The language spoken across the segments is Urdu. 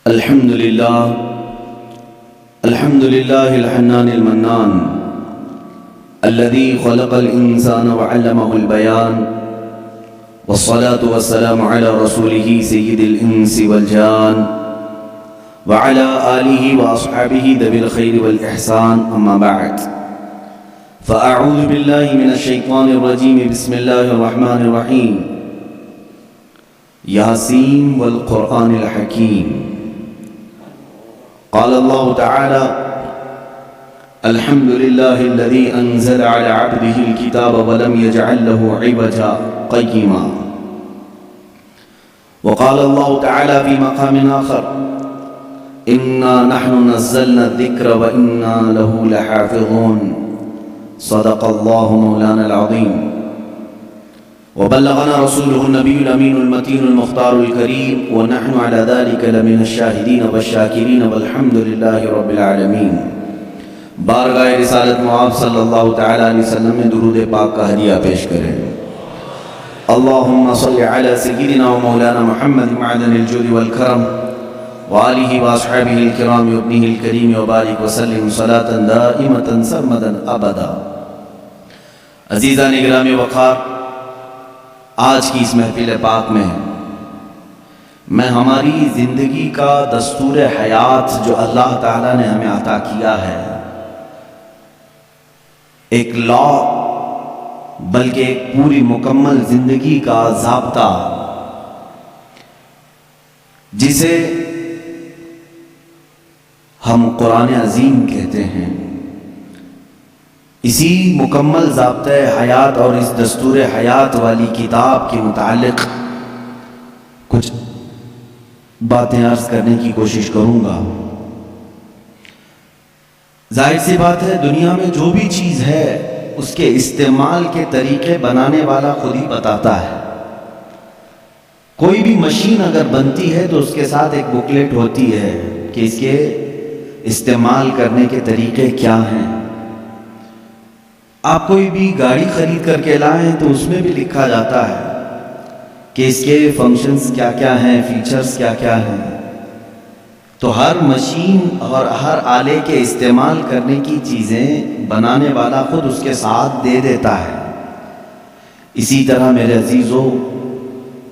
الحمد لله الحنان المنان الذي خلق الإنسان وعلمه البيان، والصلاة والسلام على رسوله سيد الإنس والجان وعلى آله وأصحابه ذوي الخير والإحسان، أما بعد، فأعوذ بالله من الشيطان الرجيم. بسم الله الرحمن الرحيم. ياسين والقرآن الحكيم. قال الله تعالى: الحمد لله الذي أنزل على عبده الكتاب ولم يجعل له عوجا قيما. وقال الله تعالى في مقام آخر: إنا نحن نزلنا الذكر وإنا له لحافظون. صدق الله مولانا العظيم. وبلغنا رسوله النبي الأمين المتين المختار الكريم، ونحن على ذلك لمن الشاهدين والشاكرين، والحمد لله رب العالمین. بارگاہ رسالت معاب صلی اللہ تعالی علیہ وسلم میں درود پاک کا ہدیہ پیش کریں. اللہم صل علی سیدنا و مولانا محمد معدن الجود والکرم وآلہ واصحابہ الکرام وابنہ الکریم وبارک وسلم صلاة دائمة سرمدا ابدا. عزیزان گرامی وقار، آج کی اس محفل پاک میں ہماری زندگی کا دستور حیات جو اللہ تعالیٰ نے ہمیں عطا کیا ہے، ایک لا بلکہ ایک پوری مکمل زندگی کا ضابطہ، جسے ہم قرآن عظیم کہتے ہیں، اسی مکمل ضابطۂ حیات اور اس دستور حیات والی کتاب کے متعلق کچھ باتیں عرض کرنے کی کوشش کروں گا. ظاہر سی بات ہے، دنیا میں جو بھی چیز ہے اس کے استعمال کے طریقے بنانے والا خود ہی بتاتا ہے. کوئی بھی مشین اگر بنتی ہے تو اس کے ساتھ ایک بکلیٹ ہوتی ہے کہ اس کے استعمال کرنے کے طریقے کیا ہیں. آپ کوئی بھی گاڑی خرید کر کے لائیں تو اس میں بھی لکھا جاتا ہے کہ اس کے فنکشنز کیا کیا ہیں، فیچرز کیا کیا ہیں. تو ہر مشین اور ہر آلے کے استعمال کرنے کی چیزیں بنانے والا خود اس کے ساتھ دے دیتا ہے. اسی طرح میرے عزیزو،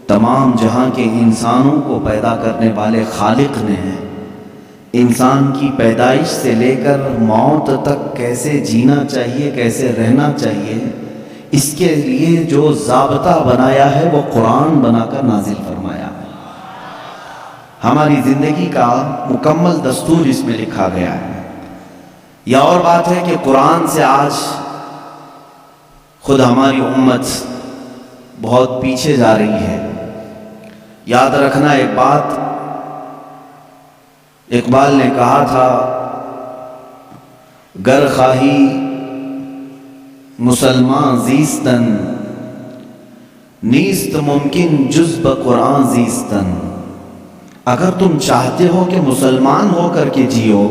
تمام جہاں کے انسانوں کو پیدا کرنے والے خالق نے انسان کی پیدائش سے لے کر موت تک کیسے جینا چاہیے، کیسے رہنا چاہیے، اس کے لیے جو ضابطہ بنایا ہے وہ قرآن بنا کر نازل فرمایا. ہماری زندگی کا مکمل دستور اس میں لکھا گیا ہے. یہ اور بات ہے کہ قرآن سے آج خود ہماری امت بہت پیچھے جا رہی ہے. یاد رکھنا ایک بات، اقبال نے کہا تھا، گر خواہی مسلمان زیستن، نیست ممکن جز بقرآن زیستن. اگر تم چاہتے ہو کہ مسلمان ہو کر کے جیو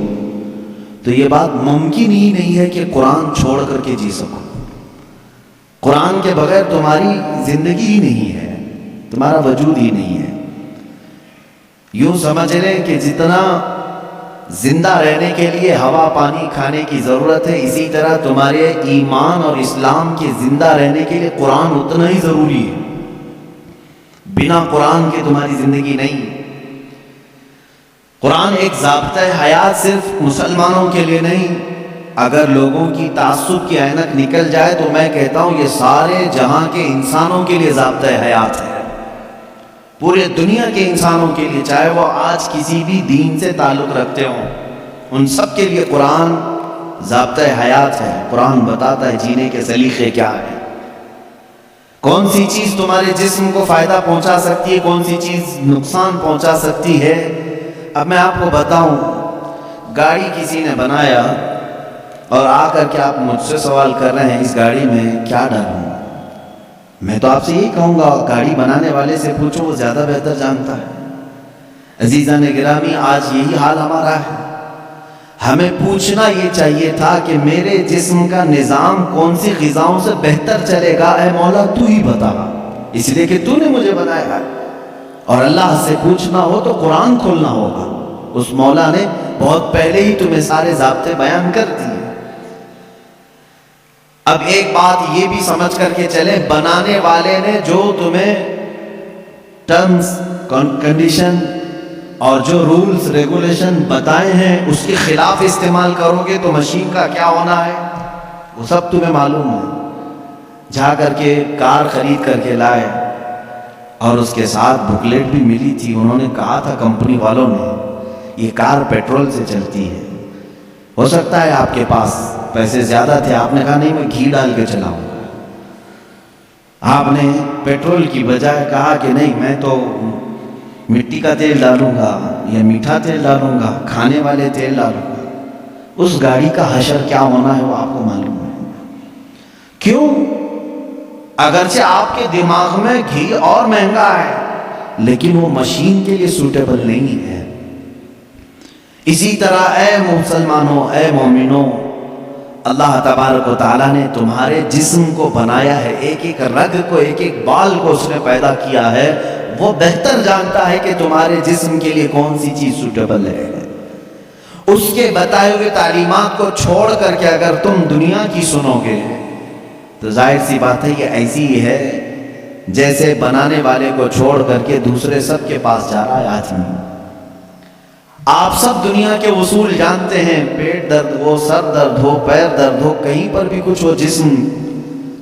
تو یہ بات ممکن ہی نہیں ہے کہ قرآن چھوڑ کر کے جی سکو. قرآن کے بغیر تمہاری زندگی ہی نہیں ہے، تمہارا وجود ہی نہیں ہے. یوں سمجھ لیں کہ جتنا زندہ رہنے کے لیے ہوا پانی کھانے کی ضرورت ہے، اسی طرح تمہارے ایمان اور اسلام کے زندہ رہنے کے لیے قرآن اتنا ہی ضروری ہے. بنا قرآن کے تمہاری زندگی نہیں. قرآن ایک ضابطۂ حیات صرف مسلمانوں کے لیے نہیں. اگر لوگوں کی تعصب کی عینک نکل جائے تو میں کہتا ہوں یہ سارے جہاں کے انسانوں کے لیے ضابطۂ حیات ہے. پورے دنیا کے انسانوں کے لیے، چاہے وہ آج کسی بھی دین سے تعلق رکھتے ہوں، ان سب کے لیے قرآن ضابطۂ حیات ہے. قرآن بتاتا ہے جینے کے سلیقے کیا ہیں، کون سی چیز تمہارے جسم کو فائدہ پہنچا سکتی ہے، کون سی چیز نقصان پہنچا سکتی ہے. اب میں آپ کو بتاؤں، گاڑی کسی نے بنایا اور آ کر کے آپ مجھ سے سوال کر رہے ہیں اس گاڑی میں کیا ڈالوں. میں تو آپ سے یہی کہوں گا گاڑی بنانے والے سے پوچھو، وہ زیادہ بہتر جانتا ہے. عزیزان گرامی، آج یہی حال ہمارا ہے. ہمیں پوچھنا یہ چاہیے تھا کہ میرے جسم کا نظام کون سی غذاؤں سے بہتر چلے گا. اے مولا تو ہی بتا، اس لیے کہ تو نے مجھے بنایا ہے. اور اللہ سے پوچھنا ہو تو قرآن کھولنا ہوگا. اس مولا نے بہت پہلے ہی تمہیں سارے ضابطے بیان کر دیے۔ اب ایک بات یہ بھی سمجھ کر کے چلیں، بنانے والے نے جو تمہیں ٹرمز کنڈیشن اور جو رولز ریگولیشن بتائے ہیں اس کے خلاف استعمال کرو گے تو مشین کا کیا ہونا ہے وہ سب تمہیں معلوم ہے۔ جا کر کے کار خرید کر کے لائے اور اس کے ساتھ بکلیٹ بھی ملی تھی۔ انہوں نے کہا تھا کمپنی والوں نے یہ کار پیٹرول سے چلتی ہے، ہو سکتا ہے آپ کے پاس پیسے زیادہ تھے، آپ نے کہا نہیں میں گھی ڈال کے چلاؤں گا۔ آپ نے پیٹرول کی بجائے کہا کہ نہیں میں تو مٹی کا تیل ڈالوں گا یا میٹھا تیل ڈالوں گا، کھانے والے تیل ڈالوں گا۔ اس گاڑی کا حشر کیا ہونا ہے وہ آپ کو معلوم ہے۔ کیوں؟ اگرچہ آپ کے دماغ میں گھی اور مہنگا ہے لیکن وہ مشین کے لیے سوٹیبل نہیں ہے۔ اسی طرح اے مسلمانوں، اے مومنوں، اللہ تبارک و تعالیٰ نے تمہارے جسم کو بنایا ہے، ایک ایک رگ کو، ایک ایک بال کو اس نے پیدا کیا ہے۔ وہ بہتر جانتا ہے کہ تمہارے جسم کے لیے کون سی چیز سوٹیبل ہے۔ اس کے بتائے ہوئے تعلیمات کو چھوڑ کر کے اگر تم دنیا کی سنو گے تو ظاہر سی بات ہے یہ ایسی ہی ہے جیسے بنانے والے کو چھوڑ کر کے دوسرے سب کے پاس جا رہا ہے آدمی۔ آپ سب دنیا کے اصول جانتے ہیں، پیٹ درد ہو، سر درد ہو، پیر درد ہو، کہیں پر بھی کچھ ہو جسم،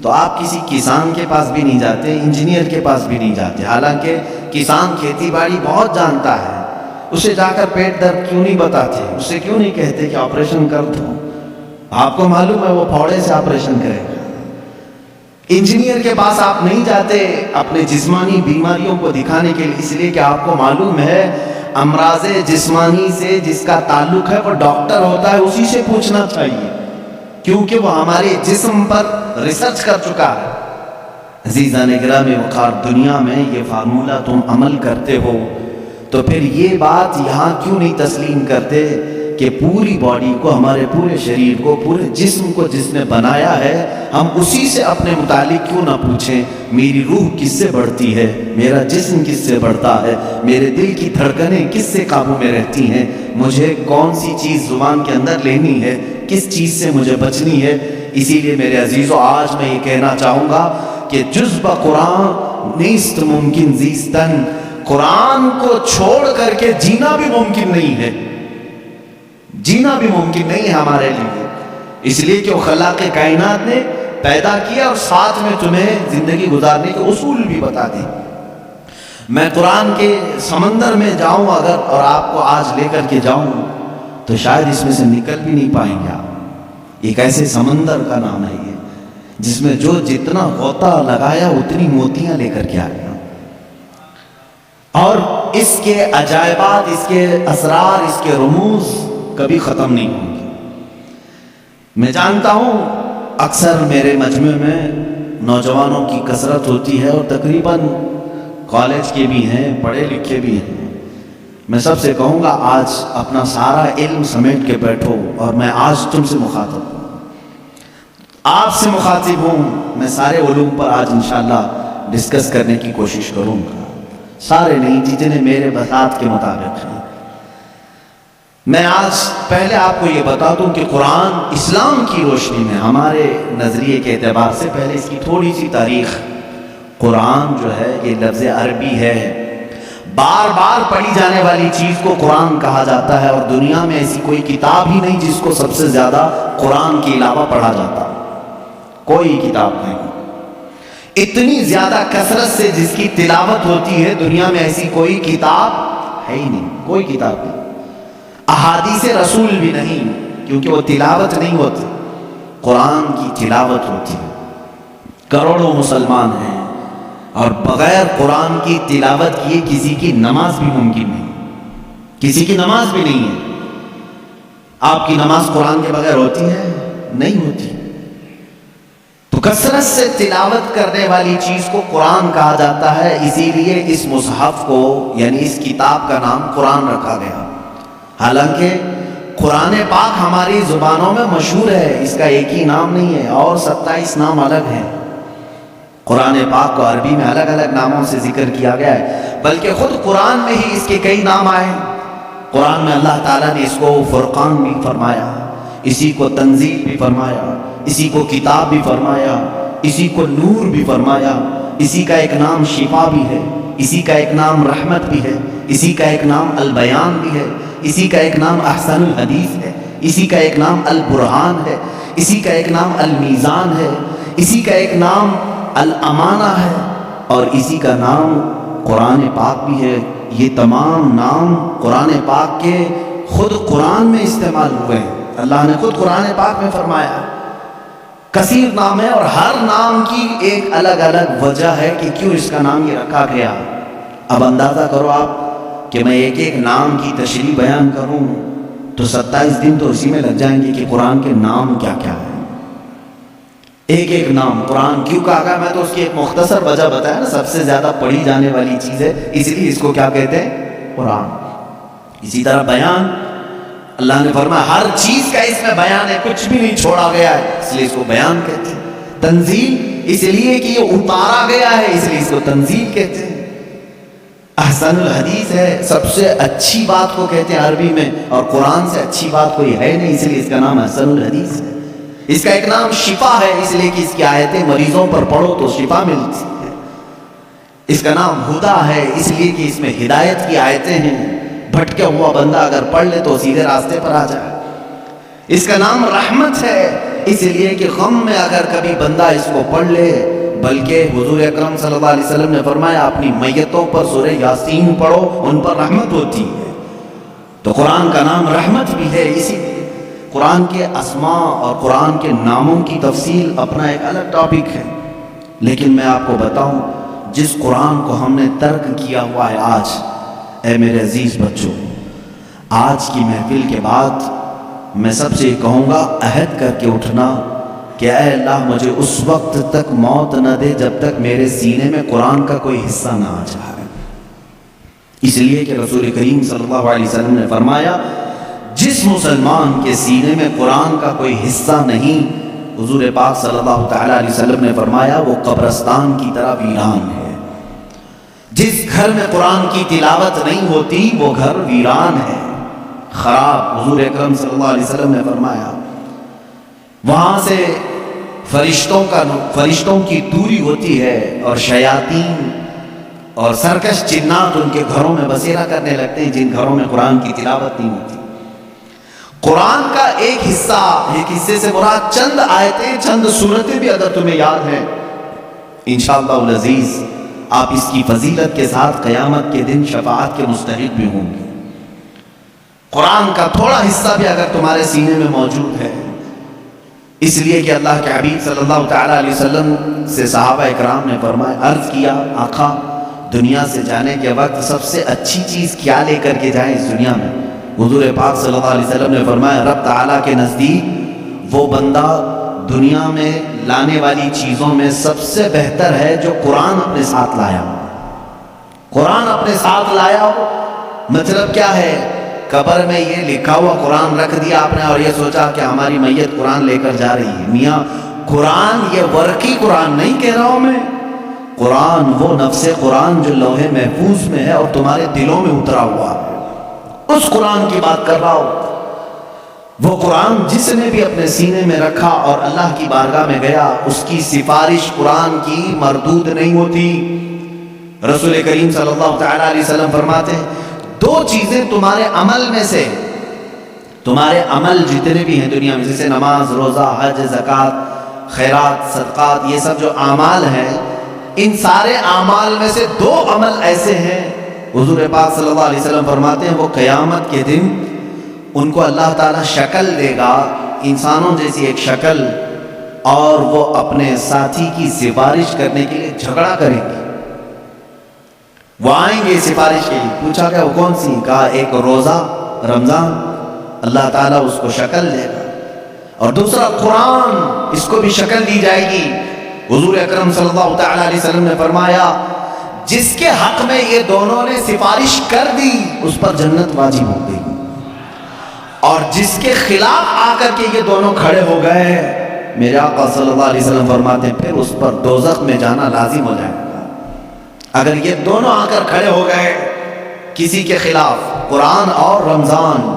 تو آپ کسی کسان کے پاس بھی نہیں جاتے، انجینئر کے پاس بھی نہیں جاتے، حالانکہ کسان کھیتی باڑی بہت جانتا ہے، اسے جا کر پیٹ درد کیوں نہیں بتاتے، اسے کیوں نہیں کہتے کہ آپریشن کر دو؟ آپ کو معلوم ہے وہ پھوڑے سے آپریشن کرے گا۔ انجینئر کے پاس آپ نہیں جاتے اپنے جسمانی بیماریوں کو دکھانے کے لیے، اس لیے کہ آپ کو معلوم ہے امراض جسمانی سے جس کا تعلق ہے وہ ڈاکٹر ہوتا ہے، اسی سے پوچھنا چاہیے کیونکہ وہ ہمارے جسم پر ریسرچ کر چکا ہے۔ عزیزان گرامی وقار، دنیا میں یہ فارمولہ تم عمل کرتے ہو تو پھر یہ بات یہاں کیوں نہیں تسلیم کرتے کہ پوری باڈی کو، ہمارے پورے شریر کو، پورے جسم کو جس نے بنایا ہے ہم اسی سے اپنے متعلق کیوں نہ پوچھیں میری روح کس سے بڑھتی ہے، میرا جسم کس سے بڑھتا ہے، میرے دل کی دھڑکنیں کس سے قابو میں رہتی ہیں، مجھے کون سی چیز زبان کے اندر لینی ہے، کس چیز سے مجھے بچنی ہے۔ اسی لیے میرے عزیزو آج میں یہ کہنا چاہوں گا کہ جز بقرآن نیست ممکن زیستن، قرآن کو چھوڑ کر کے جینا بھی ممکن نہیں ہے، جینا بھی ممکن نہیں ہے ہمارے لیے، اس لیے کہ وہ خلاق کائنات نے پیدا کیا اور ساتھ میں تمہیں زندگی گزارنے کے اصول بھی بتا دی۔ میں قرآن کے سمندر میں جاؤں اگر اور آپ کو آج لے کر کے جاؤں تو شاید اس میں سے نکل بھی نہیں پائیں گے آپ۔ ایک ایسے سمندر کا نام ہے یہ جس میں جو جتنا غوطہ لگایا اتنی موتیاں لے کر کے آیا، اور اس کے عجائبات، اس کے اسرار، اس کے رموز کبھی ختم نہیں ہوں گے۔ میں جانتا ہوں اکثر میرے مجمع میں نوجوانوں کی کثرت ہوتی ہے اور تقریباً کالج کے بھی ہیں، پڑھے لکھے بھی ہیں۔ میں سب سے کہوں گا آج اپنا سارا علم سمیٹ کے بیٹھو، اور میں آج تم سے مخاطب ہوں، آپ سے مخاطب ہوں۔ میں سارے علوم پر آج انشاءاللہ ڈسکس کرنے کی کوشش کروں گا، سارے نہیں جتنے میرے بساط کے مطابق ہیں۔ میں آج پہلے آپ کو یہ بتا دوں کہ قرآن اسلام کی روشنی میں ہمارے نظریے کے اعتبار سے پہلے اس کی تھوڑی سی تاریخ۔ قرآن جو ہے یہ لفظ عربی ہے، بار بار پڑھی جانے والی چیز کو قرآن کہا جاتا ہے، اور دنیا میں ایسی کوئی کتاب ہی نہیں جس کو سب سے زیادہ قرآن کے علاوہ پڑھا جاتا، کوئی کتاب نہیں۔ اتنی زیادہ کثرت سے جس کی تلاوت ہوتی ہے دنیا میں ایسی کوئی کتاب ہے ہی نہیں، کوئی کتاب نہیں۔ احادیث رسول بھی نہیں، کیونکہ وہ تلاوت نہیں ہوتی، قرآن کی تلاوت ہوتی ہے۔ کروڑوں مسلمان ہیں اور بغیر قرآن کی تلاوت کیے کسی کی نماز بھی ممکن نہیں، کسی کی نماز بھی نہیں ہے۔ آپ کی نماز قرآن کے بغیر ہوتی ہے؟ نہیں ہوتی۔ تو کثرت سے تلاوت کرنے والی چیز کو قرآن کہا جاتا ہے، اسی لیے اس مصحف کو یعنی اس کتاب کا نام قرآن رکھا گیا۔ حالانکہ قرآن پاک ہماری زبانوں میں مشہور ہے، اس کا ایک ہی نام نہیں ہے، اور 27 نام الگ ہیں۔ قرآن پاک کو عربی میں الگ الگ ناموں سے ذکر کیا گیا ہے، بلکہ خود قرآن میں ہی اس کے کئی نام آئے۔ قرآن میں اللہ تعالیٰ نے اس کو فرقان بھی فرمایا، اسی کو تنزیل بھی فرمایا، اسی کو کتاب بھی فرمایا، اسی کو نور بھی فرمایا، اسی کا ایک نام شفا بھی ہے، اسی کا ایک نام رحمت بھی ہے، اسی کا ایک نام البیان بھی ہے، اسی کا ایک نام احسن الحدیث ہے، اسی کا ایک نام البرہان ہے، اسی کا ایک نام المیزان ہے، اسی کا ایک نام الامانہ ہے، اور اسی کا نام قرآن پاک بھی ہے۔ یہ تمام نام قرآن پاک کے خود قرآن میں استعمال ہوئے ہیں، اللہ نے خود قرآن پاک میں فرمایا۔ کثیر نام ہے اور ہر نام کی ایک الگ الگ وجہ ہے کہ کیوں اس کا نام یہ رکھا گیا۔ اب اندازہ کرو آپ کہ میں ایک ایک نام کی تشریح بیان کروں تو 27 دن تو اسی میں لگ جائیں گے کہ قرآن کے نام کیا کیا ہے۔ ایک ایک نام قرآن کیوں کہا گیا، میں تو اس کی ایک مختصر وجہ بتایا نا، سب سے زیادہ پڑھی جانے والی چیز ہے، اس لیے اس کو کیا کہتے ہیں، قرآن۔ اسی طرح بیان، اللہ نے فرمایا ہر چیز کا اس میں بیان ہے، کچھ بھی نہیں چھوڑا گیا ہے، اس لیے اس کو بیان کہتے ہیں۔ تنزیل، اس لیے کہ یہ اتارا گیا ہے، اس لیے اس کو تنزیل کہتے ہیں۔ احسن الحدیث ہے، سب سے اچھی بات کو کہتے ہیں عربی میں، اور قرآن سے اچھی بات کوئی ہے نہیں، اس لیے اس کا نام احسن الحدیث ہے۔ اس کا ایک نام شفا ہے، اس لیے کہ اس کی آیتیں مریضوں پر پڑھو تو شفا ملتی ہے۔ اس کا نام ہدا ہے، اس لیے کہ اس میں ہدایت کی آیتیں ہیں، بھٹکا ہوا بندہ اگر پڑھ لے تو سیدھے راستے پر آ جائے۔ اس کا نام رحمت ہے، اس لیے کہ غم میں اگر کبھی بندہ اس کو پڑھ لے، بلکہ حضور اکرم صلی اللہ علیہ وسلم نے فرمایا اپنی میتوں پر سورہ یاسین پڑھو، ان پر رحمت ہوتی ہے۔ تو قرآن کا نام رحمت بھی ہے، اسی لیے قرآن کے اسماء اور قرآن کے ناموں کی تفصیل اپنا ایک الگ ٹاپک ہے، لیکن میں آپ کو بتاؤں جس قرآن کو ہم نے ترک کیا ہوا ہے آج، اے میرے عزیز بچوں، آج کی محفل کے بعد میں سب سے یہ کہوں گا، عہد کر کے اٹھنا کہ اے اللہ مجھے اس وقت تک موت نہ دے جب تک میرے سینے میں قرآن کا کوئی حصہ نہ آ جائے۔ اس لیے کہ رسول کریم صلی اللہ علیہ وسلم نے فرمایا جس مسلمان کے سینے میں قرآن کا کوئی حصہ نہیں، حضور پاک صلی اللہ تعالیٰ علیہ وسلم نے فرمایا وہ قبرستان کی طرح ویران ہے۔ جس گھر میں قرآن کی تلاوت نہیں ہوتی وہ گھر ویران ہے، خراب۔ حضور اکرم صلی اللہ علیہ وسلم نے فرمایا وہاں سے فرشتوں کی دوری ہوتی ہے، اور شیاطین اور سرکش جنات ان کے گھروں میں بسیرا کرنے لگتے ہیں جن گھروں میں قرآن کی تلاوت نہیں ہوتی۔ قرآن کا ایک حصہ، ایک حصے سے مراد چند آیتیں، چند سورتیں بھی اگر تمہیں یاد ہیں، انشاءاللہ العزیز آپ اس کی فضیلت کے ساتھ قیامت کے دن شفاعت کے مستحق بھی ہوں گے۔ قرآن کا تھوڑا حصہ بھی اگر تمہارے سینے میں موجود ہے، اس لیے کہ اللہ کے حبیب صلی اللہ تعالیٰ علیہ وسلم سے صحابہ اکرام نے فرمایا، عرض کیا آقا دنیا سے جانے کے وقت سب سے اچھی چیز کیا لے کر کے جائیں اس دنیا میں؟ حضور پاک صلی اللہ علیہ وسلم نے فرمایا رب تعالیٰ کے نزدیک وہ بندہ دنیا میں لانے والی چیزوں میں سب سے بہتر ہے جو قرآن اپنے ساتھ لایا ہو۔ قرآن اپنے ساتھ لایا ہو مطلب کیا ہے؟ قبر میں یہ لکھا ہوا قرآن رکھ دیا آپ نے اور یہ سوچا کہ ہماری میت قرآن لے کر جا رہی ہے۔ میاں قرآن یہ ورقی قرآن نہیں کہہ رہا ہوں میں، قرآن وہ نفس قرآن جو لوح محفوظ میں ہے اور تمہارے دلوں میں اترا ہوا ہے، اس قرآن کی بات کر رہا ہوں۔ وہ قرآن جس نے بھی اپنے سینے میں رکھا اور اللہ کی بارگاہ میں گیا، اس کی سفارش قرآن کی مردود نہیں ہوتی۔ رسول کریم صلی اللہ تعالیٰ علیہ وسلم فرماتے ہیں دو چیزیں تمہارے عمل میں سے، تمہارے عمل جتنے بھی ہیں دنیا میں، جیسے نماز، روزہ، حج، زکوٰۃ، خیرات، صدقات، یہ سب جو اعمال ہیں، ان سارے اعمال میں سے دو عمل ایسے ہیں، حضور پاک صلی اللہ علیہ وسلم فرماتے ہیں وہ قیامت کے دن ان کو اللہ تعالیٰ شکل دے گا، انسانوں جیسی ایک شکل، اور وہ اپنے ساتھی کی سفارش کرنے کے لیے جھگڑا کریں گے۔ وہ آئیں گے سفارش کے لیے، پوچھا کہ وہ کون سی؟ کہا ایک روزہ رمضان، اللہ تعالیٰ اس کو شکل دے گا، اور دوسرا قرآن، اس کو بھی شکل دی جائے گی۔ حضور اکرم صلی اللہ تعالیٰ علیہ وسلم نے فرمایا جس کے حق میں یہ دونوں نے سفارش کر دی اس پر جنت واجب ہو گئی، اور جس کے خلاف آ کر کے یہ دونوں کھڑے ہو گئے، میرے آقا صلی اللہ علیہ وسلم فرماتے ہیں پھر اس پر دوزخ میں جانا لازم ہو جائے گا۔ اگر یہ دونوں آ کر کھڑے ہو گئے کسی کے خلاف، قرآن اور رمضان.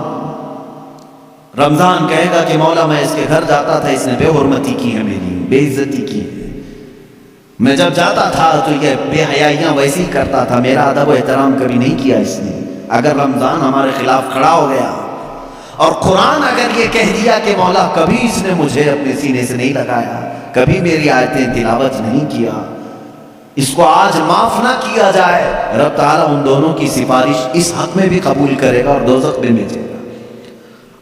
رمضان کہے گا کہ مولا میں اس کے گھر جاتا تھا، اس نے بے حرمتی کی ہے، میری بے عزتی کی ہے. میں جب جاتا تھا تو یہ بے حیائیاں ویسے ہی کرتا تھا، میرا ادب و احترام کبھی نہیں کیا اس نے. اگر رمضان ہمارے خلاف کھڑا ہو گیا اور قرآن اگر یہ کہہ دیا کہ مولا کبھی اس نے مجھے اپنے سینے سے نہیں لگایا، کبھی میری آیتیں تلاوت نہیں کیا، اس کو آج معاف نہ کیا جائے، رب تعالیٰ ان دونوں کی سفارش اس حق میں بھی قبول کرے گا اور دوزخ میں بھیجے گا.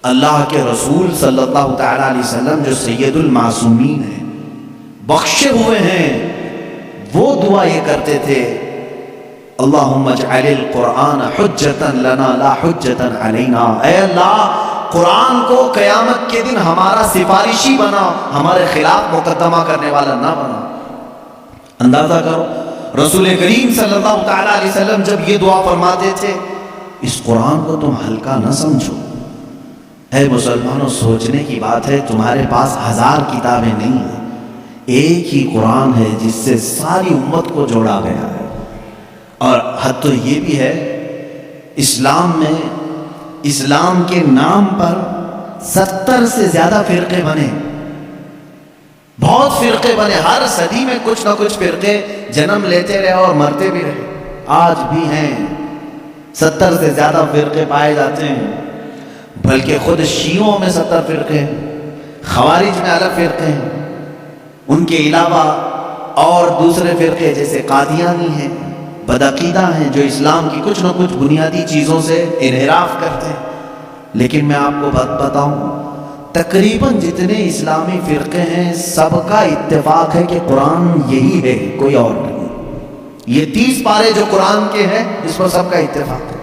اللہ کے رسول صلی اللہ تعالیٰ علیہ وسلم جو سید المعصومین ہیں، بخشے ہوئے ہیں، وہ دعا یہ کرتے تھے، اللہم اجعل القرآن حجتا لنا لا حجتا علینا. اے اللہ قرآن کو قیامت کے دن ہمارا سفارشی بنا، ہمارے خلاف مقدمہ کرنے والا نہ بنا. اندازہ کرو رسول کریم صلی اللہ تعالیٰ علیہ وسلم جب یہ دعا فرماتے تھے، اس قرآن کو تم ہلکا نہ سمجھو. اے مسلمانوں، سوچنے کی بات ہے، تمہارے پاس 1000 کتابیں نہیں ہیں، ایک ہی قرآن ہے جس سے ساری امت کو جوڑا گیا ہے. اور حد تو یہ بھی ہے، اسلام میں اسلام کے نام پر 70 سے زیادہ فرقے بنے، بہت فرقے بنے. ہر صدی میں کچھ نہ کچھ فرقے جنم لیتے رہے اور مرتے بھی رہے. آج بھی ہیں 70 سے زیادہ فرقے پائے جاتے ہیں، بلکہ خود شیعوں میں 70 فرقے ہیں، خوارج میں الگ فرقے ہیں، ان کے علاوہ اور دوسرے فرقے جیسے قادیانی ہیں، بدعقیدہ ہیں، جو اسلام کی کچھ نہ کچھ بنیادی چیزوں سے انحراف کرتے ہیں. لیکن میں آپ کو بات بتاؤں، تقریباً جتنے اسلامی فرقے ہیں سب کا اتفاق ہے کہ قرآن یہی ہے، کوئی اور نہیں. یہ 30 پارے جو قرآن کے ہیں اس پر سب کا اتفاق ہے.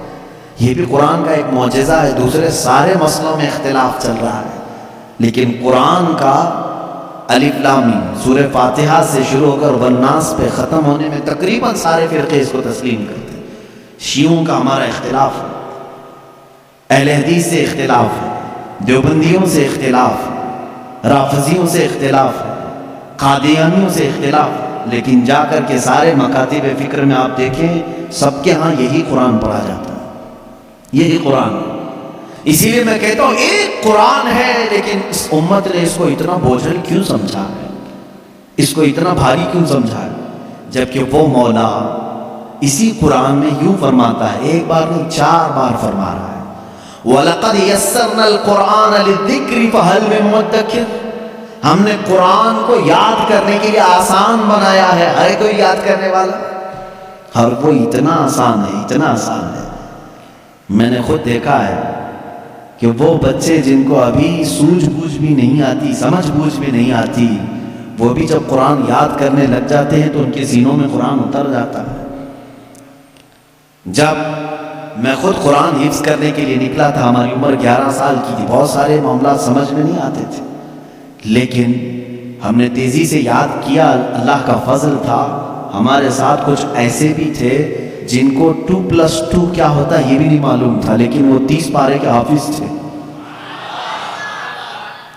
یہ بھی قرآن کا ایک معجزہ ہے. دوسرے سارے مسئلوں میں اختلاف چل رہا ہے، لیکن قرآن کا الف لام میم سورہ فاتحہ سے شروع ہو کر والناس پہ ختم ہونے میں تقریباً سارے فرقے اس کو تسلیم کرتے ہیں. شیعوں کا ہمارا اختلاف ہے، اہل حدیث سے اختلاف ہے، دیوبندیوں سے اختلاف ہے، رافضیوں سے اختلاف ہے، قادیانیوں سے اختلاف ہے. لیکن جا کر کے سارے مکاتب فکر میں آپ دیکھیں، سب کے ہاں یہی قرآن پڑھا جاتا ہے، یہی قرآن ہے. اسی لیے میں کہتا ہوں ایک قرآن ہے، لیکن اس امت نے اس کو اتنا بوجھل کیوں سمجھا ہے، اس کو اتنا بھاری کیوں سمجھا ہے، جبکہ وہ مولا اسی قرآن میں یوں فرماتا ہے، ایک بار نہیں 4 بار فرما رہا ہے، وَلَقَدْ يَسَّرْنَا الْقُرْآنَ لِلذِّكْرِ فَهَلْ مِن مُّدَّكِرٍ. ہم نے قرآن کو یاد کرنے کے لیے آسان بنایا ہے، ہر کوئی یاد کرنے والا، ہر کوئی اتنا آسان ہے، اتنا آسان ہے. میں نے خود دیکھا ہے کہ وہ بچے جن کو ابھی سوجھ بوجھ بھی نہیں آتی، سمجھ بوجھ بھی نہیں آتی، وہ بھی جب قرآن یاد کرنے لگ جاتے ہیں تو ان کے سینوں میں قرآن اتر جاتا ہے. جب میں خود قرآن حفظ کرنے کے لیے نکلا تھا، ہماری عمر 11 سال کی تھی، بہت سارے معاملات سمجھ میں نہیں آتے تھے، لیکن ہم نے تیزی سے یاد کیا. اللہ کا فضل تھا، ہمارے ساتھ کچھ ایسے بھی تھے جن کو 2+2 کیا ہوتا ہے یہ بھی نہیں معلوم تھا، لیکن وہ 30 پارے کے حافظ تھے.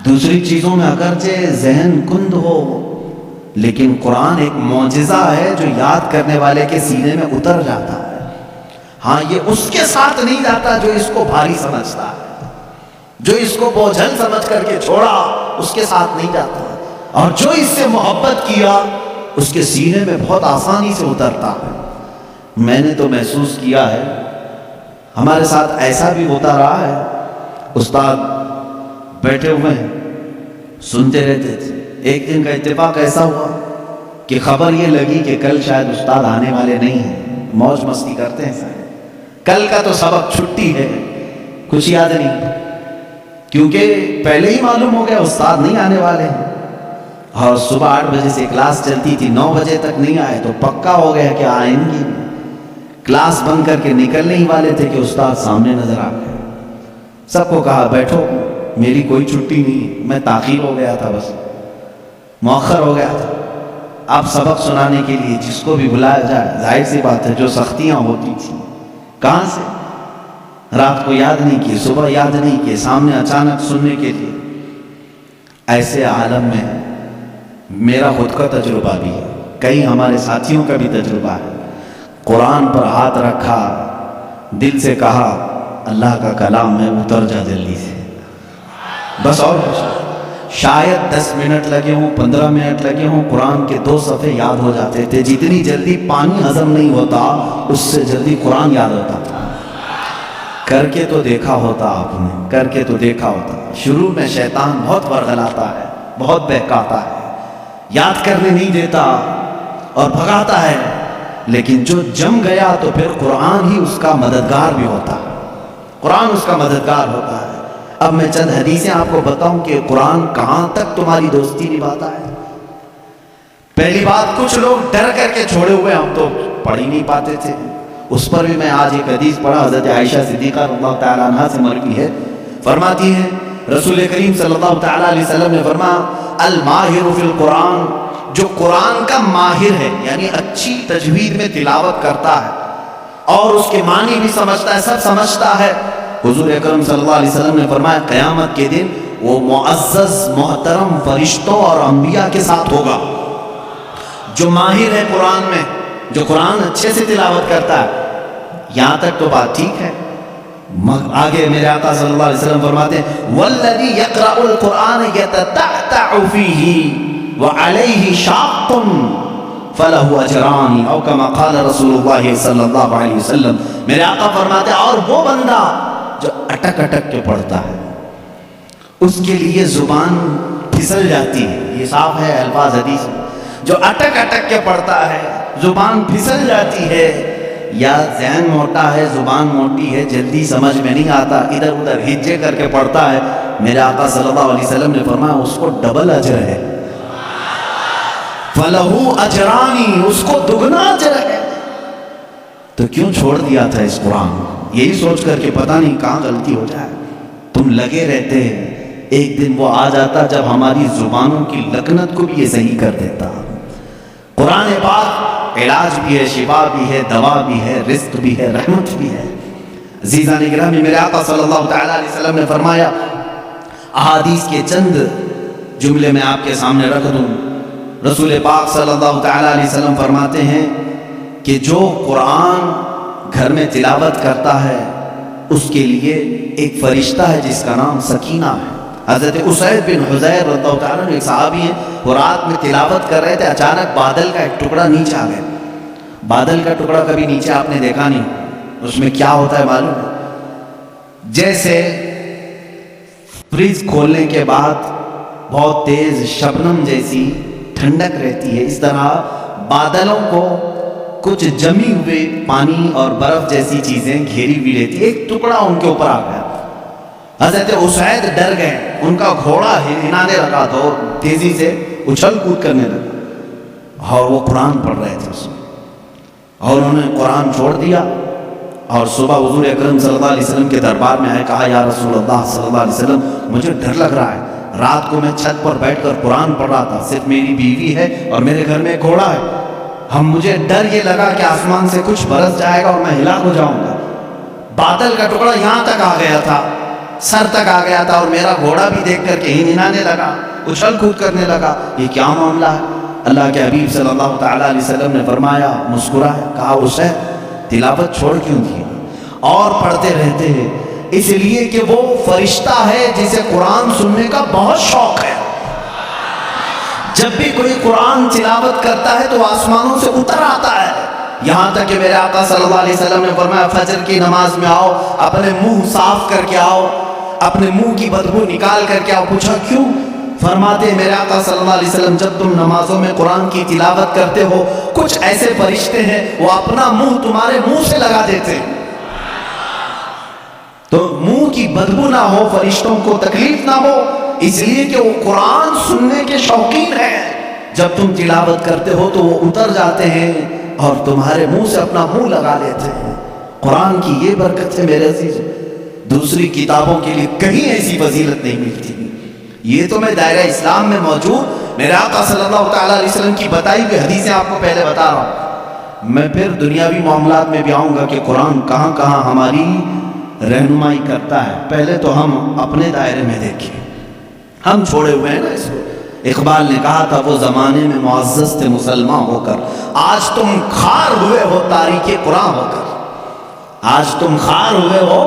دوسری چیزوں میں اگرچہ ذہن کند ہو، لیکن قرآن ایک معجزہ ہے جو یاد کرنے والے کے سینے میں اتر جاتا ہے. ہاں یہ اس کے ساتھ نہیں جاتا جو اس کو بھاری سمجھتا ہے، جو اس کو بوجھل سمجھ کر کے چھوڑا اس کے ساتھ نہیں جاتا، اور جو اس سے محبت کیا اس کے سینے میں بہت آسانی سے اترتا ہے. میں نے تو محسوس کیا ہے، ہمارے ساتھ ایسا بھی ہوتا رہا ہے، استاد بیٹھے ہوئے ہیں سنتے رہتے تھے. ایک دن کا اتفاق ایسا ہوا کہ خبر یہ لگی کہ کل شاید استاد آنے والے نہیں ہیں، موج مستی کرتے ہیں سارے، کل کا تو سبق چھٹی ہے، کچھ یاد نہیں، کیونکہ پہلے ہی معلوم ہو گیا استاد نہیں آنے والے ہیں. اور صبح 8 بجے سے کلاس چلتی تھی، 9 بجے تک نہیں آئے تو پکا ہو گیا کہ آئیں گی. کلاس بند کر کے نکلنے ہی والے تھے کہ استاد سامنے نظر آ گئے. سب کو کہا بیٹھو، میری کوئی چھٹی نہیں، میں تاخیر ہو گیا تھا، بس مؤخر ہو گیا تھا. آپ سبق سنانے کے لیے جس کو بھی بلایا جائے، ظاہر سی بات ہے جو سختیاں ہوتی تھیں کہاں سے، رات کو یاد نہیں کیے، صبح یاد نہیں کیے، سامنے اچانک سننے کے لیے. ایسے عالم میں میرا خود کا تجربہ بھی ہے، کئی ہمارے ساتھیوں کا بھی تجربہ ہے. قرآن پر ہاتھ رکھا، دل سے کہا اللہ کا کلام ہے، اتر جا جلدی سے، بس اور کچھ۔ شاید 10 منٹ لگے ہوں، 15 منٹ لگے ہوں، قرآن کے 2 صفحے یاد ہو جاتے تھے۔ جتنی جلدی پانی ہضم نہیں ہوتا اس سے جلدی قرآن یاد ہوتا تھا۔ کر کے تو دیکھا ہوتا آپ نے، کر کے تو دیکھا ہوتا۔ شروع میں شیطان بہت ورغلاتا ہے، بہت بہکاتا ہے، یاد کرنے نہیں دیتا اور بھگاتا ہے، لیکن جو جم گیا تو پھر قرآن ہی اس کا مددگار بھی ہوتا ہے، قرآن اس کا مددگار ہوتا ہے۔ اب میں چند حدیثیں آپ کو بتاؤں کہ قرآن کہاں تک تمہاری دوستی نبھاتا ہے۔ پہلی بات، کچھ لوگ ڈر کر کے چھوڑے ہوئے، ہم تو پڑھ ہی نہیں پاتے تھے، اس پر بھی میں آج ایک حدیث پڑھا، حضرت عائشہ صدیقہ رضی اللہ تعالیٰ عنہا سے مروی ہے، فرماتی ہیں رسول کریم صلی اللہ تعالیٰ علیہ وسلم نے فرمایا الماہر فی القرآن، جو قرآن کا ماہر ہے، یعنی اچھی تجوید میں تلاوت کرتا ہے اور اس کے معنی بھی سمجھتا ہے، سب سمجھتا ہے، حضور اکرم صلی اللہ علیہ وسلم نے فرمایا قیامت کے دن وہ معزز محترم فرشتوں اور انبیاء کے ساتھ ہوگا۔ جو ماہر ہے قرآن میں، جو قرآن اچھے سے تلاوت کرتا ہے، یہاں تک تو بات ٹھیک ہے۔ آگے میرے آقا صلی اللہ علیہ وسلم فرماتے ہیں والذی یقرأ القرآن یتتعتع فیہ وعلیہ شاق فلہ اجران او کما قال رسول اللہ صلی اللہ علیہ وسلم۔ میرے آقا فرماتے ہیں اور وہ بندہ جو اٹک اٹک کے پڑھتا ہے، اس کے لیے زبان پھسل جاتی ہے، یہ صاف ہے الفاظ حدیث میں، جو اٹک اٹک کے پڑھتا ہے زبان پھسل جاتی ہے، یا ذہن موٹا ہے، زبان موٹی ہے، جلدی سمجھ میں نہیں آتا، ادھر ادھر ہجے کر کے پڑھتا ہے، میرے آقا صلی اللہ علیہ وسلم نے فرمایا اس کو ڈبل اجر ہے، فَلَهُ أَجْرَانِ، اس کو دگنا اجر ہے۔ تو کیوں چھوڑ دیا تھا اس قرآن؟ یہی سوچ کر کہ پتہ نہیں کہاں غلطی ہو جائے، تم لگے رہتے، ایک دن وہ آ جاتا جب ہماری زبانوں کی لکنت کو بھی یہ صحیح کر دیتا۔ قرآن پاک علاج بھی ہے، شفا بھی ہے، دوا بھی ہے، رزق بھی ہے، رحمت بھی ہے۔ عزیزان گرامی، میرے آقا صلی اللہ تعالیٰ علیہ وسلم نے فرمایا، احادیث کے چند جملے میں آپ کے سامنے رکھ دوں۔ رسول پاک صلی اللہ تعالیٰ علیہ وسلم فرماتے ہیں کہ جو قرآن گھر میں تلاوت کرتا ہے اس کے لیے ایک فرشتہ ہے جس کا نام سکینہ ہے۔ حضرت اسید بن حضیر رضی اللہ تعالیٰ عنہ ایک صحابی ہیں، وہ رات میں تلاوت کر رہے تھے، اچانک بادل کا ایک ٹکڑا نیچے آ گیا۔ بادل کا ٹکڑا کبھی نیچے آپ نے دیکھا نہیں، اس میں کیا ہوتا ہے معلوم ہے؟ جیسے فریج کھولنے کے بعد بہت تیز شبنم جیسی ٹھنڈک رہتی ہے، اس طرح بادلوں کو کچھ جمی ہوئے پانی اور برف جیسی چیزیں گھیری ہوئی رہتی، ایک ٹکڑا ان کے اوپر آ گیا۔ حضرت اسید ڈر گئے، ان کا گھوڑا ہلانے لگا تو تیزی سے اچھل کود کرنے لگا، اور وہ قرآن پڑھ رہے تھے اس میں، اور انہوں نے قرآن چھوڑ دیا، اور صبح حضور اکرم صلی اللہ علیہ وسلم کے دربار میں آئے، کہا یا رسول اللہ صلی اللہ علیہ وسلم مجھے ڈر لگ رہا ہے، رات کو میں چھت پر بیٹھ کر قرآن پڑھ رہا تھا، صرف میری بیوی ہے اور میرے گھر میں ایک گھوڑا ہے، مجھے ڈر یہ لگا کہ آسمان سے کچھ برس جائے گا اور میں ہلاک ہو جاؤں گا۔ بادل کا ٹکڑا یہاں تک آ گیا تھا، سر تک آ گیا تھا، اور میرا گھوڑا بھی دیکھ کر کے ہلانے لگا، اچھل کود کرنے لگا، یہ کیا معاملہ ہے؟ اللہ کے حبیب صلی اللہ تعالیٰ علیہ وسلم نے فرمایا، مسکرائے، کہا اسے تلاوت چھوڑ کیوں دی اور پڑھتے رہتے ہیں؟ اس لیے کہ وہ فرشتہ ہے جسے قرآن سننے کا بہت شوق ہے۔ جب بھی کوئی قرآن تلاوت کرتا ہے تو آسمانوں سے اتر آتا ہے، یہاں تک کہ میرے آقا صلی اللہ علیہ وسلم نے فرمایا فجر کی نماز میں آؤ، اپنے منہ صاف کر کے آؤ، اپنے منہ کی بدبو نکال کر کے آؤ۔ پوچھا کیوں؟ فرماتے ہیں میرے آقا صلی اللہ علیہ وسلم جب تم نمازوں میں قرآن کی تلاوت کرتے ہو کچھ ایسے فرشتے ہیں وہ اپنا منہ تمہارے منہ سے لگا دیتے ہیں، تو منہ کی بدبو نہ ہو، فرشتوں کو تکلیف نہ ہو، اس لیے کہ وہ قرآن سننے کے شوقین ہیں۔ جب تم تلاوت کرتے ہو تو وہ اتر جاتے ہیں اور تمہارے منہ سے اپنا منہ لگا لیتے ہیں۔ قرآن کی یہ برکت ہے میرے عزیز، دوسری کتابوں کے لیے کہیں ایسی فضیلت نہیں ملتی۔ یہ تو میں دائرہ اسلام میں موجود میرے آقا صلی اللہ تعالیٰ علیہ وسلم کی بتائی ہوئی حدیثیں آپ کو پہلے بتا رہا ہوں، میں پھر دنیاوی معاملات میں بھی آؤں گا کہ قرآن کہاں کہاں ہماری رہنمائی کرتا ہے۔ پہلے تو ہم اپنے دائرے میں دیکھیں، ہم چھوڑے ہوئے ہیں نا اس کو۔ اقبال نے کہا تھا وہ زمانے میں معزز تھے مسلمان ہو کر، آج تم خار ہوئے ہو تاریخ قرآن ہو کر، آج تم خار ہوئے ہو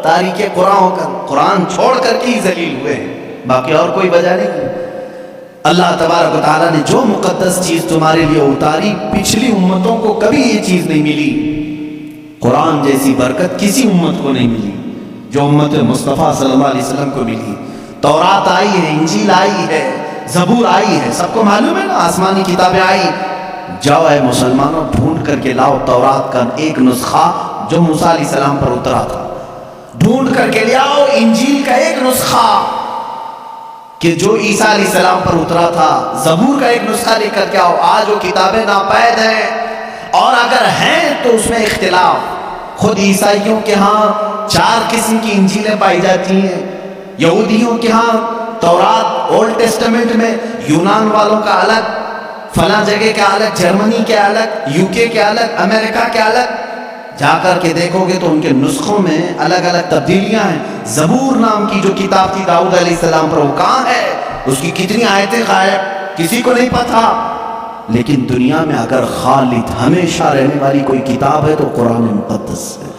تاریخ قرآن ہو کر قرآن چھوڑ کر کے ہی ذلیل ہوئے ہیں، باقی اور کوئی وجہ نہیں۔ اللہ تبارک و تعالیٰ نے جو مقدس چیز تمہارے لیے اتاری، پچھلی امتوں کو کبھی یہ چیز نہیں ملی۔ قرآن جیسی برکت کسی امت کو نہیں ملی جو امت مصطفیٰ صلی اللہ علیہ وسلم کو ملی۔ تورات آئی ہے، انجیل آئی ہے، زبور آئی ہے، سب کو معلوم ہے نا، آسمانی کتابیں آئی۔ جاؤ اے مسلمانوں، ڈھونڈ کر کے لاؤ تورات کا ایک نسخہ جو موسیٰ علیہ السلام پر اترا تھا، ڈھونڈ کر کے لے آؤ انجیل کا ایک نسخہ کہ جو عیسیٰ علیہ السلام پر اترا تھا، زبور کا ایک نسخہ لے کر کے آؤ۔ آج وہ کتابیں ناپید ہیں، اور اگر ہیں تو اس میں اختلاف۔ خود عیسائیوں کے ہاں 4 قسم کی انجیلیں پائی جاتی ہیں، یہودیوں کے ہاں تورات اولڈ ٹیسٹمنٹ میں یونان والوں کا الگ، فلاں جگہ کے الگ، جرمنی کے الگ، UK کے الگ، امریکہ کے الگ۔ جا کر کے دیکھو گے تو ان کے نسخوں میں الگ الگ تبدیلیاں ہیں۔ زبور نام کی جو کتاب تھی داؤد علیہ السلام پر، وہ کہاں ہے؟ اس کی کتنی آیتیں غائب، کسی کو نہیں پتا۔ لیکن دنیا میں اگر خالد ہمیشہ رہنے والی کوئی کتاب ہے تو قرآن مقدس ہے۔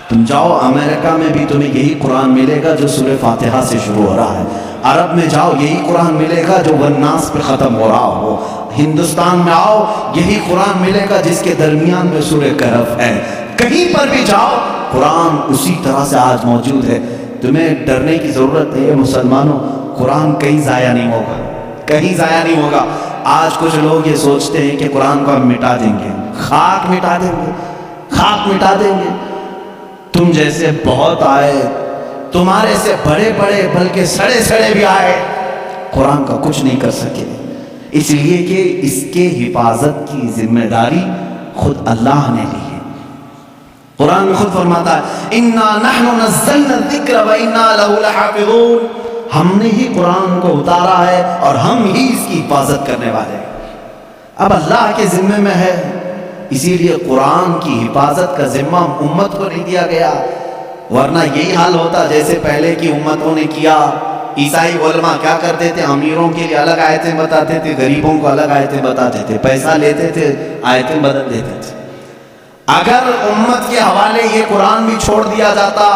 تم جاؤ امریکہ میں بھی تمہیں یہی قرآن ملے گا جو سورہ فاتحہ سے شروع ہو رہا ہے، عرب میں جاؤ یہی قرآن ملے گا جو والناس پہ ختم ہو رہا ہو، ہندوستان میں آؤ یہی قرآن ملے گا جس کے درمیان میں سورہ کہف ہے۔ کہیں پر بھی جاؤ قرآن اسی طرح سے آج موجود ہے۔ تمہیں ڈرنے کی ضرورت ہے مسلمانوں، قرآن کہیں ضائع نہیں ہوگا، کہیں ضائع نہیں ہوگا۔ آج کچھ لوگ یہ سوچتے ہیں کہ قرآن کو ہم مٹا دیں گے، خاک مٹا دیں گے، خاک مٹا دیں گے۔ تم جیسے بہت آئے، تمہارے سے بڑے بڑے بلکہ سڑے سڑے بھی آئے، قرآن کا کچھ نہیں کر سکے، اس لیے کہ اس کے حفاظت کی ذمہ داری خود اللہ نے لی ہے۔ قرآن میں خود فرماتا ہے اِنَّا نَحْنُ نَزَّلْنَا الذِّكْرَ وَإِنَّا لَهُ لَحَافِظُونَ، ہم نے ہی قرآن کو اتارا ہے اور ہم ہی اس کی حفاظت کرنے والے ہیں۔ اب اللہ کے ذمے میں ہے، اسی لیے قرآن کی حفاظت کا ذمہ امت کو نہیں دیا گیا، ورنہ یہی حال ہوتا جیسے پہلے کی امتوں نے کیا۔ عیسائی علماء کیا کرتے تھے؟ امیروں کے لیے الگ آیتیں بتاتے تھے، غریبوں کو الگ آیتیں بتاتے تھے، پیسہ لیتے تھے، آیتیں بدل دیتے تھے۔ اگر امت کے حوالے یہ قرآن بھی چھوڑ دیا جاتا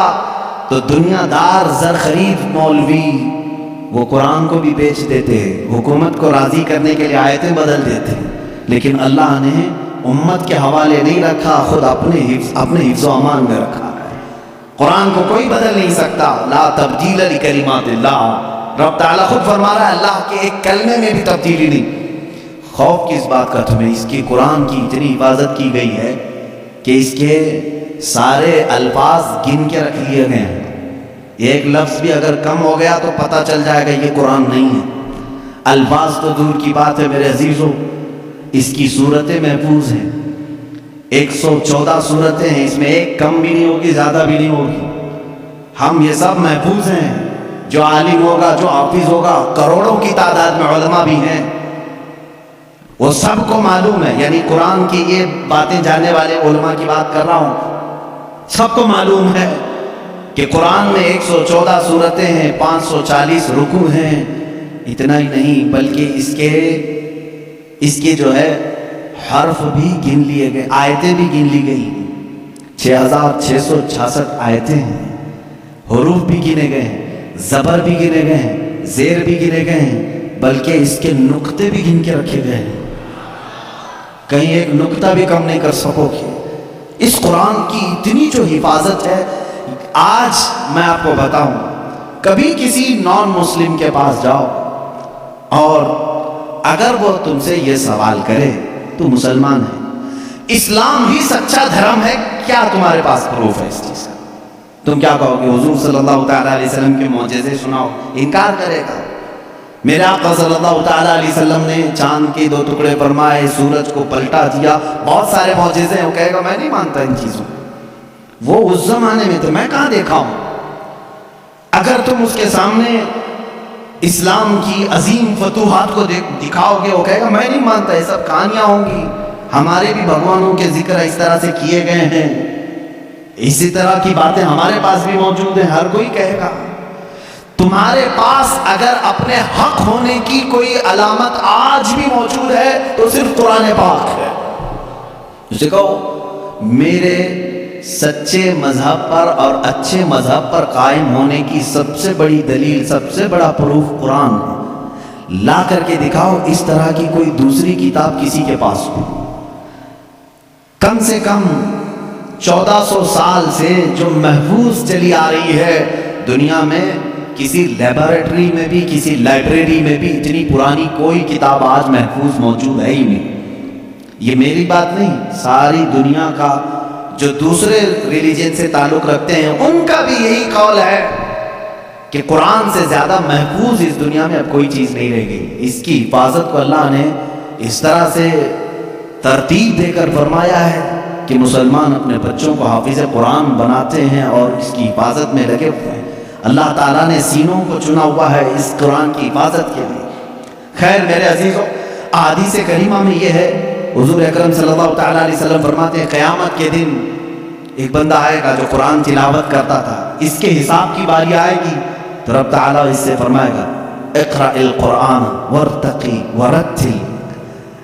تو دنیا دار زر خرید مولوی وہ قرآن کو بھی بیچ دیتے، حکومت کو راضی کرنے کے لیے آیتیں بدل دیتے۔ لیکن اللہ نے امت کے حوالے نہیں رکھا، خود اپنے حفظ و امان میں رکھا ہے۔ قرآن کو کوئی بدل نہیں سکتا، لا تبدیل لکلمات اللہ، رب تعالیٰ خود فرما رہا ہے اللہ کے ایک کلمے میں بھی تبدیلی نہیں۔ خوف کس بات کا تمہیں؟ اس کی قرآن کی اتنی حفاظت کی گئی ہے کہ اس کے سارے الفاظ گن کے رکھ لیے گئے ہیں، ایک لفظ بھی اگر کم ہو گیا تو پتہ چل جائے گا یہ قرآن نہیں ہے۔ الفاظ تو دور کی بات ہے میرے عزیزوں، اس کی صورتیں محفوظ ہیں، 114 صورتیں ہیں، اس میں ایک کم بھی نہیں ہوگی، زیادہ بھی نہیں ہوگی۔ ہم یہ سب محفوظ ہیں، جو عالم ہوگا، جو حافظ ہوگا، کروڑوں کی تعداد میں علماء بھی ہیں، وہ سب کو معلوم ہے، یعنی قرآن کی یہ باتیں جاننے والے علماء کی بات کر رہا ہوں، سب کو معلوم ہے کہ قرآن میں 114 صورتیں ہیں، 540 رکوع ہیں۔ اتنا ہی نہیں بلکہ اس کے جو ہے حرف بھی گن لیے گئے، آیتیں بھی گن لی گئی، 6666 آیتیں ہیں، حروف بھی گنے گئے ہیں، زبر بھی گنے گئے ہیں، زیر بھی گنے گئے ہیں، بلکہ اس کے نقطے بھی گن کے رکھے گئے ہیں، کہیں ایک نقطہ بھی کم نہیں کر سکو گے۔ اس قرآن کی اتنی جو حفاظت ہے، آج میں آپ کو بتاؤں، کبھی کسی نان مسلم کے پاس جاؤ اور اگر وہ تم سے یہ سوال کرے تو مسلمان ہے، اسلام ہی سچا دھرم ہے، کیا تمہارے پاس پروف ہے اس چیز کا؟ تم کیا کہو گے؟ حضور صلی اللہ تعالیٰ علیہ وسلم کے معجزے سناؤ، انکار کرے گا۔ میرے آقا صلی اللہ تعالیٰ علیہ وسلم نے چاند کے 2 ٹکڑے فرمائے، سورج کو پلٹا دیا، بہت سارے معجزے ہیں، وہ کہے گا میں نہیں مانتا ان چیزوں، وہ اس زمانے میں تھے، میں کہاں دیکھا ہوں۔ اگر تم اس کے سامنے اسلام کی عظیم فتوحات کو دکھاؤ گے، وہ کہے گا میں نہیں مانتا، یہ سب کہانیاں ہوں گی، ہمارے بھی بھگوانوں کے ذکر اس طرح سے کیے گئے ہیں، اسی طرح کی باتیں ہمارے پاس بھی موجود ہیں، ہر کوئی کہے گا۔ تمہارے پاس اگر اپنے حق ہونے کی کوئی علامت آج بھی موجود ہے تو صرف قرآن پاک ہے۔ اسے کہو میرے سچے مذہب پر اور اچھے مذہب پر قائم ہونے کی سب سے بڑی دلیل، سب سے بڑا پروف قرآن ہے۔ لا کر کے دکھاؤ اس طرح کی کوئی دوسری کتاب کسی کے پاس ہو۔ کم سے کم 1400 سال سے جو محفوظ چلی آ رہی ہے دنیا میں، کسی لیبارٹری میں بھی، کسی لائبریری میں بھی اتنی پرانی کوئی کتاب آج محفوظ موجود ہے ہی نہیں۔ یہ میری بات نہیں، ساری دنیا کا جو دوسرے ریلیجن سے تعلق رکھتے ہیں ان کا بھی یہی قول ہے کہ قرآن سے زیادہ محفوظ اس دنیا میں اب کوئی چیز نہیں رہ گئی۔ اس کی حفاظت کو اللہ نے اس طرح سے ترتیب دے کر فرمایا ہے کہ مسلمان اپنے بچوں کو حافظ قرآن بناتے ہیں اور اس کی حفاظت میں لگے ہوئے ہیں۔ اللہ تعالیٰ نے سینوں کو چنا ہوا ہے اس قرآن کی حفاظت کے لیے۔ خیر میرے عزیزوں، احادیث کریمہ میں یہ ہے، حضور اکرم صلی اللہ تعالیٰ علیہ وسلم فرماتے ہیں قیامت کے دن ایک بندہ آئے گا جو قرآن تلاوت کرتا تھا، اس کے حساب کی باری آئے گی تو رب تعالیٰ اس سے فرمائے گا اقرأ القرآن وارتقی ورتل،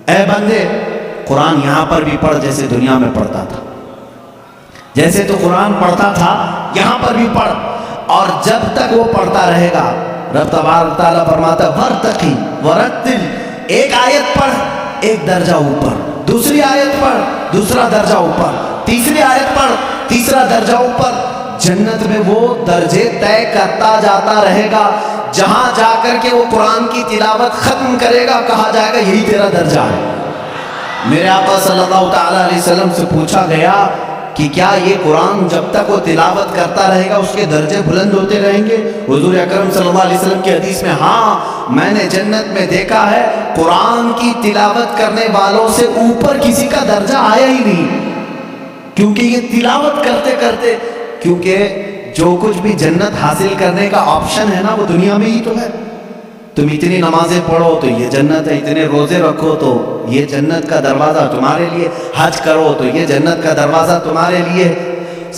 اے بندے قرآن یہاں پر بھی پڑھ جیسے دنیا میں پڑھتا تھا، جیسے تو قرآن پڑھتا تھا یہاں پر بھی پڑھ، اور جب تک وہ پڑھتا رہے گا رب تبارک تعالیٰ فرماتا ہے ورتقی ورتل، ایک آیت پڑھ ایک درجہ اوپر، دوسری آیت پڑھ دوسرا درجہ اوپر، تیسری آیت پڑھ تیسرا درجہ اوپر، جنت میں وہ درجے طے کرتا جاتا رہے گا، جہاں جا کر کے وہ قرآن کی تلاوت ختم کرے گا کہا جائے گا یہی تیرا درجہ ہے۔ میرے آقا صلی اللہ تعالیٰ علیہ وسلم سے پوچھا گیا کہ کیا یہ قرآن جب تک وہ تلاوت کرتا رہے گا اس کے درجے بلند ہوتے رہیں گے؟ حضور اکرم صلی اللہ علیہ وسلم کی حدیث میں ہاں، میں نے جنت میں دیکھا ہے قرآن کی تلاوت کرنے والوں سے اوپر کسی کا درجہ آیا ہی نہیں، کیونکہ یہ تلاوت کرتے کرتے، کیونکہ جو کچھ بھی جنت حاصل کرنے کا آپشن ہے نا وہ دنیا میں ہی تو ہے۔ تم اتنی نمازیں پڑھو تو یہ جنت ہے، اتنے روزے رکھو تو یہ جنت کا دروازہ تمہارے لیے، حج کرو تو یہ جنت کا دروازہ تمہارے لیے،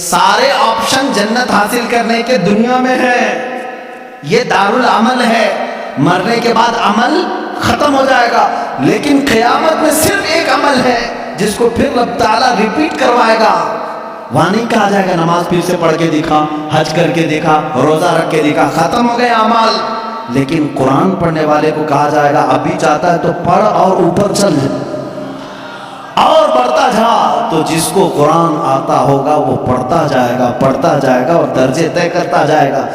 سارے آپشن جنت حاصل کرنے کے دنیا میں ہے۔ یہ دارالعمل ہے، مرنے کے بعد عمل ختم ہو جائے گا، لیکن قیامت میں صرف ایک عمل ہے جس کو پھر رب تعالیٰ ریپیٹ کروائے گا۔ وہاں نہیں کہا جائے گا نماز پھر سے پڑھ کے دیکھا، حج کر کے دیکھا، روزہ رکھ کے دیکھا، ختم ہو گئے اعمال، لیکن قرآن پڑھنے والے کو کہا جائے گا ابھی چاہتا ہے تو پڑھ اور اوپر چل اور بڑھتا جا، تو جس کو قرآن آتا ہوگا وہ پڑھتا جائے گا اور درجے طے کرتا جائے گا۔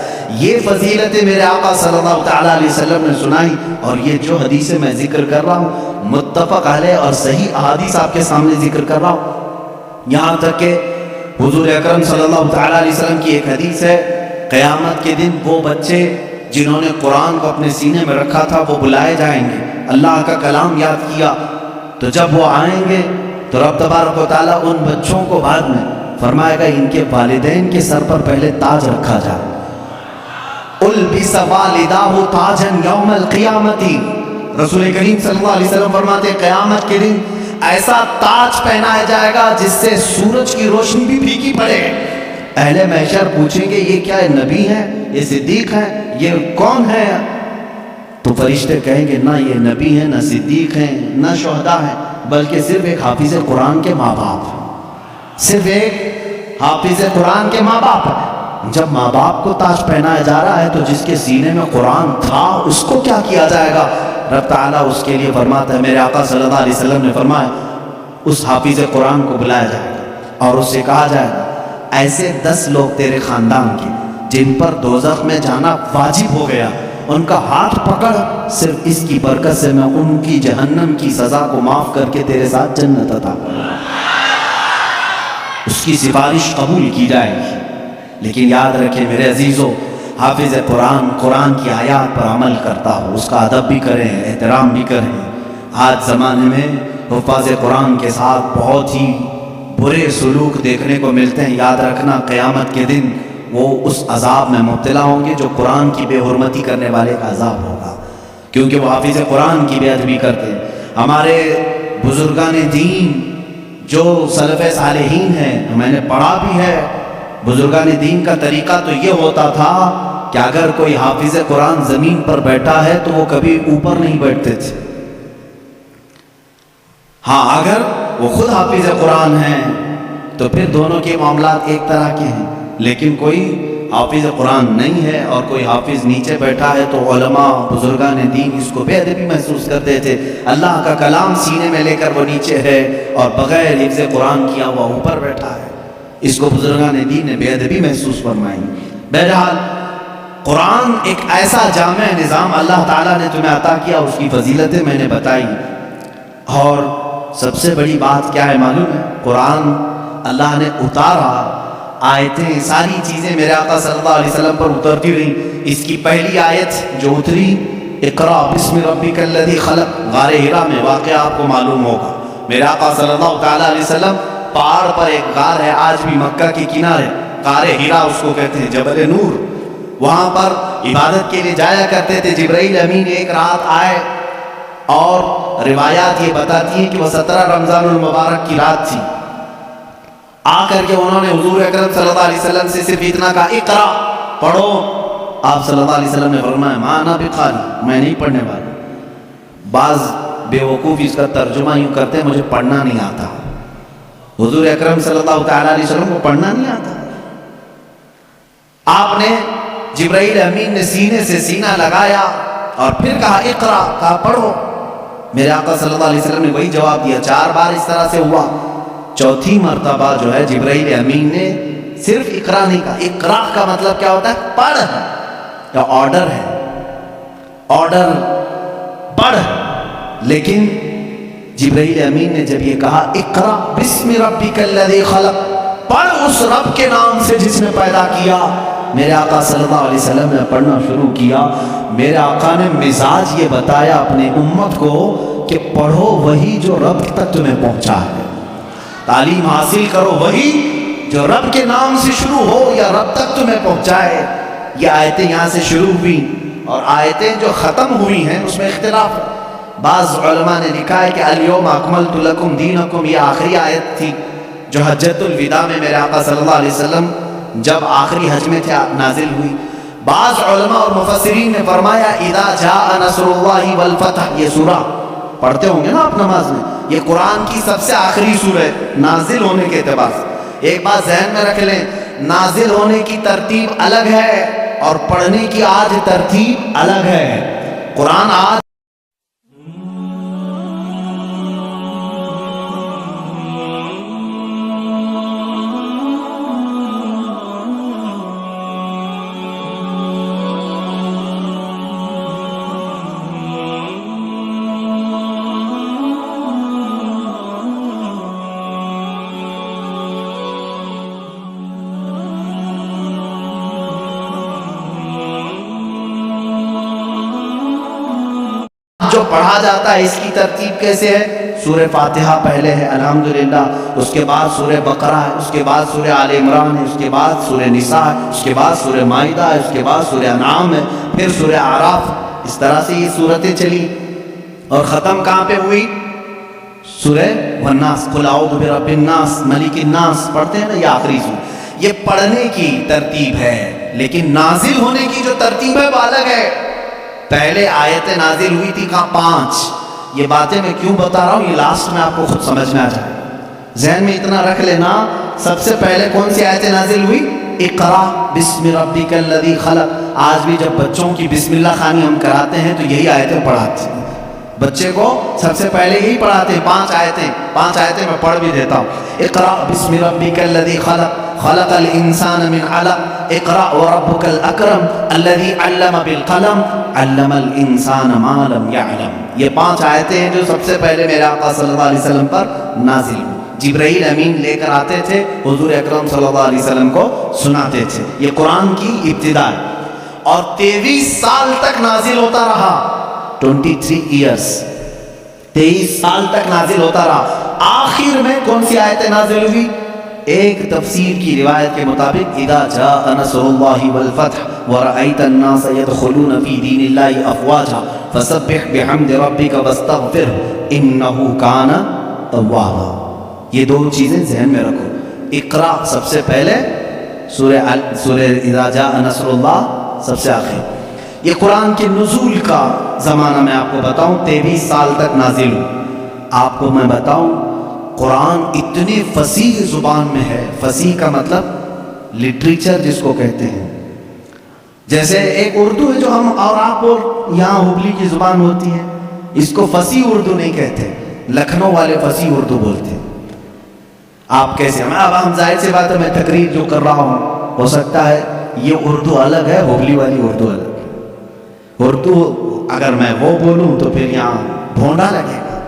یہ فضیلتیں میرے آقا صلی اللہ تعالیٰ علیہ وسلم نے سنائی، اور یہ جو حدیثیں میں ذکر کر رہا ہوں متفق علیہ اور صحیح احادیث آپ کے سامنے ذکر کر رہا ہوں۔ یہاں تک کہ حضور اکرم صلی اللہ تعالیٰ علیہ وسلم کی ایک حدیث ہے، قیامت کے دن وہ بچے جنہوں نے قرآن کو اپنے سینے میں رکھا تھا وہ بلائے جائیں گے، اللہ کا کلام یاد کیا، تو جب وہ آئیں گے تو رب تبارک و تعالیٰ ان بچوں کو بعد میں فرمائے گا ان کے والدین کے سر پر پہلے تاج رکھا جائے، البس والداہ تاجا یوم القیامت، رسول کریم صلی اللہ علیہ وسلم فرماتے ہیں قیامت کے دن ایسا تاج پہنایا جائے گا جس سے سورج کی روشنی بھی پھیکی پڑے۔ اہل محشر پوچھیں گے یہ کیا نبی ہے، یہ صدیق ہے، یہ کون ہے؟ تو فرشتے کہیں گے نہ یہ نبی ہے، نہ صدیق ہیں، نہ شہداء ہیں، بلکہ صرف ایک حافظ قرآن کے ماں باپ ہیں، صرف ایک حافظ قرآن کے ماں باپ ہیں۔ جب ماں باپ کو تاج پہنایا جا رہا ہے تو جس کے سینے میں قرآن تھا اس کو کیا کیا جائے گا؟ رب تعالیٰ اس کے لیے فرماتا ہے، میرے آقا صلی اللہ علیہ وسلم نے فرمایا اس حافظ قرآن کو بلایا جائے گا اور اس سے کہا جائے گا ایسے 10 لوگ تیرے خاندان کے جن پر دوزخ میں جانا واجب ہو گیا، ان کا ہاتھ پکڑ، صرف اس کی برکت سے میں ان کی جہنم کی سزا کو معاف کر کے تیرے ساتھ جنت عطا کروں، اس کی سفارش قبول کی جائے گی۔ لیکن یاد رکھیں میرے عزیزو، حافظ قرآن قرآن کی آیات پر عمل کرتا ہو، اس کا ادب بھی کریں، احترام بھی کریں۔ آج زمانے میں حفاظ قرآن کے ساتھ بہت ہی برے سلوک دیکھنے کو ملتے ہیں، یاد رکھنا قیامت کے دن وہ اس عذاب میں مبتلا ہوں گے جو قرآن کی بے حرمتی کرنے والے کا عذاب ہوگا، کیونکہ وہ حافظ قرآن کی بے ادبی کرتے ہیں۔ ہمارے بزرگان دین جو سلف صالحین ہیں، میں نے پڑھا بھی ہے، بزرگان دین کا طریقہ تو یہ ہوتا تھا کہ اگر کوئی حافظ قرآن زمین پر بیٹھا ہے تو وہ کبھی اوپر نہیں بیٹھتے تھے، ہاں اگر وہ خود حافظ قرآن ہیں تو پھر دونوں کے معاملات ایک طرح کے ہیں. لیکن کوئی حافظ قرآن نہیں ہے اور کوئی حافظ نیچے بیٹھا ہے تو علماء بزرگان دین اس کو بے ادبی محسوس کرتے تھے. اللہ کا کلام سینے میں لے کر وہ نیچے ہے اور بغیر حفظ قرآن کیا ہوا اوپر بیٹھا ہے. اس کو بزرگان دین نے بے ادبی محسوس فرمائی. بہرحال قرآن ایک ایسا جامع نظام اللہ تعالیٰ نے تمہیں عطا کیا، اس کی فضیلتیں میں نے بتائی. اور سب سے بڑی بات کیا ہے معلوم ہے؟ قرآن اللہ نے اتارا، آیتیں ساری چیزیں میرے آقا صلی اللہ علیہ وسلم پر اترتی رہیں. اس کی پہلی آیت جو اتری اقرا بسم ربک الذی خلق، غار حرا میں واقعہ آپ کو معلوم ہوگا. میرے آقا صلی اللہ تعالیٰ علیہ وسلم پہاڑ پر ایک غار ہے، آج بھی مکہ کے کنارے، غار حرا اس کو کہتے ہیں، جبل نور. وہاں پر عبادت کے لیے جایا کرتے تھے. جبرائیل امین ایک رات آئے اور روایات یہ بتاتی ہیں کہ وہ 17 رمضان المبارک کی رات تھی. آ کر کے انہوں نے حضور اکرم صلی اللہ علیہ وسلم سے صرف اتنا کہا اقرا، پڑھو. آپ صلی اللہ علیہ وسلم نے فرمایا ما انا بقاری، میں نہیں پڑھنے والا. بعض بے وقوف اس کا ترجمہ یوں کرتے ہیں مجھے پڑھنا نہیں آتا. حضور اکرم صلی اللہ تعالیٰ علیہ وسلم کو پڑھنا نہیں آتا. آپ نے جبرائیل امین نے سینے سے سینہ لگایا اور پھر کہا اقرا، کہا پڑھو. میرے آقا صلی اللہ علیہ وسلم نے وہی جواب دیا. 4 بار اس طرح سے ہوا. چوتھی مرتبہ جو ہے جبرائیل امین نے صرف اقرا نہیں کہا. اقرا کا مطلب کیا ہوتا ہے؟ پڑھ، یا آرڈر ہے، آرڈر پڑھ. لیکن جبرائیل امین نے جب یہ کہا اقرا بسم ربک الذی خلق، پڑھ اس رب کے نام سے جس نے پیدا کیا، میرے آقا صلی اللہ علیہ وسلم نے پڑھنا شروع کیا. میرے آقا نے مزاج یہ بتایا اپنے امت کو کہ پڑھو وہی جو رب تک تمہیں پہنچا ہے، تعلیم حاصل کرو وہی جو رب کے نام سے شروع ہو یا رب تک تمہیں پہنچائے. یہ آیتیں یہاں سے شروع ہوئی اور آیتیں جو ختم ہوئی ہیں اس میں اختلاف ہے. بعض علماء نے لکھا ہے کہ الیوم اکملت لکم دینکم، یہ آخری آیت تھی جو حجۃ الوداع میں میرے آقا صلی اللہ علیہ وسلم جب آخری حج میں تھے نازل ہوئی. بعض علماء اور مفسرین نے فرمایا اذا جاء نصر اللہ والفتح، یہ سورہ پڑھتے ہوں گے نا آپ نماز میں، یہ قرآن کی سب سے آخری سورہ ہے نازل ہونے کے اعتبار سے. ایک بات ذہن میں رکھ لیں، نازل ہونے کی ترتیب الگ ہے اور پڑھنے کی آج ترتیب الگ ہے. قرآن آج جو پڑھا جاتا ہے اس کی ترتیب کیسے ہے؟ سورہ فاتحہ پہلے ہے الحمدللہ، اس کے بعد سورہ بقرہ ہے، اس کے بعد سورہ آل عمران ہے، اس کے بعد سورہ نساء ہے، اس کے بعد سورہ مائدہ ہے، اس کے بعد سورہ انعام ہے، پھر سورہ اعراف. اس طرح سے یہ صورتیں چلی اور ختم کہاں پہ ہوئی؟ سورہ والناس، قل اعوذ برب الناس ملک الناس پڑھتے ہیں نا، یہ آخری سورہ. یہ پڑھنے کی ترتیب ہے، لیکن نازل ہونے کی جو ترتیب ہے وہ الگ ہے. پہلے آیت نازل ہوئی تھی کہاں؟ 5. یہ باتیں میں کیوں بتا رہا ہوں، یہ لاسٹ میں آپ کو خود سمجھ میں آ جائے. ذہن میں اتنا رکھ لینا، سب سے پہلے کون سی آیت نازل ہوئی؟ اقرا بسم ربک الذی خلق. آج بھی جب بچوں کی بسم اللہ خوانی ہم کراتے ہیں تو یہی آیتیں پڑھاتے ہیں. بچے کو سب سے پہلے یہی پڑھاتے ہیں. 5 آیتیں میں پڑھ بھی دیتا ہوں. اقرا بسم ربک الذی خلق خلق الانسان من علق اقرا وربک الاکرم الذی علم بالقلم علم الانسان ما لم یعلم. یہ 5 آیتیں ہیں جو سب سے پہلے میرے آقا صلی اللہ علیہ وسلم پر نازل ہوئی. جبرائیل امین لے کر آتے تھے، حضور اکرم صلی اللہ علیہ وسلم کو سناتے تھے. یہ قرآن کی ابتدا ہے اور 23 سال تک نازل ہوتا رہا. 23 ایئرس، 23 سال تک نازل ہوتا رہا. آخر میں کون سی آیتیں نازل ہوئی؟ ایک تفسیر کی روایت کے مطابق اذا جاء نصر اللہ والفتح ورأیت الناس يدخلون فی دین اللہ افواجا فسبح بحمد ربک واستغفر انہ کان توابا. یہ 2 چیزیں ذہن میں رکھو. اقرا سب سے پہلے، سورہ اذا جاء نصر اللہ سب سے آخر. یہ قرآن کے نزول کا زمانہ میں آپ کو بتاؤں 23 سال تک نازل ہو. آپ کو میں بتاؤں قرآن اتنی فصیح زبان میں ہے. فصیح کا مطلب لٹریچر جس کو کہتے ہیں. جیسے ایک اردو ہے جو ہم اور آپ اور یہاں ہبلی کی زبان ہوتی ہے, اس کو فصیح اردو نہیں کہتے, لکھنؤ والے فصیح اردو بولتے ہیں. آپ کیسے اب ہم ظاہر سی بات ہے, میں تقریر جو کر رہا ہوں ہو سکتا ہے یہ اردو الگ ہے, ہبلی والی اردو الگ ہے. اردو اگر میں وہ بولوں تو پھر یہاں بھونڈا لگے گا.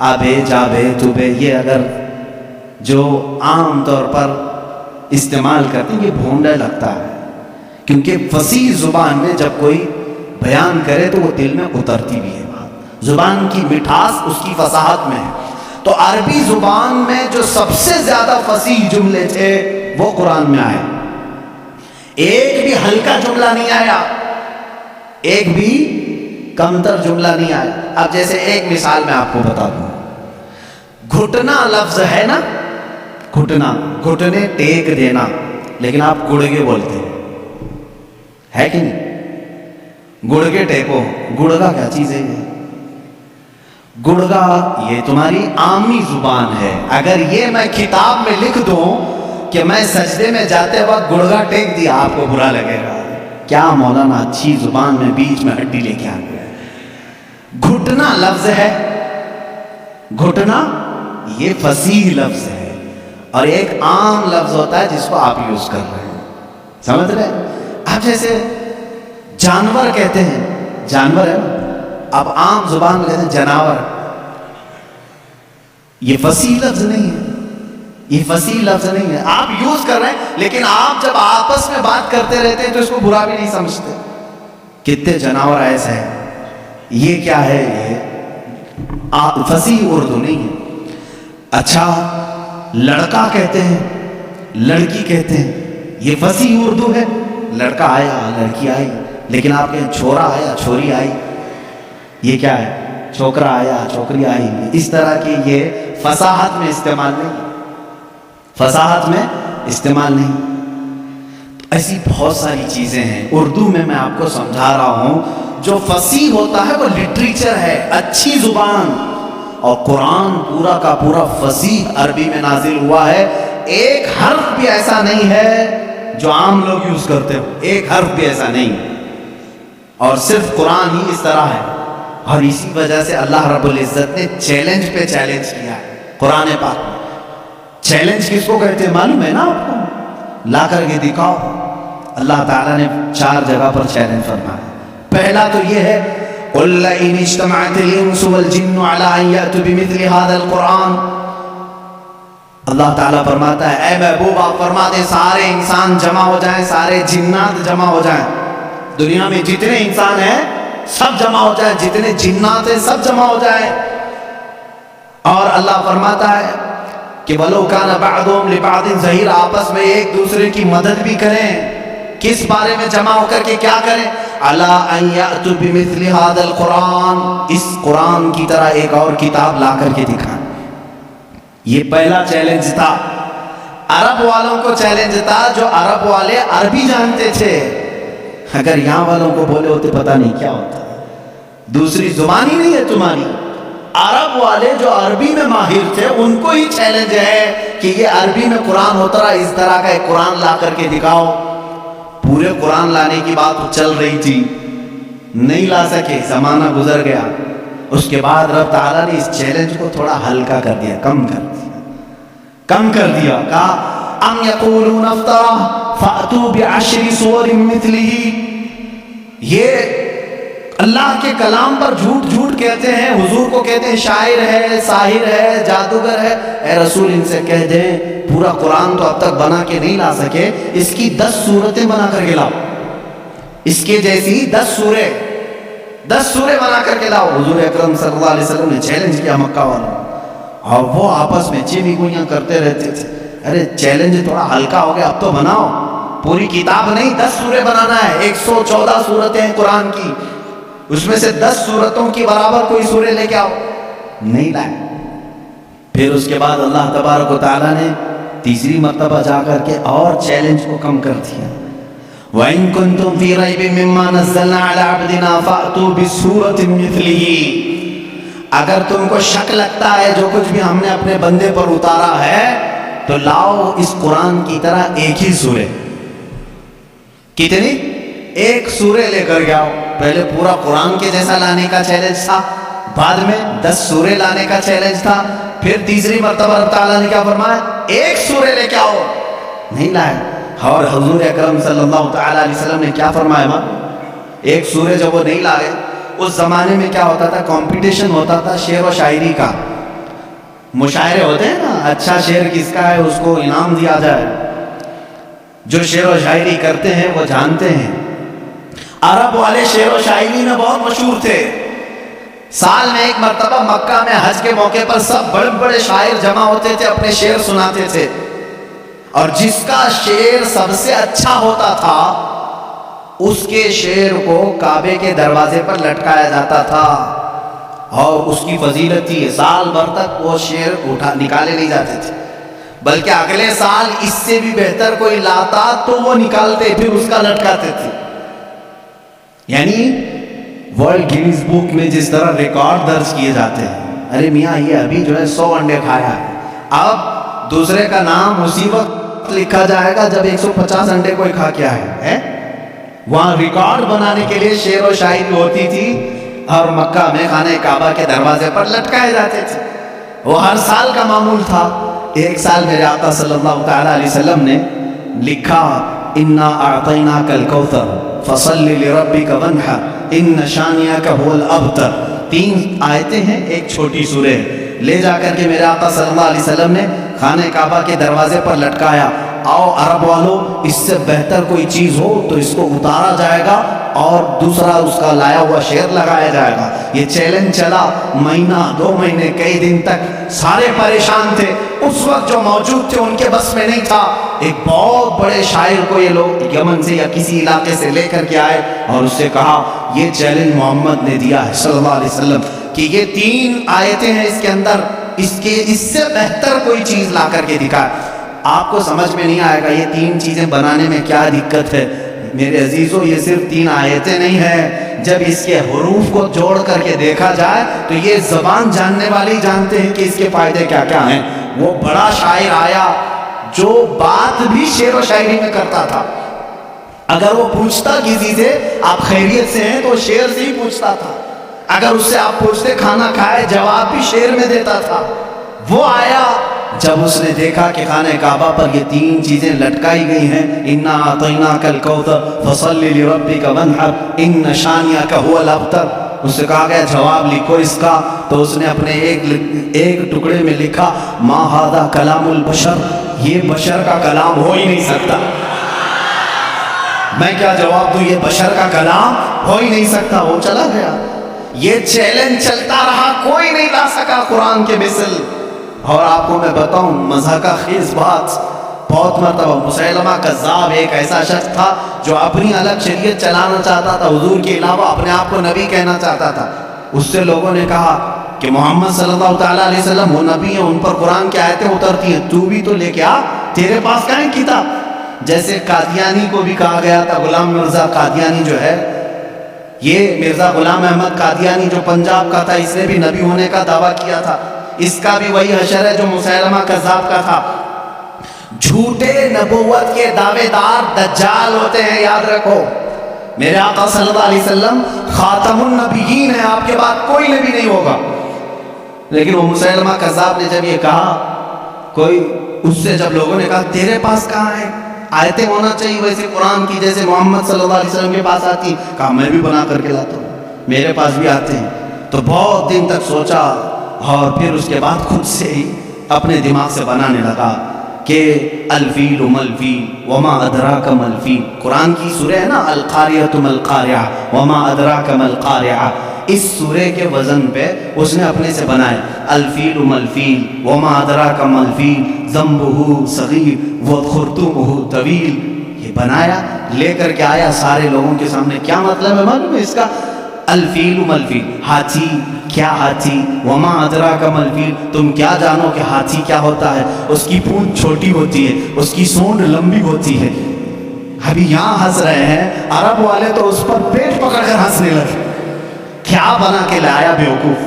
آبے جابے توبے یہ اگر جو عام طور پر استعمال کرتے ہیں یہ بھونڈا لگتا ہے, کیونکہ فصیح زبان میں جب کوئی بیان کرے تو وہ دل میں اترتی بھی ہے بات. زبان کی مٹھاس اس کی فصاحت میں ہے. تو عربی زبان میں جو سب سے زیادہ فصیح جملے تھے وہ قرآن میں آئے. ایک بھی ہلکا جملہ نہیں آیا, ایک بھی کمتر جملہ نہیں آیا. اب جیسے ایک مثال میں آپ کو بتا دوں, گھٹنا لفظ ہے نا, گھٹنا, گھٹنے ٹیک دینا, لیکن آپ گڑگے بولتے ہیں, ہے کہ نہیں؟ گڑگے ٹیکو, گڑگا کیا چیز ہے یہ؟ گڑگا یہ تمہاری عامی زبان ہے. اگر یہ میں کتاب میں لکھ دوں کہ میں سجدے میں جاتے وقت گڑگا ٹیک دیا, آپ کو برا لگے گا. کیا مولانا اچھی زبان میں بیچ میں ہڈی لے کے آ گیا. گھٹنا لفظ ہے, گھٹنا یہ فصیح لفظ ہے, اور ایک عام لفظ ہوتا ہے جس کو آپ یوز کر رہے ہیں, سمجھ رہے ہیں؟ اب جیسے جانور کہتے ہیں, جانور ہے نا, اب عام زبان میں کہتے ہیں جناور. یہ فصیح لفظ نہیں ہے, یہ فصیح لفظ نہیں ہے, آپ یوز کر رہے ہیں, لیکن آپ جب آپس میں بات کرتے رہتے ہیں تو اس کو برا بھی نہیں سمجھتے. کتنے جناور ایسے ہیں, یہ کیا ہے؟ یہ فصیح اردو نہیں ہے. اچھا لڑکا کہتے ہیں, لڑکی کہتے ہیں, یہ فصیح اردو ہے. لڑکا آیا, لڑکی آئی, لیکن آپ کہیں چھورا آیا, چھوری آئی, یہ کیا ہے؟ چھوکرا آیا, چھوکری آئی. اس طرح کی یہ فصاحت میں استعمال نہیں, فصاحت میں استعمال نہیں. ایسی بہت ساری چیزیں ہیں اردو میں, میں آپ کو سمجھا رہا ہوں. جو فصیح ہوتا ہے وہ لٹریچر ہے, اچھی زبان. اور قرآن پورا کا پورا فصیح عربی میں نازل ہوا ہے. ایک حرف بھی ایسا نہیں ہے جو عام لوگ یوز کرتے ہو, ایک حرف بھی ایسا نہیں. اور صرف قرآن ہی اس طرح ہے. اور اسی وجہ سے اللہ رب العزت نے چیلنج پہ چیلنج کیا ہے قرآن پاک میں. چیلنج کس کو کہتے ہیں معلوم ہے نا آپ کو؟ لا کر کے دکھاؤ. اللہ تعالیٰ نے 4 جگہ پر چیلنج فرمایا. پہلا تو یہ ہے قُلْ لَئِنِ اجْتَمَعَتِ الْإِنسُ وَالْجِنُّ عَلَىٰ أَن يَأْتُوا بِمِثْلِ هَٰذَا الْقُرْآنِ. اللہ تعالیٰ فرماتا ہے اے محبوب آپ فرما دیں سارے انسان جمع ہو جائیں, سارے جنات جمع ہو جائیں, دنیا میں جتنے انسان ہیں سب جمع ہو جائیں, جتنے جنات ہیں سب جمع ہو جائیں. اور اللہ فرماتا ہے کہ وَلَوْ كَانَ بَعْضُهُمْ لِبَعْضٍ ظَهِيرًا, آپس میں ایک دوسرے کی مدد بھی کریں. کس بارے میں جمع ہو کر کے کیا کریں؟ عَلَىٰ أَن يَأْتُوا بِمِثْلِ هَٰذَا الْقُرْآنِ, اس قرآن کی طرح ایک اور کتاب لا کر کے دکھائیں. یہ پہلا چیلنج تھا. عرب والوں کو چیلنج تھا, جو عرب والے عربی جانتے تھے. اگر یہاں والوں کو بولے ہوتے پتہ نہیں کیا ہوتا, دوسری زبان ہی نہیں ہے تمہاری. عرب والے جو عربی میں ماہر تھے ان کو ہی چیلنج ہے کہ یہ عربی میں قرآن ہوتا رہا, اس طرح کا ایک قرآن لا کر کے دکھاؤ. پورے قرآن لانے کی بات چل رہی تھی, نہیں لا سکے, زمانہ گزر گیا. اس کے بعد رب تعالیٰ نے اس چیلنج کو تھوڑا ہلکا کر دیا, کم کر دیا. کہا ام یقولون افترا فأتوا بعشر سور مثلہ, یہ اللہ کے کلام پر جھوٹ کہتے ہیں, حضور کو کہتے ہیں شاعر ہے, ساحر ہے, جادوگر ہے. اے رسول ان سے کہہ دیں پورا قرآن تو اب تک بنا کے نہیں لا سکے, اس کی 10 صورتیں بنا کر کے لاؤ, اس کے جیسی 10 سورے بنا کر کے لاؤ. حضور اکرم صلی اللہ علیہ وسلم نے چیلنج کیا مکہ والوں, اور وہ آپس میں چیمی گوئیاں کرتے رہتے تھے. ارے چیلنج تھوڑا ہلکا ہو گیا, اب تو بناؤ. پوری کتاب نہیں, 10 سورے بنانا ہے. 114 صورتیں ہیں قرآن کی, اس میں سے 10 صورتوں کی برابر کوئی سورے لے کے آؤ. نہیں لائے. پھر اس کے بعد اللہ تبارک و تعالیٰ نے تیسری مرتبہ جا کر کے اور چیلنج کو کم کر دیا. وَإِن كُنتُمْ فِي رَيْبٍ مِّمَّا نَزَّلْنَا عَلَىٰ عَبْدِنَا فَأْتُوا بِسُورَةٍ مِّثْلِهِ, اگر تم کو شک لگتا ہے جو کچھ بھی ہم نے اپنے بندے پر اتارا ہے تو لاؤ اس قرآن کی طرح ایک ہی سورے. کتنی؟ ایک سورے لے کر گیا. پہلے پورا قرآن کے جیسا لانے کا چیلنج تھا, بعد میں 10 سورے لانے کا چیلنج تھا, پھر تیسری مرتبہ رب تعالیٰ نے کیا فرمایا؟ ایک سورے لے کے آؤ. نہیں لائے. اور حضور اکرم صلی اللہ تعالیٰ علیہ وسلم نے کیا فرمایا؟ ایک سورے جب وہ نہیں لائے, اس زمانے میں کیا ہوتا تھا؟ کمپٹیشن ہوتا تھا شعر و شاعری کا. مشاعرے ہوتے ہیں نا, اچھا شعر کس کا ہے اس کو انعام دیا جائے. جو شعر و شاعری کرتے ہیں وہ جانتے ہیں. عرب والے شعر و شاعری میں بہت مشہور تھے. سال میں ایک مرتبہ مکہ میں حج کے موقع پر سب بڑے بڑے شاعر جمع ہوتے تھے, اپنے شعر سناتے تھے, اور جس کا شعر سب سے اچھا ہوتا تھا اس کے شعر کو کعبے کے دروازے پر لٹکایا جاتا تھا, اور اس کی فضیلت تھی سال بھر تک وہ شعر نکالے نہیں جاتے تھے, بلکہ اگلے سال اس سے بھی بہتر کوئی لاتا تو وہ نکالتے پھر اس کا لٹکاتے تھے. یعنی ورلڈ گینیز بک میں جس طرح ریکارڈ درج کیے جاتے ہیں, ارے میاں یہ ابھی جو ہے 100 انڈے کھایا ہے, اب دوسرے کا نام اسی وقت لکھا جائے گا جب 150 انڈے کوئی کھا کے آئے ہے. وہاں ریکارڈ بنانے کے لیے شعر و شاعری ہوتی تھی, اور مکہ میں خانہ کعبہ کے دروازے پر لٹکائے جاتے تھے. وہ ہر سال کا معمول تھا. ایک سال میرے آقا صلی اللہ تعالیٰ علیہ وسلم نے لکھا, انا اعطیناک الکوثر فصل لربک وانحر ان شانئک هو الابتر. 3 آیتیں ہیں, ایک چھوٹی سورہ لے جا کر کے میرے آقا صلی اللہ علیہ وسلم نے خانہ کعبہ کے دروازے پر لٹکایا. آؤ عرب والوں, اس سے بہتر کوئی چیز ہو تو اس کو اتارا جائے گا اور دوسرا اس کا لایا ہوا شعر لگایا جائے گا. یہ چیلنج چلا مہینہ 2 مہینے کئی دن تک. سارے پریشان تھے, اس وقت جو موجود تھے ان کے بس میں نہیں تھا. ایک بہت بڑے شاعر کو یہ لوگ یمن سے یا کسی علاقے سے لے کر کے آئے اور اس سے کہا یہ چیلنج محمد نے دیا ہے صلی اللہ علیہ وسلم کہ یہ 3 آیتیں ہیں اس کے اندر, اس سے بہتر کوئی چیز لا کر کے دکھائے. آپ کو سمجھ میں نہیں آئے گا یہ 3 چیزیں بنانے میں کیا دقت ہے. میرے عزیزوں, یہ صرف 3 آیتیں نہیں ہیں, جب اس کے حروف کو جوڑ کر کے دیکھا جائے تو یہ زبان جاننے والے ہی جانتے ہیں کہ اس کے فائدے کیا کیا ہیں. وہ بڑا شاعر آیا جو بات بھی شعر و شاعری میں کرتا تھا. اگر وہ پوچھتا کسی سے آپ خیریت سے ہیں تو شعر سے ہی پوچھتا تھا. اگر اس سے آپ پوچھتے کھانا کھائے, جواب بھی شعر میں دیتا تھا. وہ آیا جب اس نے دیکھا کہ خانہ کعبہ پر یہ 3 چیزیں لٹکائی گئی ہیں, انا اعطیناک الکوثر فصل لربک وانحر ان شانئک هو الابتر, اس سے کہا گیا جواب لکھو اس کا. تو اس نے اپنے ایک ٹکڑے میں لکھا ما ھذا کلام البشر, یہ بشر کا کلام ہو ہی نہیں سکتا. میں کیا جواب دوں, یہ بشر کا کلام ہو ہی نہیں سکتا. وہ چلا گیا. یہ چیلنج چلتا رہا, کوئی نہیں لا سکا قرآن کے مثل. اور آپ کو میں بتاؤں مزہ کا خیز بات, بہت مرتبہ مسیلمہ کذاب ایک ایسا شخص تھا جو اپنی الگ شریعت چلانا چاہتا تھا, حضور کے علاوہ اپنے آپ کو نبی کہنا چاہتا تھا. اس سے لوگوں نے کہا کہ محمد صلی اللہ تعالیٰ علیہ وسلم وہ نبی ہیں, ان پر قرآن کی آیتیں اترتی ہیں, تو بھی تو لے کے آ, تیرے پاس کہاں ہے کتاب. جیسے قادیانی کو بھی کہا گیا تھا, غلام مرزا قادیانی جو ہے, یہ مرزا غلام احمد قادیانی جو پنجاب کا تھا, اس نے بھی نبی ہونے کا دعویٰ کیا تھا. اس کا بھی وہی حشر ہے جو مسیلمہ کذاب کا تھا. جھوٹے نبوت کے دعوے دار دجال ہوتے ہیں, یاد رکھو. میرے آقا صلی اللہ علیہ وسلم خاتم النبیین ہیں, آپ کے بعد کوئی نبی نہیں ہوگا. لیکن وہ مسیلمہ کذاب نے جب یہ کہا, کوئی اس سے جب لوگوں نے کہا تیرے پاس کہاں ہے, آیتیں ہونا چاہیے ویسے قرآن کی جیسے محمد صلی اللہ علیہ وسلم کے پاس آتی, کہا میں بھی بنا کر کے لاتا ہوں, میرے پاس بھی آتے ہیں. تو بہت دن تک سوچا اور پھر اس کے بعد خود سے ہی اپنے دماغ سے بنانے لگا کہ الفیل ملفیل وما ادراک ملفیل. قرآن کی سورہ ہے نا القاریۃ ملقاریہ وما ادراک ملقاریہ, اس سورہ کے وزن پہ اس نے اپنے سے بنائے الفیل ملفیل وما ادراک ملفیل ذنبہ صغیر وخرطومہ طویل. یہ بنایا, لے کر کے آیا سارے لوگوں کے سامنے. کیا مطلب ہے معلوم ہے اس کا؟ الفیل ملفیل, ہاتھی. کیا ہاتھی؟ وما ادراک ملفیل, تم کیا جانو کہ ہاتھی کیا ہوتا ہے؟ اس کی پونچھ چھوٹی ہوتی ہے, اس کی سونڈ لمبی ہوتی ہے. ابھی یہاں ہنس رہے ہیں, عرب والے تو اس پر پیٹ پکڑ کر ہنسنے لگے. کیا بنا کے لایا بیوقوف.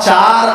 4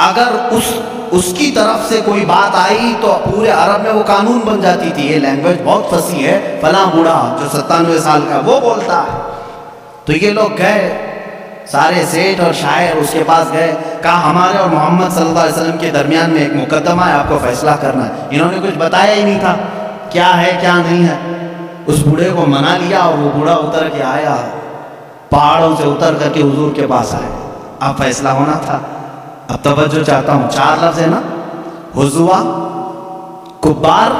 اگر اس کی طرف سے کوئی بات آئی تو پورے عرب میں وہ قانون بن جاتی تھی. یہ لینگویج بہت فصیح ہے, فلاں بوڑھا جو 97 سال کا وہ بولتا ہے. تو یہ لوگ گئے, سارے سیٹھ اور شاعر اس کے پاس گئے, کہا ہمارے اور محمد صلی اللہ علیہ وسلم کے درمیان میں ایک مقدمہ ہے, آپ کو فیصلہ کرنا ہے. انہوں نے کچھ بتایا ہی نہیں تھا کیا ہے کیا نہیں ہے. اس بوڑھے کو منا لیا اور وہ بوڑھا اتر کے آیا, پہاڑوں سے اتر کر کے حضور کے پاس آئے. اب فیصلہ ہونا تھا. اب توجہ چاہتا ہوں, 4 لفظ ہے نا, حضوا, کبار,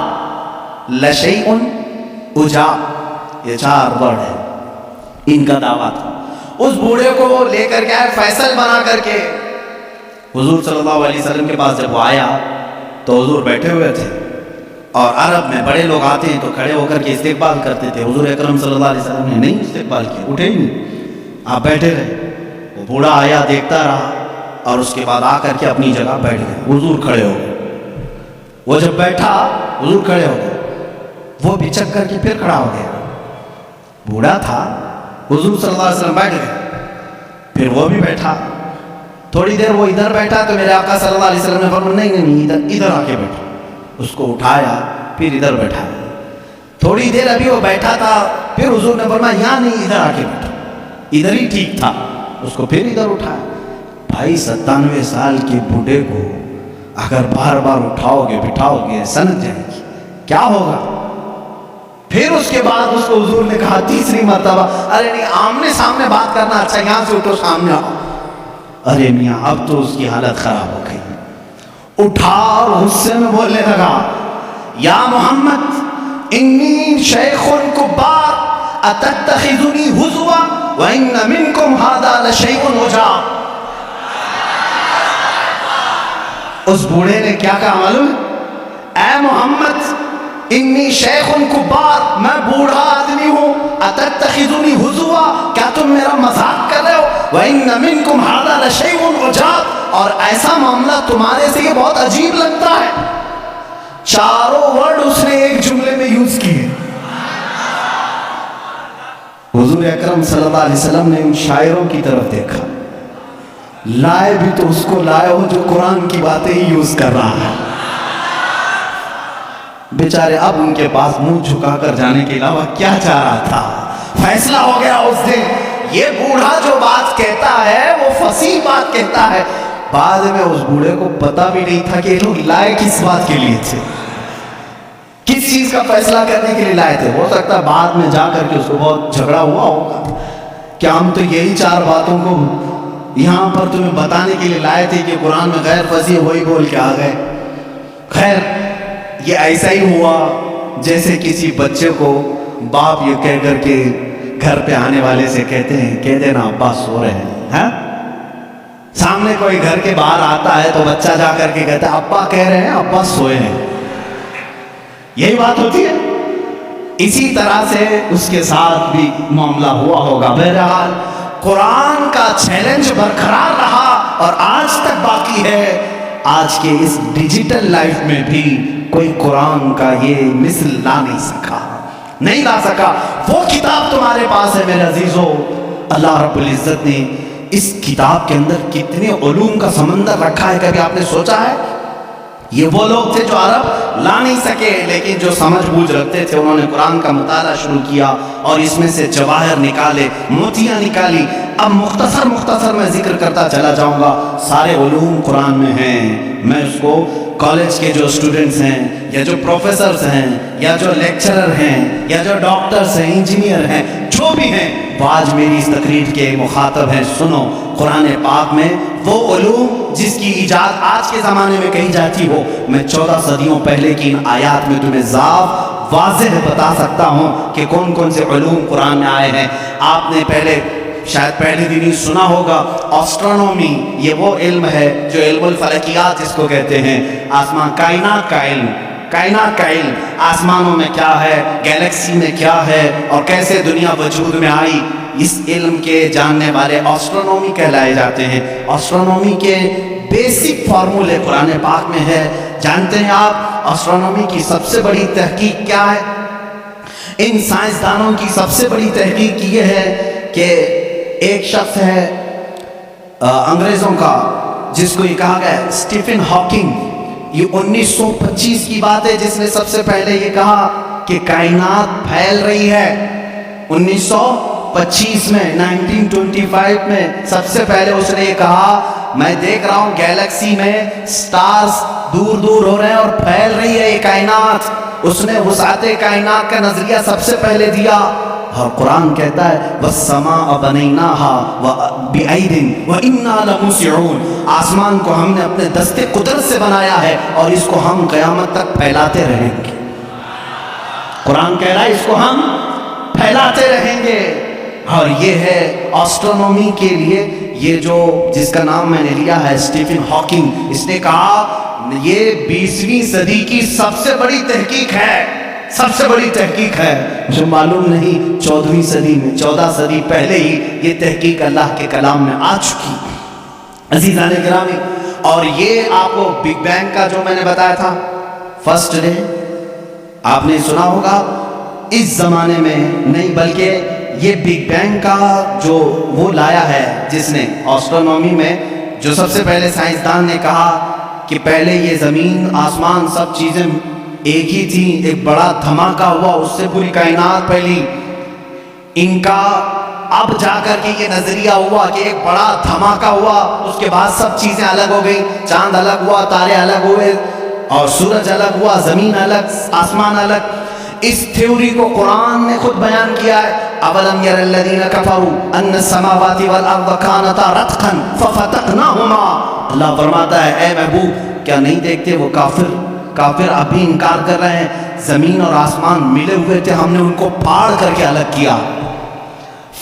لشیء, عجاب, یہ 4 ورڈ ہیں. ان کا دعویٰ تھا. اس بوڑھے کو لے کر کے آئے, فیصل بنا کر کے حضور صلی اللہ علیہ وسلم کے پاس. جب وہ آیا تو حضور بیٹھے ہوئے تھے, اور عرب میں بڑے لوگ آتے ہیں تو کھڑے ہو کر کے استقبال کرتے تھے. حضور اکرم صلی اللہ علیہ وسلم نے نہیں استقبال کیا, اٹھے ہی نہیں, آپ بیٹھے رہے. وہ بوڑھا آیا, دیکھتا رہا, اور اس کے بعد آ کر کے اپنی جگہ بیٹھ گئے. حضور کھڑے ہو گئے. وہ جب بیٹھا حضور کھڑے ہو گئے. وہ بچک کر کے پھر کھڑا ہو گیا. بوڑھا تھا, حضور صلی اللہ علیہ وسلم بیٹھ گئے, پھر وہ بھی بیٹھا. تھوڑی دیر وہ ادھر بیٹھا تو میرے آقا صلی اللہ علیہ وسلم نے فرمایا نہیں ادھر آ کے بیٹھو. اس کو اٹھایا, پھر ادھر بیٹھایا. تھوڑی دیر ابھی وہ بیٹھا تھا, پھر حضور نے فرمایا یہاں نہیں, ادھر آ کے بیٹھو, ادھر ہی ٹھیک تھا. اس کو پھر ادھر اٹھایا. بھائی 97 سال کے بوڑھے کو اگر بار بار اٹھاؤ گے بٹھاؤ گے سنت جائے گی, کیا ہوگا. پھر اس کے بعد اس کو حضور نے کہا تیسری مرتبہ, ارے نہیں آمنے سامنے بات کرنا اچھا, یہاں سے اٹھو سامنے آؤ. ارے میاں اب تو اس کی حالت خراب ہو گئی. اٹھا اور غصے میں بولنے لگا, یا محمد انی شیخ کبار اتتخذنی ہزوا وان منکم ھذا لشیء عجاب. اس بوڑھے نے کیا کہا معلوم ہے؟ اے محمد انی شیخ کبار, میں بوڑھا آدمی ہوں, اتتخذنی ہزوا, کیا تم میرا مذاق کر رہے ہو, وَإِنَّ مِنْكُمْ هَذَا لَشَيْءٌ عُجَابٌ, اور ایسا معاملہ تمہارے سے یہ بہت عجیب لگتا ہے. 4 ورڈ اس نے ایک جملے میں یوز کیے. حضور اکرم صلی اللہ علیہ وسلم نے ان شاعروں کی طرف دیکھا, لائے بھی تو اس کو لائے ہو جو قرآن کی باتیں ہی یوز کر رہا ہے. بیچارے اب ان کے پاس منہ جھکا کر جانے کے علاوہ کیا چاہ رہا تھا. فیصلہ ہو گیا اس دن. یہ بوڑھا جو بات کہتا ہے وہ فصیح بات کہتا ہے. بعد میں اس بوڑھے کو پتا بھی نہیں تھا کہ یہ لوگ لائے کس بات کے لیے تھے, کس چیز کا فیصلہ کرنے کے لیے لائے تھے. ہو سکتا ہے بعد میں جا کر کے اس کو بہت جھگڑا ہوا ہوگا کہ ہم تو یہی 4 باتوں کو یہاں پر تمہیں بتانے کے لیے لائے تھے کہ قرآن میں غیر فصیح وہی بول کے آ گئے. خیر یہ ایسا ہی ہوا جیسے کسی بچے کو باپ یہ کہہ کر کے گھر پہ آنے والے سے کہتے ہیں کہہ دینا ابا سو رہے ہیں. سامنے کوئی گھر کے باہر آتا ہے تو بچہ جا کر کے کہتا ہے ابا کہہ رہے ہیں ابا سوئے ہیں. یہی بات ہوتی ہے. اسی طرح سے اس کے ساتھ بھی معاملہ ہوا ہوگا. بہرحال قرآن کا چیلنج برقرار رہا اور آج تک باقی ہے. آج کے اس ڈیجیٹل لائف میں بھی کوئی قرآن کا یہ مثل لا نہیں لا سکا. وہ کتاب تمہارے پاس ہے میرے عزیزو. اللہ رب العزت نے اس کتاب کے اندر کتنے علوم کا سمندر رکھا ہے, کبھی آپ نے سوچا ہے؟ یہ وہ لوگ تھے جو عرب لا نہیں سکے, لیکن جو سمجھ بوجھ رکھتے تھے انہوں نے قرآن کا مطالعہ شروع کیا اور اس میں سے جواہر نکالے, موتیاں نکالی. اب مختصر میں ذکر کرتا چلا جاؤں گا. سارے علوم قرآن میں ہیں. میں اس کو کالج کے جو اسٹوڈنٹس ہیں یا جو پروفیسرز ہیں یا جو لیکچرر ہیں یا جو ڈاکٹرز ہیں, انجینئر ہیں, جو بھی ہیں, وہ آج میری اس تقریر کے مخاطب ہیں. سنو, قرآن پاک میں وہ علوم جس کی ایجاد آج کے زمانے میں کہی جاتی ہو, میں 14 صدیوں پہلے کی ان آیات میں تمہیں صاف واضح بتا سکتا ہوں کہ کون کون سے علوم قرآن میں آئے ہیں. آپ نے شاید پہلے دن ہی سنا ہوگا ایسٹرونومی. یہ وہ علم ہے جو علم الفلکیات جس کو کہتے ہیں, آسمان کائنات کا علم. کائنات کا علم, آسمانوں میں کیا ہے, گیلیکسی میں کیا ہے اور کیسے دنیا وجود میں آئی, اس علم کے جاننے والے ایسٹرونومی کہلائے جاتے ہیں. ایسٹرونومی کے بیسک فارمولے قرآن پاک میں ہے. جانتے ہیں آپ ایسٹرونومی کی سب سے بڑی تحقیق کیا ہے؟ ان سائنسدانوں کی سب سے بڑی تحقیق یہ ہے کہ ایک شخص ہے انگریزوں کا, جس کو یہ کہا گیا ہے اسٹیفن ہاکنگ، یہ 1925 کی بات ہے جس نے سب سے پہلے یہ کہا کہ کائنات پھیل رہی ہے۔ 1925 میں 1925 میں سب سے پہلے اس نے یہ کہا میں دیکھ رہا ہوں گیلیکسی میں سٹارز دور دور ہو رہے ہیں اور پھیل رہی ہے یہ کائنات۔ اس نے وسعت کائنات کا نظریہ سب سے پہلے دیا۔ اور قرآن کہتا ہے وَالسَّمَاءَ بَنَيْنَاهَا بِأَيْدٍ وَإِنَّا لَمُوسِعُونَ، آسمان کو ہم نے اپنے دست قدرت سے بنایا ہے اور اس کو ہم قیامت تک پھیلاتے رہیں گے۔ قرآن کہہ رہا ہے اس کو ہم پھیلاتے رہیں گے۔ اور یہ ہے آسٹرونومی کے لیے یہ جو جس کا نام میں نے لیا ہے اسٹیفن ہاکنگ، اس نے کہا یہ 20ویں صدی کی سب سے بڑی تحقیق ہے، سب سے بڑی تحقیق ہے۔ جو معلوم نہیں 14ویں صدی میں 14 صدی پہلے ہی یہ تحقیق اللہ کے کلام میں آ چکی۔ عزیزان گرامی، اور یہ آپ کو بگ بینگ کا جو میں نے بتایا تھا فرسٹ ڈے، آپ نے سنا ہوگا، اس زمانے میں نہیں بلکہ یہ بگ بینگ کا جو وہ لایا ہے جس نے آسٹرونومی میں، جو سب سے پہلے سائنسدان نے کہا کہ پہلے یہ زمین آسمان سب چیزیں ایک ہی تھی، ایک بڑا دھماکہ ہوا، اس سے پوری کائنات پھیلی۔ ان کا اب جا کر کے یہ نظریہ ہوا کہ ایک بڑا دھماکہ ہوا، اس کے بعد سب چیزیں الگ ہو گئی، چاند الگ ہوا، تارے الگ ہوئے اور سورج الگ ہوا، زمین الگ، آسمان الگ۔ اس تھیوری کو قرآن نے خود بیان کیا ہے، اولم یر الذین کفروا ان السماوات والارض کانتا رتقا ففتقناہما۔ اللہ فرماتا ہے اے محبوب کیا نہیں دیکھتے وہ کافر اب بھی انکار کر رہے ہیں، زمین اور آسمان ملے ہوئے تھے، ہم نے ان کو پھاڑ کر کے الگ کیا۔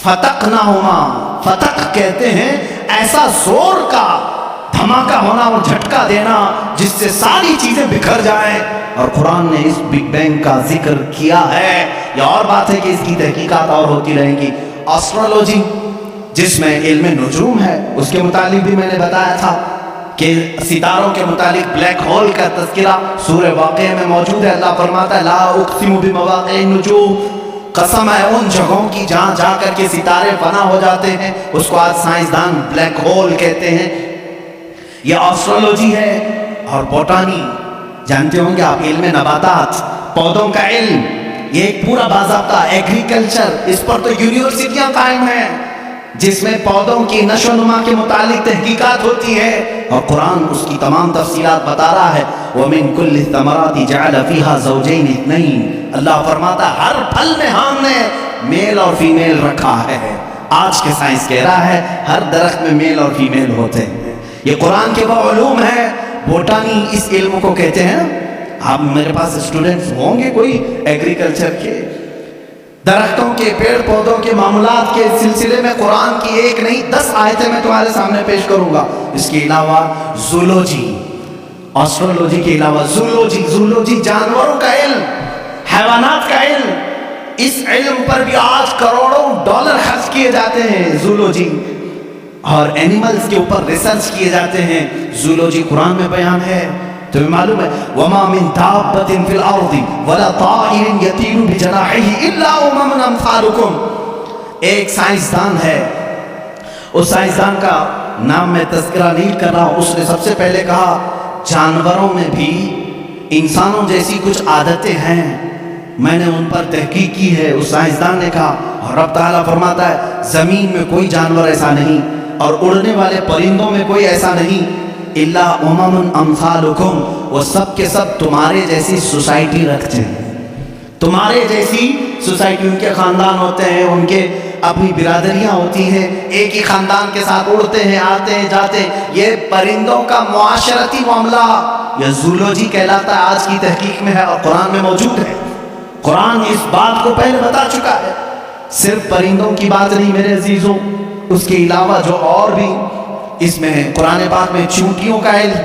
فتقناہما، فتق کہتے ہیں ایسا زور کا دھماکہ ہونا اور جھٹکا دینا جس سے ساری چیزیں بکھر جائیں۔ اور قرآن نے اس بگ بینگ کا ذکر کیا ہے۔ یہ اور بات ہے کہ اس کی تحقیقات اور ہوتی رہیں گی۔ ایسٹرولوجی جس میں علم نجوم ہے، اس کے متعلق بھی میں نے بتایا تھا کہ ستاروں کے متعلق بلیک ہول کا تذکرہ سورہ واقعہ میں موجود ہے۔ اللہ فرماتا ہے لا اقسم بمواقع النجوم، قسم ہے ان جگہوں کی جہاں جا کر کے ستارے فنا ہو جاتے ہیں، اس کو آج سائنسدان بلیک ہول کہتے ہیں۔ یہ ایسٹرولوجی ہے۔ اور بوٹانی جانتے ہوں گے آپ، علم نباتات، پودوں کا علم، یہ ایک پورا باضابطہ ایگریکلچر، اس پر تو یونیورسٹیاں قائم ہیں جس میں پودوں کی نشو و نما کے متعلق تحقیقات ہوتی ہے، اور قرآن اس کی تمام تفصیلات بتا رہا ہے۔ وَمِن كُلِّ الثَّمَرَاتِ جَعَلَ فِيهَا زَوْجَيْنِ اثْنَيْنِ، اللہ فرماتا ہے ہر پھل میں ہم نے میل اور فیمیل رکھا ہے۔ آج کے سائنس کہہ رہا ہے ہر درخت میں میل اور فیمیل ہوتے ہیں۔ یہ قرآن کے وہ علوم ہے۔ بوٹانی اس علم کو کہتے ہیں۔ آپ میرے پاس اسٹوڈنٹس ہوں گے کوئی ایگریکلچر کے، درختوں کے، پیڑ پودوں کے معاملات کے سلسلے میں قرآن کی ایک نہیں 10 آیتیں میں تمہارے سامنے پیش کروں گا۔ اس کے علاوہ زولوجی، ایسٹرولوجی کے علاوہ زولوجی جانوروں کا علم، حیوانات کا علم، اس علم پر بھی آج کروڑوں ڈالر خرچ کیے جاتے ہیں۔ زولوجی اور اینیملز کے اوپر ریسرچ کیے جاتے ہیں۔ زولوجی قرآن میں بیان ہے۔ تمہیں معلوم ہے وَمَا مِن دَابَّةٍ فِي الْأَرْضِ وَلَا طَائِرٍ يَطِيرُ بِجَنَاحِهِ إِلَّا أُمَمٌ أَمْثَالُكُمْ۔ ایک سائنسدان ہے، اس سائنسدان کا نام میں تذکرہ نہیں کر رہا ہوں، اس نے سب سے پہلے کہا جانوروں میں بھی انسانوں جیسی کچھ عادتیں ہیں، میں نے ان پر تحقیق کی ہے۔ اس سائنسدان نے کہا، اور رب تعالیٰ فرماتا ہے زمین میں کوئی جانور ایسا نہیں اور اڑنے والے پرندوں میں کوئی ایسا نہیں، الا امم امثالکم، وہ سب کے سب تمہارے جیسی سوسائٹی رکھتے ہیں، تمہارے جیسی سوسائٹی، ان کے خاندان ہوتے ہیں، ان کے اپنی برادریاں ہوتی ہیں، ایک ہی خاندان کے ساتھ اڑتے ہیں، آتے ہیں، جاتے ہیں۔ یہ پرندوں کا معاشرتی معاملہ یہ زولوجی کہلاتا ہے، آج کی تحقیق میں ہے اور قرآن میں موجود ہے۔ قرآن اس بات کو پہلے بتا چکا ہے۔ صرف پرندوں کی بات نہیں میرے عزیزوں، اس کے علاوہ جو اور بھی اس میں قرآن پاک میں چونٹیوں کا علم،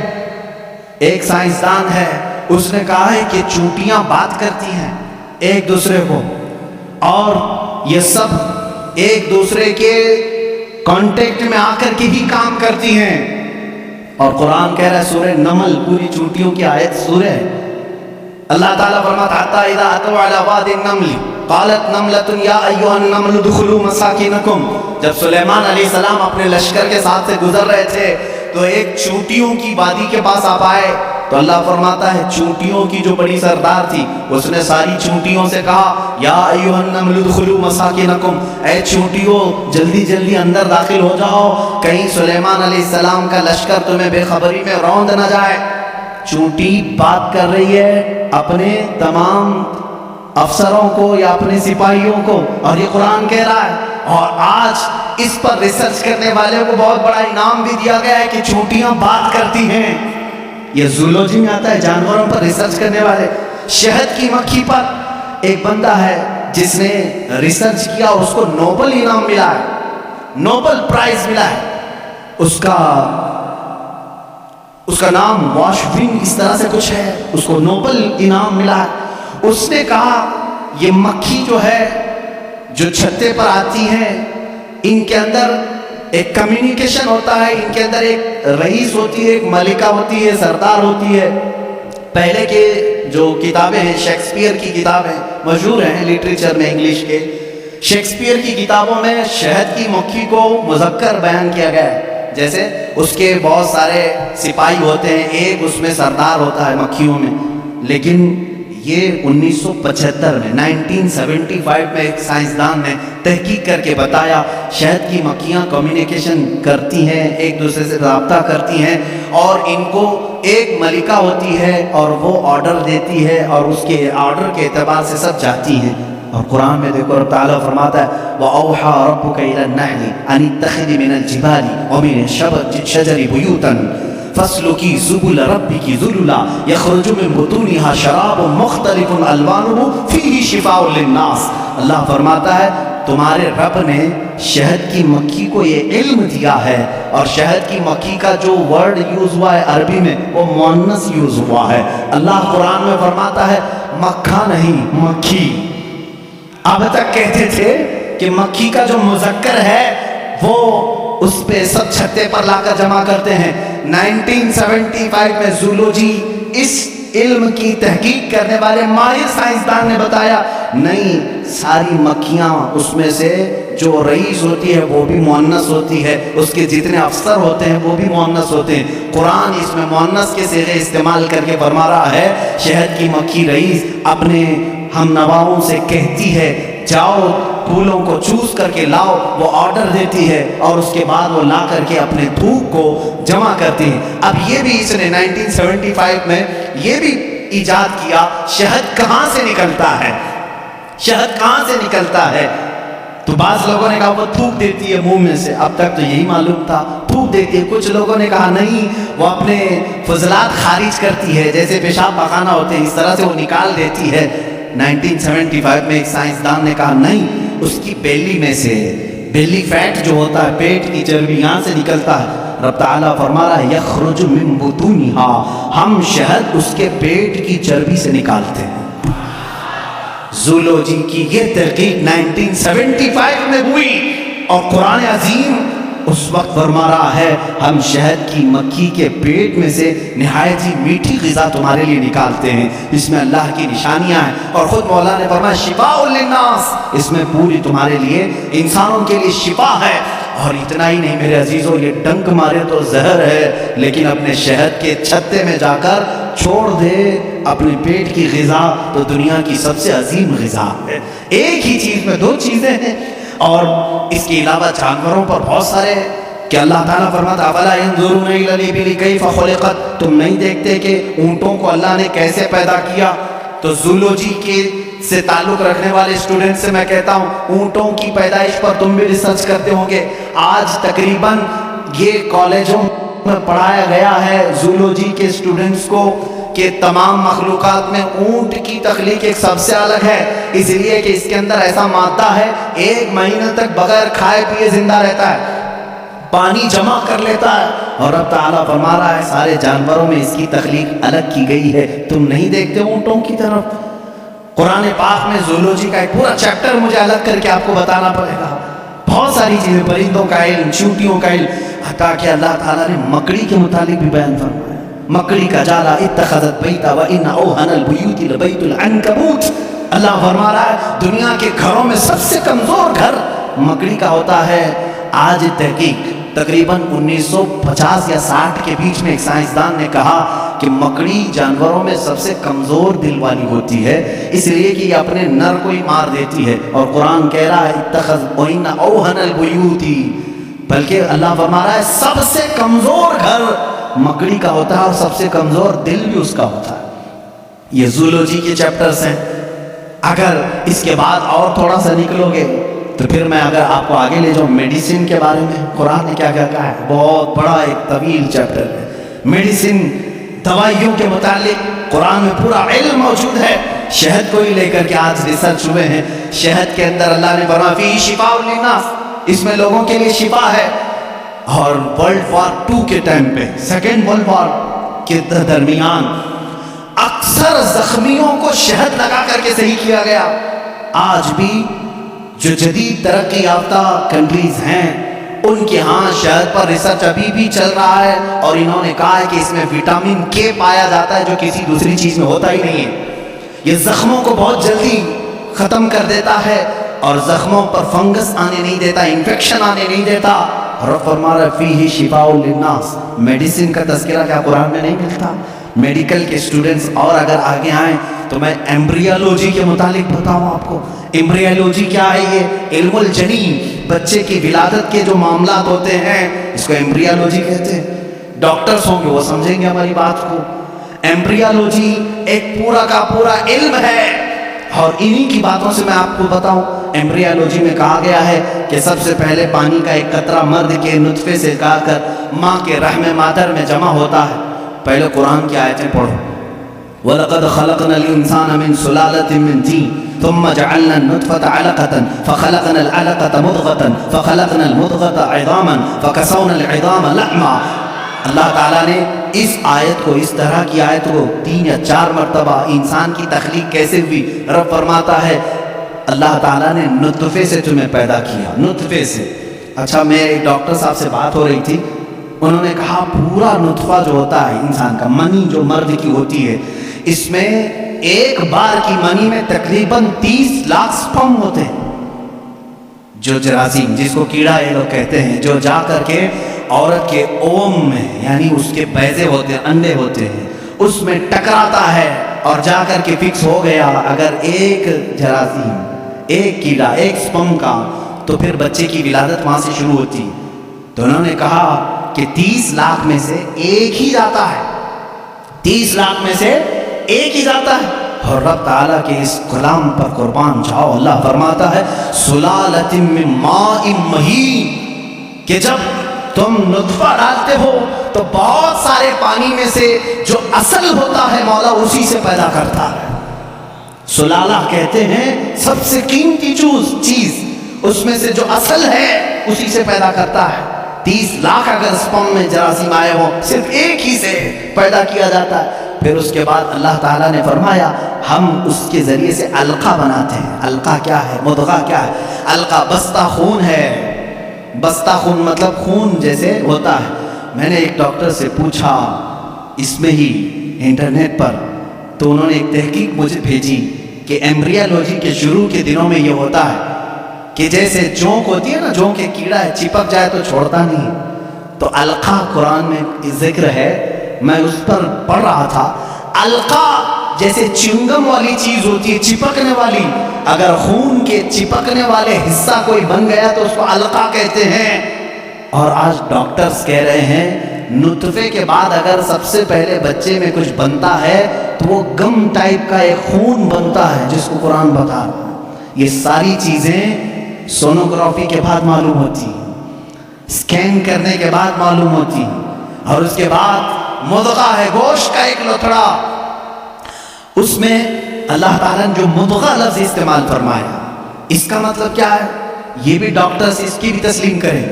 ایک سائنسدان ہے، اس نے کہا ہے کہ چونٹیاں بات کرتی ہیں ایک دوسرے کو، اور یہ سب ایک دوسرے کے کانٹیکٹ میں آ کر کے ہی کام کرتی ہیں۔ اور قرآن کہہ رہا ہے سورہ نمل، پوری چونٹیوں کی آیت سورہ ہے، اللہ تعالیٰ فرماتا حتی اذا اتوا علی واد النمل قالت نملۃ یا ایھا النمل ادخلوا مساکنکم، جب سلیمان علیہ السلام اپنے لشکر کے ساتھ سے گزر رہے تھے تو ایک چونٹیوں کی وادی کے پاس آپ آئے تو اللہ فرماتا ہے چونٹیوں کی جو بڑی سردار تھی اس نے ساری چونٹیوں سے کہا یا ایھا النمل ادخلوا مساکنکم، اے چونٹیوں جلدی جلدی اندر داخل ہو جاؤ، کہیں سلیمان علیہ السلام کا لشکر تمہیں بے خبری میں روند نہ جائے۔ چونٹی بات کر رہی ہے اپنے تمام افسروں کو یا اپنے سپاہیوں کو، اور یہ قرآن کہہ رہا ہے، اور آج اس پر ریسرچ کرنے والے کو بہت بڑا انعام بھی دیا گیا ہے کہ چونٹیاں بات کرتی ہیں۔ یہ زولوجی میں آتا ہے، جانوروں پر ریسرچ کرنے والے۔ شہد کی مکھی پر ایک بندہ ہے جس نے ریسرچ کیا اور اس کو نوبل انعام ملا ہے، نوبل پرائز ملا ہے۔ اس کا نام واشفن اس طرح سے کچھ ہے، اس کو نوبل انعام ملا ہے۔ اس نے کہا یہ مکھی جو ہے جو چھتے پر آتی ہیں، ان کے اندر ایک کمیونیکیشن ہوتا ہے، ان کے اندر ایک رئیس ہوتی ہے، ایک ملکہ ہوتی ہے، سردار ہوتی ہے۔ پہلے کے جو کتابیں ہیں، شیکسپیئر کی کتابیں مشہور ہیں لٹریچر میں انگلش کے، شیکسپیئر کی کتابوں میں شہد کی مکھی کو مذکر بیان کیا گیا ہے، جیسے اس کے بہت سارے سپاہی ہوتے ہیں، ایک اس میں سردار ہوتا ہے مکھیوں میں۔ لیکن یہ 1975 میں 1975 میں ایک سائنسدان نے تحقیق کر کے بتایا شہد کی مکھیاں کمیونیکیشن کرتی ہیں، ایک دوسرے سے رابطہ کرتی ہیں، اور ان کو ایک ملکہ ہوتی ہے اور وہ آرڈر دیتی ہے اور اس کے آرڈر کے اعتبار سے سب جاتی ہیں۔ اور قرآن میں دیکھو رب تعالیٰ فرماتا ہے وَأَوْحَى رَبُّكَ إِلَى النَّحْلِ أَنِ اتَّخِذِ مِنَ الْجِبَالِ وَمِنَ الشَّجَرِ بُيُوتًا فَاسْلُكِي سُبُلَ رَبِّكِ ذُلُلًا يَخْرُجُ مِن بُطُونِهَا شَرَابٌ مُخْتَلِفٌ أَلْوَانُهُ فِيهِ شِفَاءٌ لِلنَّاسِ۔ اللہ فرماتا ہے تمہارے رب نے شہد کی مکھی کو یہ علم دیا ہے، اور شہد کی مکھی کا جو ورڈ یوز ہوا ہے عربی میں وہ مؤنث یوز ہوا ہے۔ اللہ قرآن میں فرماتا ہے مکھا نہیں مکھی۔ اب تک کہتے تھے کہ مکھی کا جو مذکر ہے وہ اس پہ سب چھتے پر لا کر جمع کرتے ہیں۔ 1975 میں زولوجی اس علم کی تحقیق کرنے والے ماہر سائنسدان نے بتایا نہیں، ساری مکھیاں اس میں سے جو رئیس ہوتی ہے وہ بھی مؤنث ہوتی ہے، اس کے جتنے افسر ہوتے ہیں وہ بھی مؤنث ہوتے ہیں۔ قرآن اس میں مؤنث کے صیغے استعمال کر کے فرما رہا ہے شہد کی مکھی رئیس اپنے ہم نواؤں سے کہتی ہے جاؤ پھولوں کو چوز کر کے لاؤ، وہ آرڈر دیتی ہے اور اس کے بعد وہ لا کر کے اپنے تھوک کو جمع کرتی ہے۔ اب یہ بھی اس نے 1975 میں یہ بھی ایجاد کیا شہد کہاں سے نکلتا ہے، شہد کہاں سے نکلتا ہے۔ تو بعض لوگوں نے کہا وہ تھوک دیتی ہے منہ میں سے، اب تک تو یہی معلوم تھا تھوک دیتی ہے۔ کچھ لوگوں نے کہا نہیں وہ اپنے فضلات خارج کرتی ہے، جیسے پیشاب پخانہ ہوتے ہیں اس طرح سے وہ نکال دیتی ہے۔ 1975 میں ایک سائنسدان نے کہا نہیں، اس کی بیلی میں سے، بیلی فیٹ جو ہوتا ہے پیٹ کی چربی یہاں سے نکلتا ہے۔ رب تعالیٰ فرما رہا ہے یخرج من بطونها، ہم شہد اس کے پیٹ کی چربی سے نکالتے ہیں۔ زولوجی کی یہ تحقیق 1975 میں ہوئی، اور قرآن عظیم اس وقت فرما رہا ہے ہم شہد کی مکھی کے پیٹ میں سے نہایت ہی میٹھی غذا تمہارے لیے نکالتے ہیں، اس میں اللہ کی نشانیاں ہیں، اور خود مولا نے فرمایا شفاء للناس، اس میں پوری تمہارے لیے انسانوں کے لیے شفا ہے۔ اور اتنا ہی نہیں میرے عزیزوں، یہ ڈنک مارے تو زہر ہے، لیکن اپنے شہد کے چھتے میں جا کر چھوڑ دے اپنے پیٹ کی غذا تو دنیا کی سب سے عظیم غذا ہے۔ ایک ہی چیز میں دو چیزیں ہیں، اور اس کے علاوہ جانوروں پر بہت سارے کہ اللہ تعالیٰ فرماتا افلا ينظرون الى الابل کیف خلقت، تم نہیں دیکھتے کہ اونٹوں کو اللہ نے کیسے پیدا کیا۔ تو زولوجی کے سے تعلق رکھنے والے اسٹوڈنٹ سے میں کہتا ہوں اونٹوں کی پیدائش پر تم بھی ریسرچ کرتے ہوں گے۔ آج تقریباً یہ کالجوں میں پڑھایا گیا ہے زولوجی کے اسٹوڈنٹس کو کہ تمام مخلوقات میں اونٹ کی تخلیق ایک سب سے الگ ہے، اس لیے کہ اس کے اندر ایسا مادہ ہے 1 مہینہ تک بغیر کھائے پیے زندہ رہتا ہے، پانی جمع کر لیتا ہے، اور اب تعالیٰ فرما رہا ہے سارے جانوروں میں اس کی تخلیق الگ کی گئی ہے، تم نہیں دیکھتے اونٹوں کی طرف۔ قرآن پاک میں زولوجی کا ایک پورا چیپٹر مجھے الگ کر کے آپ کو بتانا پڑے گا، بہت ساری چیزیں، پرندوں کا علم، چونٹیوں کا علم، حتیٰ کہ اللہ تعالیٰ نے مکڑی کے متعلق بھی بیان فرمایا، مکڑی کا جالا اتخذت بیتا وان اوہن البیوت لبیت العنکبوت۔ اللہ فرما رہا ہے دنیا کے گھروں میں سب سے کمزور گھر مکڑی کا ہوتا ہے۔ آج تحقیق تقریباً 1950 یا 60 کے بیچ میں ایک سائنسدان نے کہا کہ مکڑی جانوروں میں سب سے کمزور دل والی ہوتی ہے، اس لیے کہ یہ اپنے نر کو ہی مار دیتی ہے، اور قرآن کہہ رہا ہے اتخذ وَإِنَّ أَوْهَنَ الْبُيُوتِ، بلکہ اللہ فرما رہا ہے سب سے کمزور گھر مکڑی کا ہوتا ہے اور سب سے کمزور دل بھی اس کا ہوتا ہے۔ یہ زولوجی کے چیپٹرز ہیں۔ اگر اس کے بعد اور تھوڑا سا نکلو گے تو پھر میں اگر آپ کو آگے لے جاؤں میڈیسن کے بارے میں، قرآن نے کیا کیا کہا ہے، بہت بڑا ایک طویل چیپٹر ہے میڈیسن، دوائیوں کے متعلق قرآن میں پورا علم موجود ہے۔ شہد کو ہی لے کر کے آج ریسرچ ہوئے ہیں، شہد کے اندر اللہ نے فرمایا فیہ شفاء للناس، اس میں لوگوں کے لیے شفا ہے۔ اور ورلڈ وار 2 کے ٹائم پہ، سیکنڈ ورلڈ وار کے درمیان اکثر زخمیوں کو شہد لگا کر کے صحیح کیا گیا۔ آج بھی جو جدید ترقی یافتہ کنٹریز ہیں ان کے ہاں شہد پر ریسرچ ابھی بھی چل رہا ہے، اور انہوں نے کہا ہے کہ اس میں وٹامن کے پایا جاتا ہے جو کسی دوسری چیز میں ہوتا ہی نہیں ہے۔ یہ زخموں کو بہت جلدی ختم کر دیتا ہے اور زخموں پر فنگس آنے نہیں دیتا، انفیکشن آنے نہیں دیتا۔ رب فرما رہا ہے فیہ شفاء للناس، میڈیسن کا تذکرہ کیا قرآن میں نہیں ملتا؟ میڈیکل کے اسٹوڈنٹس اور اگر آگے آئیں تو میں ایمبریالوجی کے متعلق بتاؤں آپ کو۔ ایمبریالوجی کیا ہے؟ یہ علم الجنین، بچے کی ولادت کے جو معاملات ہوتے ہیں اس کو ایمبریالوجی کہتے ہیں۔ ڈاکٹرز ہوں گے وہ سمجھیں گے ہماری بات کو۔ ایمبریالوجی ایک پورا کا پورا علم ہے، اور انہی کی باتوں سے میں آپ کو بتاؤں۔ ایمبریالوجی میں کہا گیا ہے کہ سب سے پہلے پانی کا ایک قطرہ مرد کے نطفے سے گا کر ماں کے رحم مادر میں جمع ہوتا ہے۔ پہلے قرآن کی آیتیں پڑھو، وَلَقَدْ خَلَقْنَا الْإِنسَانَ مِنْ سُلَالَةٍ مِنْ طِينٍ ثُمَّ جَعَلْنَا النُّطْفَةَ عَلَقَةً فَخَلَقْنَا الْعَلَقَةَ مُضْغَةً فَخَلَقْنَا الْمُضْغَةَ عِظَامًا فَكَسَوْنَا الْعِظَامَ لَحْمًا۔ اللہ تعالیٰ نے اس آیت کو، اس طرح کی آیت کو 3 یا 4 مرتبہ، انسان کی تخلیق کیسے ہوئی، رب فرماتا ہے اللہ تعالیٰ نے نطفے سے تمہیں پیدا کیا، نطفے سے۔ اچھا، میں ایک ڈاکٹر صاحب سے بات ہو رہی تھی، انہوں نے کہا پورا نطفہ جو ہوتا ہے انسان کا، منی جو مرد کی ہوتی ہے، اس میں ایک بار کی منی میں تقریباً 30 لاکھ سپرم ہوتے ہیں، جو جراثیم جس کو کیڑا یہ لوگ کہتے ہیں، جو جا کر کے عورت کے اوم میں، یعنی اس کے بیضے ہوتے ہیں، انڈے ہوتے ہیں، اس میں ٹکراتا ہے اور جا کر کے فکس ہو گیا اگر ایک جراثیم، ایک کیڑا، ایک سپرم کا، تو پھر بچے کی ولادت وہاں سے شروع ہوتی۔ تو انہوں نے کہا کہ 30 لاکھ میں سے ایک ہی جاتا ہے، 30 لاکھ میں سے ایک ہی جاتا ہے۔ اور رب تعالیٰ کے اس کلام پر قربان جاؤ، اللہ فرماتا ہے سلالۃ من ماء مہین، کہ جب تم نطفہ ڈالتے ہو تو بہت سارے پانی میں سے جو اصل ہوتا ہے مولا اسی سے پیدا کرتا ہے۔ سلالہ کہتے ہیں سب سے قیمتی چیز، اس میں سے جو اصل ہے اسی سے پیدا کرتا ہے۔ 30 لاکھ اگر سپرم میں جراثیم آئے ہوں، صرف ایک ہی سے پیدا کیا جاتا ہے۔ پھر اس کے بعد اللہ تعالیٰ نے فرمایا ہم اس کے ذریعے سے علقہ بناتے ہیں۔ علقہ کیا ہے؟ مضغہ کیا ہے؟ علقہ بستہ خون ہے، بستہ خون مطلب خون جیسے ہوتا ہے۔ میں نے ایک ڈاکٹر سے پوچھا اس میں ہی انٹرنیٹ پر، تو انہوں نے ایک تحقیق مجھے بھیجی کہ ایمبریالوجی کے شروع کے دنوں میں یہ ہوتا ہے کہ جیسے جونک ہوتی ہے نا، جونک ایک کیڑا ہے، چپک جائے تو چھوڑتا نہیں، تو علقہ قرآن میں ذکر ہے، میں اس پر پڑھ رہا تھا۔ علقہ جیسے چنگم والی چیز ہوتی ہے، چپکنے والی، اگر خون کے چپکنے والے حصہ کوئی بن گیا تو اس کو علقہ کہتے ہیں۔ اور آج ڈاکٹرز کہہ رہے ہیں نطفے کے بعد اگر سب سے پہلے بچے میں کچھ بنتا ہے تو وہ گم ٹائپ کا ایک خون بنتا ہے جس کو قرآن بتا رہا ہے۔ یہ ساری چیزیں سونوگرافی کے بعد معلوم ہوتی، اسکین کرنے کے بعد معلوم ہوتی، اور اس کے بعد مضغہ ہے، گوشت کا ایک لوتھڑا، اس میں اللہ تعالیٰ نے جو مضغہ لفظ استعمال فرمایا، اس کا مطلب کیا ہے یہ بھی ڈاکٹرز اس کی بھی تسلیم کریں۔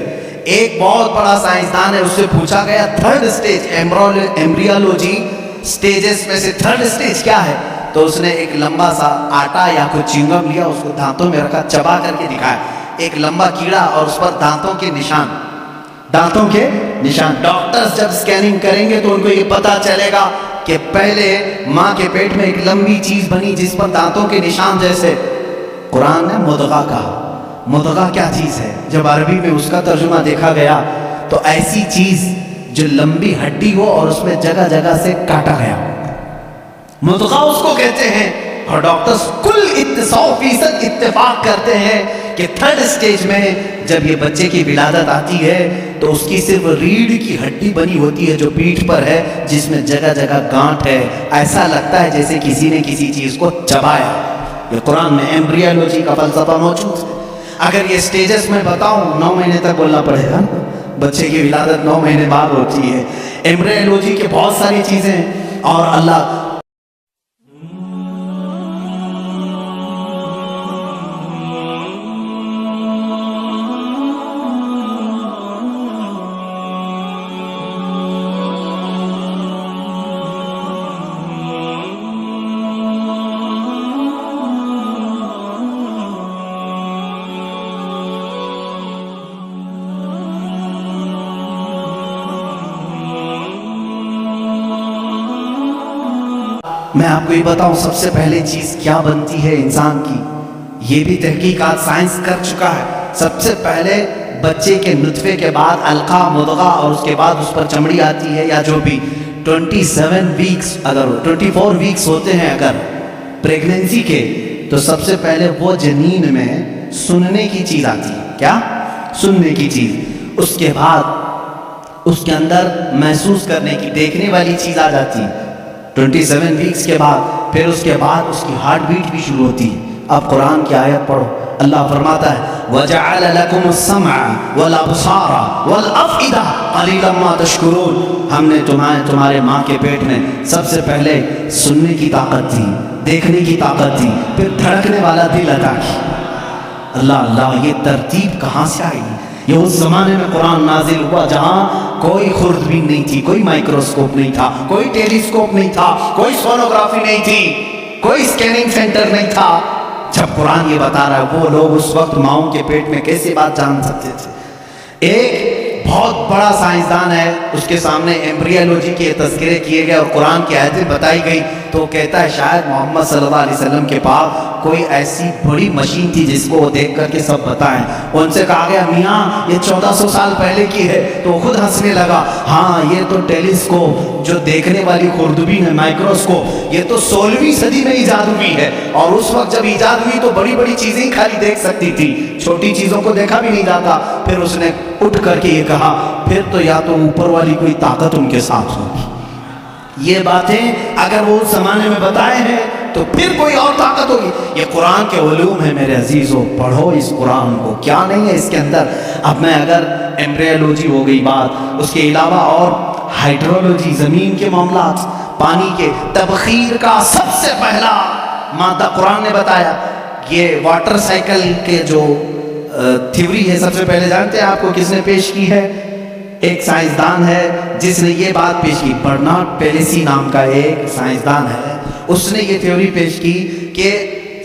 ایک بہت بڑا سائنسدان ہے، اس سے پوچھا گیا 3rd سٹیج ایمبریالوجی سٹیجز میں سے 3rd سٹیج کیا ہے، تو اس نے ایک لمبا سا آٹا یا کچھ چنگم لیا، اس کو دانتوں میں رکھا، چبا کر کے دکھایا، ایک لمبا کیڑا اور اس پر دانتوں کے نشان، دانتوں کے نشان۔ ڈاکٹرز جب سکیننگ کریں گے تو ان کو یہ پتا چلے گا کہ پہلے ماں کے پیٹ میں ایک لمبی چیز بنی جس پر دانتوں کے نشان جیسے۔ قرآن نے مضغہ کہا، مضغہ کیا چیز ہے؟ جب عربی میں اس کا ترجمہ دیکھا گیا تو ایسی چیز جو لمبی ہڈی ہو اور اس میں جگہ جگہ سے کاٹا گیا ہو، مضغہ اس کو کہتے ہیں. اور ڈاکٹرز کل 100% اتفاق کرتے ہیں کہ 3rd سٹیج میں جب یہ بچے کی ولادت آتی ہے تو اس کی صرف ریڑھ کی ہڈی بنی ہوتی ہے جو پیٹھ پر ہے، جس میں جگہ جگہ گانٹھ ہے. ایسا لگتا ہے جیسے کسی نے کسی چیز کو چبایا. یہ قرآن میں ایمبریولوجی کا فلسفہ موجود ہے. اگر یہ سٹیجز میں بتاؤں 9 مہینے تک بولنا پڑے گا. بچے کی ولادت 9 مہینے بعد ہوتی ہے. ایمبریولوجی کے بہت ساری چیزیں اور اللہ میں آپ کو یہ بتاؤں سب سے پہلے چیز کیا بنتی ہے انسان کی، یہ بھی تحقیقات سائنس کر چکا ہے. سب سے پہلے بچے کے نطفے کے بعد علقہ مضغہ اور اس کے بعد اس پر چمڑی آتی ہے، یا جو بھی 27 ویکس اگر 24 ویکس ہوتے ہیں اگر پریگننسی کے، تو سب سے پہلے وہ جنین میں سننے کی چیز آتی ہے. کیا؟ سننے کی چیز. اس کے بعد اس کے اندر محسوس کرنے کی دیکھنے والی چیز آ جاتی ہے 27 ویکس کے بعد. پھر اس کے بعد اس کی ہارٹ بیٹ بھی شروع ہوتی ہے. اب قرآن کی آیت پڑھو. اللہ فرماتا ہے وَجَعَلَ لَكُمُ السَّمْعَ وَالْأَبْصَارَ وَالْأَفْئِدَةَ قَلِيلًا مَا تَشْكُرُونَ. ہم نے تمہارے ماں کے پیٹ میں سب سے پہلے سننے کی طاقت دی، دیکھنے کی طاقت دی، پھر دھڑکنے والا دل عطا کی. اللہ اللہ، یہ ترتیب کہاں سے آئی؟ یہ اس زمانے میں قرآن نازل ہوا جہاں کوئی خوردبین نہیں تھی، کوئی مائکروسکوپ نہیں تھا، کوئی ٹیلیسکوپ نہیں تھا، کوئی سونوگرافی نہیں تھی، کوئی اسکیننگ سینٹر نہیں تھا. جب قرآن یہ بتا رہا ہے وہ لوگ اس وقت ماؤں کے پیٹ میں کیسے بات جان سکتے تھے؟ ایک بہت بڑا سائنسدان ہے، اس کے سامنے ایمبریولوجی کے تذکرے کیے گئے اور قرآن کی آیتیں بتائی گئی تو وہ کہتا ہے شاید محمد صلی اللہ علیہ وسلم کے پاس کوئی ایسی بڑی مشین تھی جس کو وہ دیکھ کر کے سب بتائیں. ان سے کہا گیا میاں یہ 1400 سال پہلے کی ہے، تو خود ہنسنے لگا. ہاں یہ تو ٹیلیسکوپ جو دیکھنے والی خوردبین ہے، مائکروسکوپ، یہ تو 16ویں صدی میں ایجاد ہوئی ہے، اور اس وقت جب ایجاد ہوئی تو بڑی بڑی چیزیں خالی دیکھ سکتی تھی، چھوٹی چیزوں کو دیکھا بھی نہیں جاتا. پھر اس نے اٹھ کر کے یہ کہا پھر تو یا تو اوپر والی کوئی طاقت ان کے ساتھ ہوگی. یہ باتیں اگر وہ اس زمانے میں بتائے ہیں تو پھر کوئی اور طاقت ہوگی. یہ قرآن کے علوم ہے میرے عزیزوں، پڑھو اس قرآن کو. کیا نہیں ہے اس کے اندر. اب میں اگر ایمبریولوجی ہو گئی بات، اس کے علاوہ اور ہائیڈرولوجی، زمین کے معاملات، پانی کے تبخیر کا سب سے پہلا مادہ قرآن نے بتایا. یہ واٹر سائیکل کے جو تھیوری ہے سب سے پہلے جانتے ہیں آپ کو کس نے پیش کی ہے؟ ایک سائنسدان ہے جس نے یہ بات پیش کی، برنارڈ پیلیسی نام کا ایک سائنسدان ہے. اس نے یہ تھیوری پیش کی کہ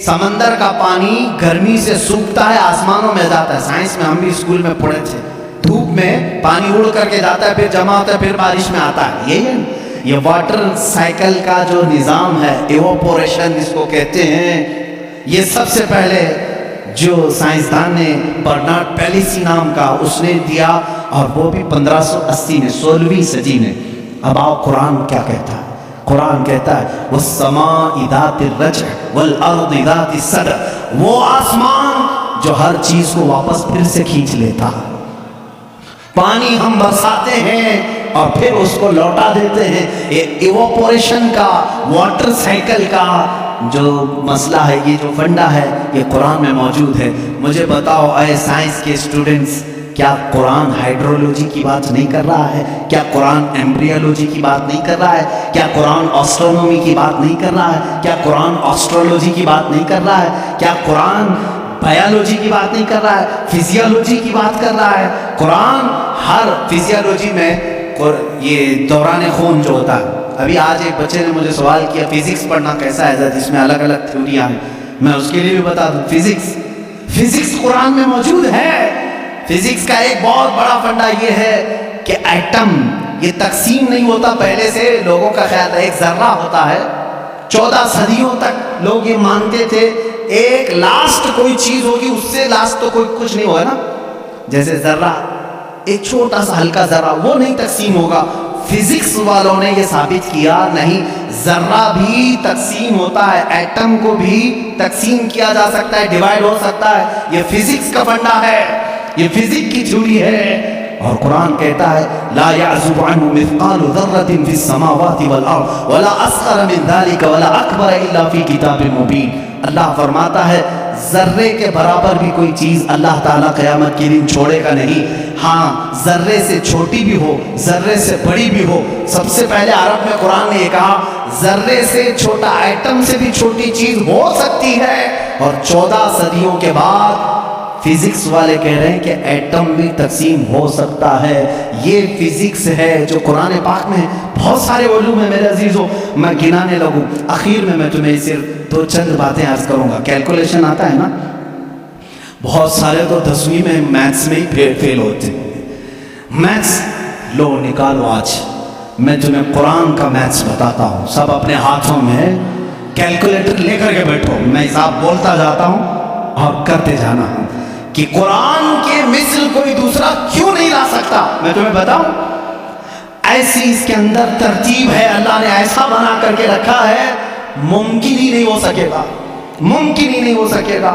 سمندر کا پانی گرمی سے سوکھتا ہے، آسمانوں میں جاتا ہے. سائنس میں ہم بھی اسکول میں پڑھے تھے، دھوپ میں پانی اڑ کر کے جاتا ہے، پھر جمع ہوتا ہے، پھر بارش میں آتا ہے. یہی ہے یہ واٹر سائیکل کا جو نظام ہے، ایواپوریشن جس کو کہتے ہیں. یہ سب سے پہلے جو سائنسدان نے برنارڈ پیلیسی نام کا اس نے دیا، اور وہ بھی 1580 میں، 16ویں صدی میں. اب آؤ قرآن کیا کہتا ہے. قرآن کہتا ہے وَالسَّمَاءِ ذَاتِ الرَّجْعِ وَالْأَرْضِ ذَاتِ الصَّدْعِ، وہ آسمان جو ہر چیز کو واپس پھر سے کھینچ لیتا. پانی ہم برساتے ہیں اور پھر اس کو لوٹا دیتے ہیں. یہ ایواپوریشن کا، واٹر سائیکل کا جو مسئلہ ہے، یہ جو فنڈا ہے، یہ قرآن میں موجود ہے. مجھے بتاؤ اے سائنس کے اسٹوڈنٹس، کیا قرآن ہائیڈرولوجی کی بات نہیں کر رہا ہے؟ کیا قرآن ایمبریولوجی کی بات نہیں کر رہا ہے؟ کیا قرآن آسٹرونومی کی بات نہیں کر رہا ہے؟ کیا قرآن آسٹرولوجی کی بات نہیں کر رہا ہے؟ کیا قرآن بایولوجی کی بات نہیں کر رہا ہے؟ فزیولوجی کی بات کر رہا ہے. قرآن ہر فزیولوجی میں یہ دوران خون جو ہوتا ہے. ابھی آج ایک بچے نے مجھے سوال کیا فزکس پڑھنا کیسا ہے جس میں الگ الگ تھیوریاں ہیں. میں اس کے لیے بھی بتا دوں، فزکس قرآن میں موجود ہے. فزکس کا ایک بہت بڑا فنڈا یہ ہے کہ ایٹم یہ تقسیم نہیں ہوتا. پہلے سے لوگوں کا خیال ہے ایک ذرہ ہوتا ہے. 14 صدیوں تک لوگ یہ مانتے تھے ایک لاسٹ کوئی چیز ہوگی، اس سے لاسٹ تو کوئی کچھ نہیں ہوگا نا. جیسے ذرہ ایک چھوٹا سا ہلکا ذرہ وہ نہیں تقسیم ہوگا. فزکس والوں نے یہ ثابت کیا نہیں، ذرہ بھی تقسیم ہوتا ہے، ایٹم کو بھی تقسیم کیا جا سکتا ہے، ڈیوائڈ ہو سکتا ہے. یہ فزکس کا فنڈا ہے، یہ فزکس کی تھیوری ہے. اور قرآن کہتا ہے لا يعزب عنه مثقال ذرة في السماوات والارض ولا اصغر من ذلك ولا اکبر الا في کتاب مبین. اللہ فرماتا ہے ذرے کے برابر بھی کوئی چیز اللہ تعالیٰ قیامت کے دن چھوڑے گا نہیں. ہاں ذرے سے چھوٹی بھی ہو، ذرے سے بڑی بھی ہو. سب سے پہلے عرب میں قرآن نے یہ کہا ذرے سے چھوٹا، ایٹم سے بھی چھوٹی چیز ہو سکتی ہے. اور 14 صدیوں کے بعد فزکس والے کہہ رہے ہیں کہ ایٹم بھی تقسیم ہو سکتا ہے. یہ فزکس ہے جو قرآن پاک میں بہت سارے علوم ہیں میرے عزیزوں، میں گنانے لگوں. اخیر میں تمہیں صرف 2 باتیں عرض کروں گا. کیلکولیشن آتا ہے نا، بہت سارے تو 10ویں میں میتھس میں ہی فیل ہوتے ہیں. میتھس لو نکالو، آج میں تمہیں قرآن کا میتھس بتاتا ہوں. سب اپنے ہاتھوں میں کیلکولیٹر لے کر کے بیٹھو، میں حساب بولتا جاتا ہوں اور کرتے جانا کہ قرآن کے مثل کوئی دوسرا کیوں نہیں لا سکتا. میں تمہیں بتاؤں ایسی اس کے اندر ترتیب ہے، اللہ نے ایسا بنا کر کے رکھا ہے، ممکن ہی نہیں ہو سکے گا، ممکن ہی نہیں ہو سکے گا.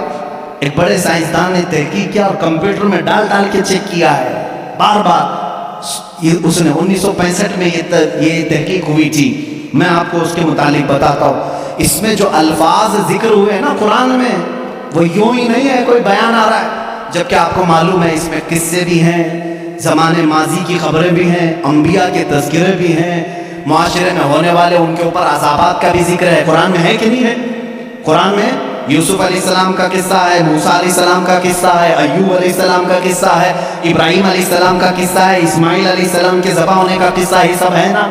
ایک بڑے سائنسدان نے تحقیق کیا اور کمپیوٹر میں ڈال ڈال کے چیک کیا ہے بار بار. اس نے 1965 میں یہ تحقیق ہوئی تھی. میں آپ کو اس کے متعلق بتاتا ہوں. اس میں جو الفاظ ذکر ہوئے ہیں نا قرآن میں، وہ یوں ہی نہیں ہے کوئی بیان آ رہا ہے، جبکہ آپ کو معلوم ہے اس میں قصے بھی ہیں، زمانے ماضی کی خبریں بھی ہیں، انبیاء کے تذکرے بھی ہیں، معاشرے میں ہونے والے ان کے اوپر عذابات کا بھی ذکر ہے. قرآن میں ہے کہ نہیں ہے؟ قرآن میں یوسف علیہ السلام کا قصہ ہے، موسیٰ علیہ السلام کا قصہ ہے، ایوب علیہ السلام کا قصہ ہے، ابراہیم علیہ السلام کا قصہ ہے، اسماعیل علیہ السلام کے ذبح ہونے کا قصہ ہے. یہ سب ہے نا.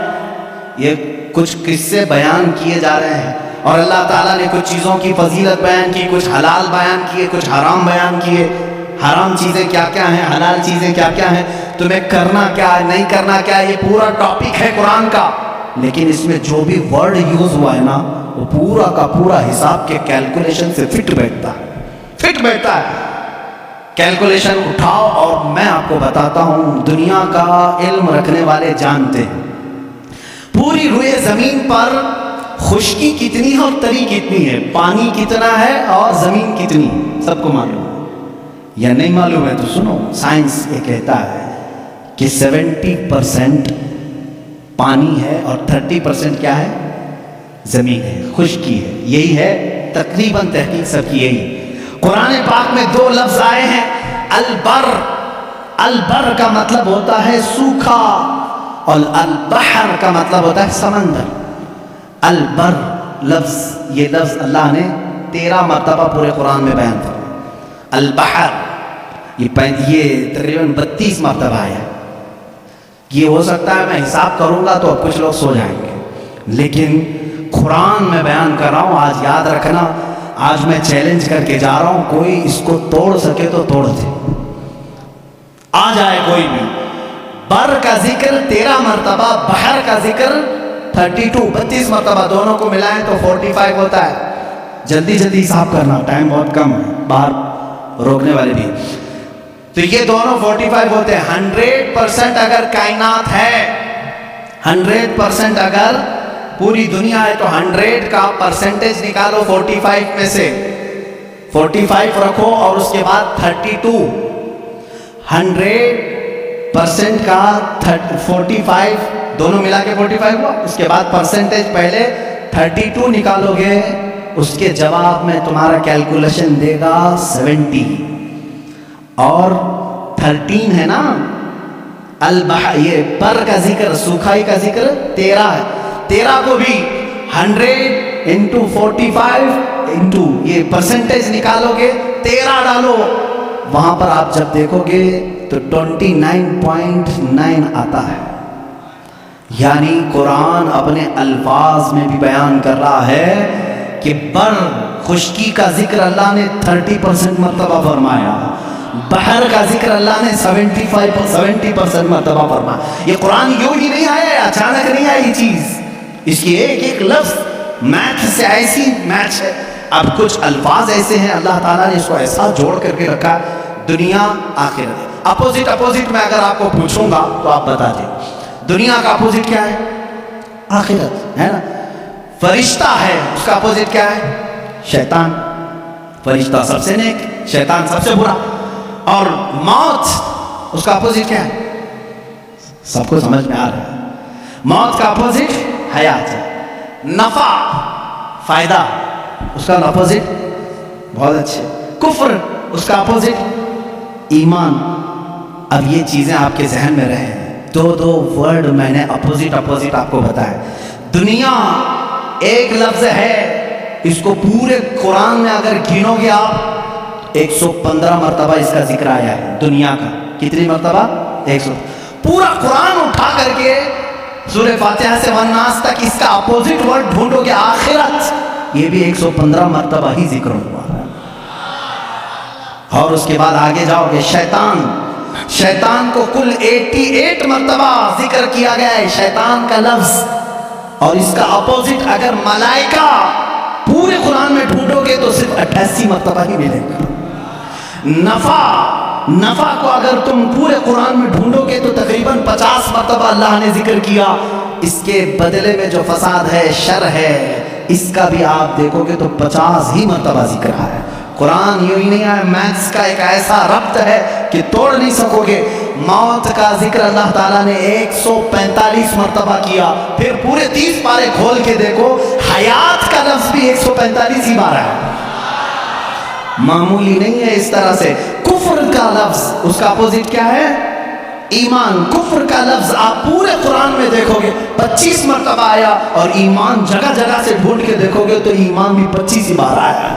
یہ کچھ قصے بیان کیے جا رہے ہیں اور اللہ تعالیٰ نے کچھ چیزوں کی فضیلت بیان کی، کچھ حلال بیان کیے، کچھ حرام بیان کیے. حرام چیزیں کیا کیا ہیں، حلال چیزیں کیا کیا ہیں، تمہیں کرنا کیا ہے، نہیں کرنا کیا ہے، یہ پورا ٹاپک ہے قرآن کا. لیکن اس میں جو بھی ورڈ یوز ہوا ہے نا، وہ پورا کا پورا حساب کے کیلکولیشن سے فٹ بیٹھتا ہے، فٹ بیٹھتا ہے. کیلکولیشن اٹھاؤ اور میں آپ کو بتاتا ہوں، دنیا کا علم رکھنے والے جانتے ہیں پوری روئے زمین پر خشکی کتنی ہے اور تری کتنی ہے، پانی کتنا ہے اور زمین کتنی ہے. سب کو معلوم ہے یا نہیں معلوم ہے تو سنو. سائنس یہ کہتا ہے کہ 70% پانی ہے اور 30% کیا ہے، زمین ہے، خشکی ہے. یہی ہے تقریباً تحقیق سب کی یہی. قرآن پاک میں 2 لفظ آئے ہیں، البر. البر کا مطلب ہوتا ہے سوکھا اور البحر کا مطلب ہوتا ہے سمندر. البر لفظ، یہ لفظ اللہ نے 13 مرتبہ پورے قرآن میں بیان کیا. البحر یہ تقریباً 32 مرتبہ آیا. یہ ہو سکتا ہے میں حساب کروں گا تو اب کچھ لوگ سو جائیں گے، لیکن قرآن میں بیان کر رہا ہوں. آج یاد رکھنا، آج میں چیلنج کر کے جا رہا ہوں، کوئی اس کو توڑ سکے تو توڑ دے. آ جائے کوئی بھی. بر کا ذکر 13 مرتبہ، بحر کا ذکر 32 مرتبہ. دونوں کو ملائیں تو 45 ہوتا ہے. جلدی جلدی حساب کرنا، ٹائم بہت کم ہے، باہر روکنے والے بھی. تو یہ دونوں 45 ہوتے ہیں. 100% اگر کائنات ہے، 100% اگر پوری دنیا ہے تو 100 کا پرسنٹیج نکالو 45 میں سے. 45 رکھو اور اس کے بعد 32. 100% کا 45 دونوں ملا کے 45 ہوا. اس کے بعد پرسنٹیج پہلے 32 نکالو گے، اس کے جواب میں تمہارا کیلکولیشن دے گا 70. اور 13 ہے نا البحر، یہ پر کا ذکر، سوکھائی کا ذکر 13 ہے. 13 کو بھی 100 انٹو 45 انٹو یہ پرسنٹیج نکالو گے، 13 ڈالو، وہاں پر آپ جب دیکھو گے تو 29.9 آتا ہے. یعنی قرآن اپنے الفاظ میں بھی بیان کر رہا ہے کہ بر خشکی کا ذکر اللہ نے 30% مرتبہ فرمایا، بحر کا ذکر اللہ نے 70% مرتبہ فرمایا. یہ قرآن یوں ہی نہیں آیا، اچانک نہیں آئی چیز. اس کی ایک ایک لفظ میتھ سے ایسی میچ ہے. اب کچھ الفاظ ایسے ہیں اللہ تعالیٰ نے اس کو ایسا جوڑ کر کے رکھا، دنیا آخرت. اپوزٹ اپوزٹ میں اگر آپ کو پوچھوں گا تو آپ بتا دیں دنیا کا اپوزٹ کیا ہے؟ آخرت ہے نا. فرشتہ ہے اس کا اپوزٹ کیا ہے؟ شیطان. فرشتہ سب سے نیک، شیطان سب سے برا. اور موت اس کا اپوزٹ کیا ہے؟ سب کو سمجھ میں آ رہا ہے. موت کا اپوزٹ حیات ہے. نفع فائدہ اس کا اپوزٹ بہت اچھے. کفر اس کا اپوزٹ ایمان. اب یہ چیزیں آپ کے ذہن میں رہے. دو ورڈ میں نے اپوزٹ اپوزٹ آپ کو بتایا. دنیا ایک لفظ ہے، اس کو پورے قرآن میں اگر گنو گے آپ 115 مرتبہ اس کا ذکر آیا ہے. دنیا کا کتنی مرتبہ؟ 100. پورا قرآن اٹھا کر کے سورہ فاتحہ سے والناس تک اس کا اپوزٹ ورڈ ڈھونڈو گے آخرت، یہ بھی 115 مرتبہ ہی ذکر ہوا. اور اس کے بعد آگے جاؤ گے شیطان. شیطان کو کل 88 مرتبہ ذکر کیا گیا ہے شیطان کا لفظ. اور اس کا اپوزٹ اگر ملائکہ پورے قرآن میں ڈھونڈو گے تو صرف 88 مرتبہ ہی ملے گا. نفع کو اگر تم پورے قرآن میں ڈھونڈو گے تو تقریباً 50 مرتبہ اللہ نے ذکر کیا. اس کے بدلے میں جو فساد ہے، شر ہے، اس کا بھی آپ دیکھو گے تو 50 ہی مرتبہ ذکر ہے. قرآن یوں ہی نہیں ہے، میتھس کا ایک ایسا ربط ہے کہ توڑ نہیں سکو گے. موت کا ذکر اللہ تعالیٰ نے 145 مرتبہ کیا. پھر پورے 30 پارے کھول کے دیکھو، حیات کا لفظ بھی 145 ہی بار ہے. معمولی نہیں ہے. اس طرح سے کفر کا لفظ اس کا اپوزٹ کیا ہے؟ ایمان. کفر کا لفظ آپ پورے قرآن میں دیکھو گے 25 مرتبہ آیا. اور ایمان جگہ جگہ سے ڈھونڈ کے دیکھو گے تو ایمان بھی 25 ہی بار آیا.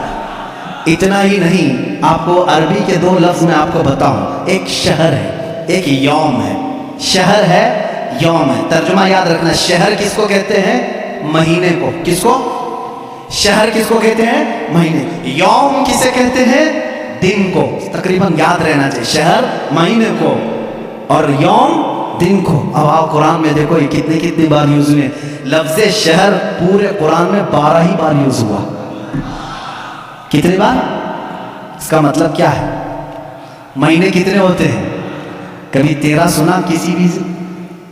اتنا ہی نہیں، آپ کو عربی کے 2 لفظ میں آپ کو بتاؤں. ایک شہر ہے، ایک یوم ہے. شہر ہے، یوم ہے. ترجمہ یاد رکھنا، شہر کس کو کہتے ہیں؟ مہینے کو. کس کو؟ شہر کس کو کہتے ہیں؟ مہینے. یوم کسے کہتے ہیں؟ دن کو. تقریباً یاد رہنا چاہیے، شہر مہینے کو اور یوم دن کو. اب آپ قرآن میں دیکھو یہ کتنی بار یوز ہوئے. لفظ شہر پورے قرآن میں 12 ہی بار یوز ہوا. کتنی بار؟ اس کا مطلب کیا ہے؟ مہینے کتنے ہوتے ہیں؟ کبھی 13 سنا کسی بھی،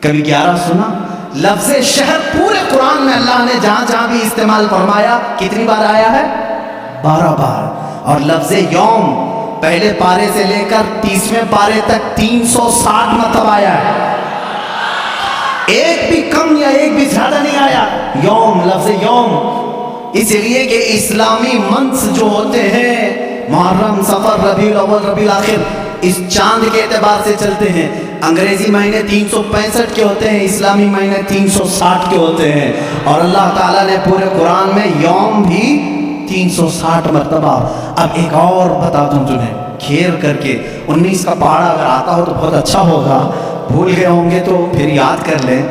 کبھی 11 سنا. لفظ شہر پورے قرآن میں اللہ نے جہاں جہاں بھی استعمال فرمایا کتنی بار آیا ہے؟ 12 بار. اور لفظ یوم پہلے پارے سے لے کر 30ویں پارے تک 360 مرتبہ آیا ہے. ایک بھی کم یا ایک بھی زیادہ نہیں آیا. یوم، لفظ یوم. اس لیے کہ اسلامی منتھ جو ہوتے ہیں محرم، صفر، ربیع الاول، ربیع الاخر، اس چاند کے اعتبار سے چلتے ہیں. انگریزی مہینے 365 کے ہوتے ہیں، اسلامی مہینے 360 کے ہوتے ہیں. اور اللہ تعالیٰ نے پورے قرآن میں یوم بھی 360 مرتبہ. اب ایک اور بتا دوں تمہیں کھیر کر کے، 19 کا پہاڑا اگر آتا ہو تو بہت اچھا ہوگا. بھول گئے ہوں گے تو پھر یاد کر لیں.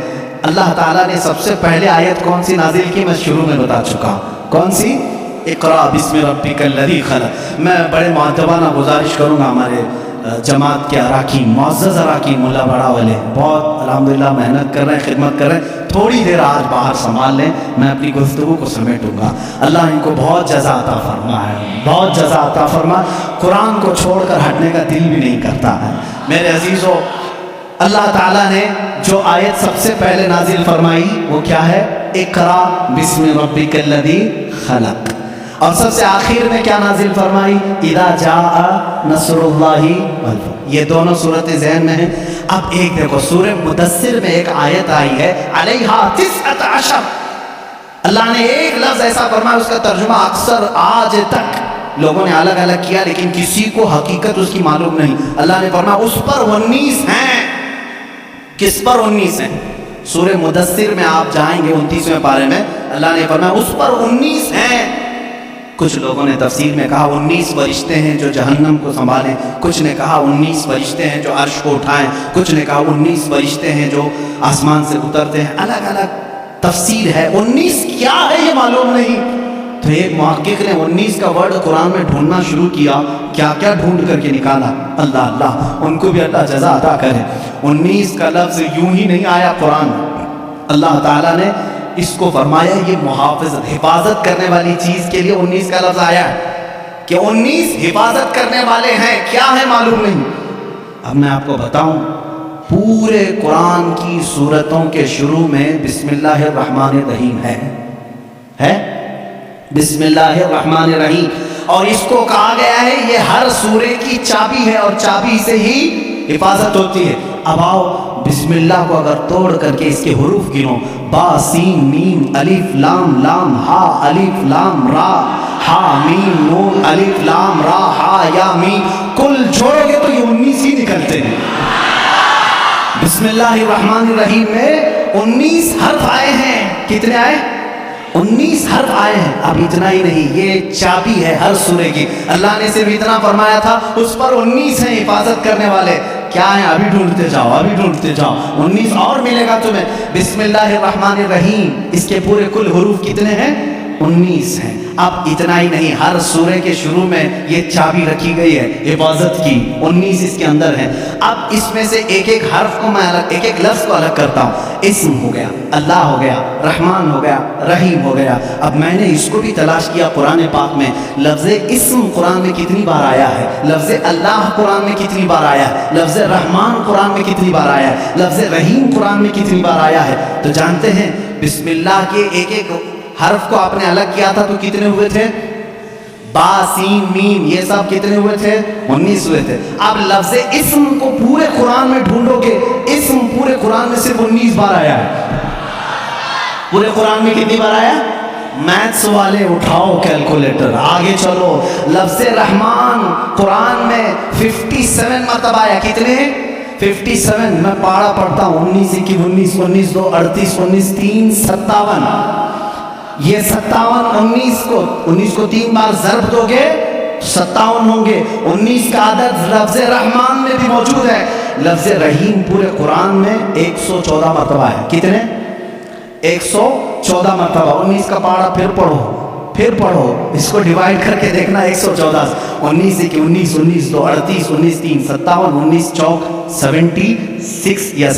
اللہ تعالیٰ نے سب سے پہلے آیت کون سی نازل کی؟ میں شروع میں بتا چکا. کون سی؟ اقرا بسم ربک الذی خلق. میں بڑے معدبانہ گزارش کروں گا ہمارے جماعت کے اراکین، معزز اراکین، ملا بڑا والے بہت الحمدللہ محنت کر رہے ہیں، خدمت کر رہے ہیں. تھوڑی دیر آج باہر سنبھال لیں، میں اپنی گفتگو کو سمیٹوں گا. اللہ ان کو بہت جزا عطا فرمائے، بہت جزا عطا فرمائے. قرآن کو چھوڑ کر ہٹنے کا دل بھی نہیں کرتا ہے. میرے عزیزو، اللہ تعالیٰ نے جو آیت سب سے پہلے نازل فرمائی وہ کیا ہے؟ اقرا بسم ربک الذی خلق. اور سب سے آخر میں کیا نازل فرمائی؟ اذا جاء نصر اللہ والفتح. یہ دونوں صورتیں ذہن میں ہیں. اب ایک دیکھو، سورہ مدثر میں ایک آیت آئی ہے علیہا 19. اللہ نے ایک لفظ ایسا فرمایا، اس کا ترجمہ اکثر آج تک لوگوں نے الگ الگ کیا لیکن کسی کو حقیقت اس کی معلوم نہیں. اللہ نے فرمایا اس پر 19 ہیں. کس پر 19 ہیں؟ سورہ مدثر میں آپ جائیں گے 29ویں پارے میں اللہ نے فرمایا اس پر 19 ہیں. کچھ لوگوں نے تفسیر میں کہا 19 فرشتے ہیں جو جہنم کو سنبھالیں، کچھ نے کہا 19 فرشتے ہیں جو عرش کو اٹھائیں، کچھ نے کہا 19 فرشتے ہیں جو آسمان سے اترتے ہیں. الگ الگ تفسیر ہے. 19 کیا ہے یہ معلوم نہیں. تو ایک محقق نے 19 کا ورڈ قرآن میں ڈھونڈنا شروع کیا. کیا کیا ڈھونڈ کر کے نکالا. اللہ ان کو بھی اللہ جزا عطا کرے. 19 کا لفظ یوں ہی نہیں آیا قرآن میں. اللہ تعالیٰ نے اس کو فرمایا یہ محافظت، حفاظت کرنے والی چیز کے لیے 19 کا لفظ آیا ہے کہ 19 حفاظت کرنے والے ہیں. کیا ہے معلوم نہیں. اب میں آپ کو بتاؤں، پورے قرآن کی سورتوں کے شروع میں بسم اللہ الرحمن الرحیم ہے بسم اللہ الرحمن الرحیم، اور اس کو کہا گیا ہے یہ ہر سورے کی چابی ہے اور چابی سے ہی حفاظت ہوتی ہے۔ اب آؤ بسم اللہ کو اگر توڑ کر کے اس کے حروف گنو، با سین میم الف لام لام ہا الف لام را ہا میم نون الف لام را ہا یا میم، کل جوڑو گے تو یہ 19 ہی نکلتے ہیں۔ بسم اللہ الرحمن الرحیم میں 19 حرف آئے ہیں۔ کتنے آئے؟ 19 حرف آئے ہیں۔ اب اتنا ہی نہیں، یہ چابی ہے ہر سورے کی۔ اللہ نے صرف اتنا فرمایا تھا، اس پر 19 ہیں حفاظت کرنے والے۔ کیا ہیں؟ ابھی ڈھونڈتے جاؤ، ابھی ڈھونڈتے جاؤ، 19 اور ملے گا تمہیں۔ بسم اللہ الرحمن الرحیم، اس کے پورے کل حروف کتنے ہیں؟ 19 ہیں۔ اب اتنا ہی نہیں، ہر سورے کے شروع میں یہ چابی رکھی گئی ہے حفاظت کی، 19 اس کے اندر ہیں۔ اب اس میں سے ایک ایک حرف کو میں الگ، ایک ایک لفظ کو الگ کرتا ہوں۔ اسم ہو گیا، اللہ ہو گیا، رحمان ہو گیا، رحیم ہو گیا۔ اب میں نے اس کو بھی تلاش کیا قرآن پاک میں، لفظ اسم قرآن میں کتنی بار آیا ہے، لفظ اللہ قرآن میں کتنی بار آیا ہے، لفظ رحمان قرآن میں کتنی بار آیا ہے، لفظ رحیم قرآن میں کتنی بار آیا ہے۔ تو جانتے ہیں بسم اللہ کے ایک ایک حرف کو آپ نے الگ کیا تھا تو کتنے ہوئے تھے؟ با سین میم، یہ سب کتنے ہوئے تھے؟ 19 ہوئے تھے۔ اب لفظ اسم کو پورے قرآن میں ڈھونڈو گے، اسم پورے قرآن میں صرف 19 بار آیا ہے۔ پورے قرآن میں کتنی بار آیا؟ میتھس والے اٹھاؤ کیلکولیٹر، آگے چلو۔ لفظ رحمان قرآن میں 57 مرتبہ آیا۔ کتنے؟ 57۔ میں پارا پڑھتا ہوں، 19 1 19 19 2 38 19 3 57۔ یہ 57 19 کو 3 بار ضرب دو گے 57 ہوں گے۔ 19 کا عدد لفظ رحمان میں بھی موجود ہے۔ لفظ رحیم پورے قرآن میں 114 مرتبہ ہے۔ کتنے؟ 114 مرتبہ۔ 19 کا پارا پھر پڑھو، اس کو ڈیوائیڈ کر کے دیکھنا 114 19 1 19 19 2 38 19 3 57 19 چوک 76 یا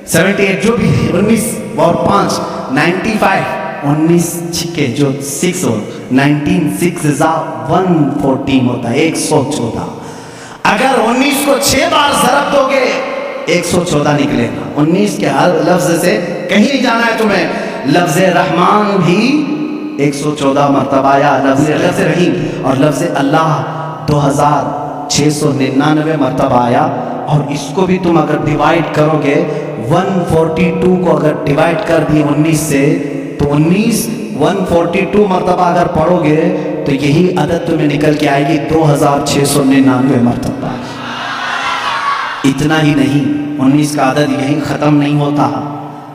78 جو بھی 19 اور 5 95 19 چھکے جو 6 ہو 19 6 114 ہوتا ہے 114۔ اگر 19 کو 6 بار ضرب دو گے 114 نکلے گا۔ 19 کے ہر لفظ سے کہیں نہیں جانا ہے تمہیں۔ لفظ رحمان بھی 114 مرتبہ آیا، لفظ رحیم اور لفظ اللہ 2699 مرتبہ آیا۔ اور اس کو بھی تم اگر ڈیوائیڈ کرو گے 142 کو اگر ڈیوائیڈ کر دی 19 سے تو 142 مرتبہ اگر پڑھو گے تو یہی عدد تمہیں نکل کے آئے گی 2699 مرتبہ۔ اتنا ہی نہیں، 19 کا عدد یہیں ختم نہیں ہوتا،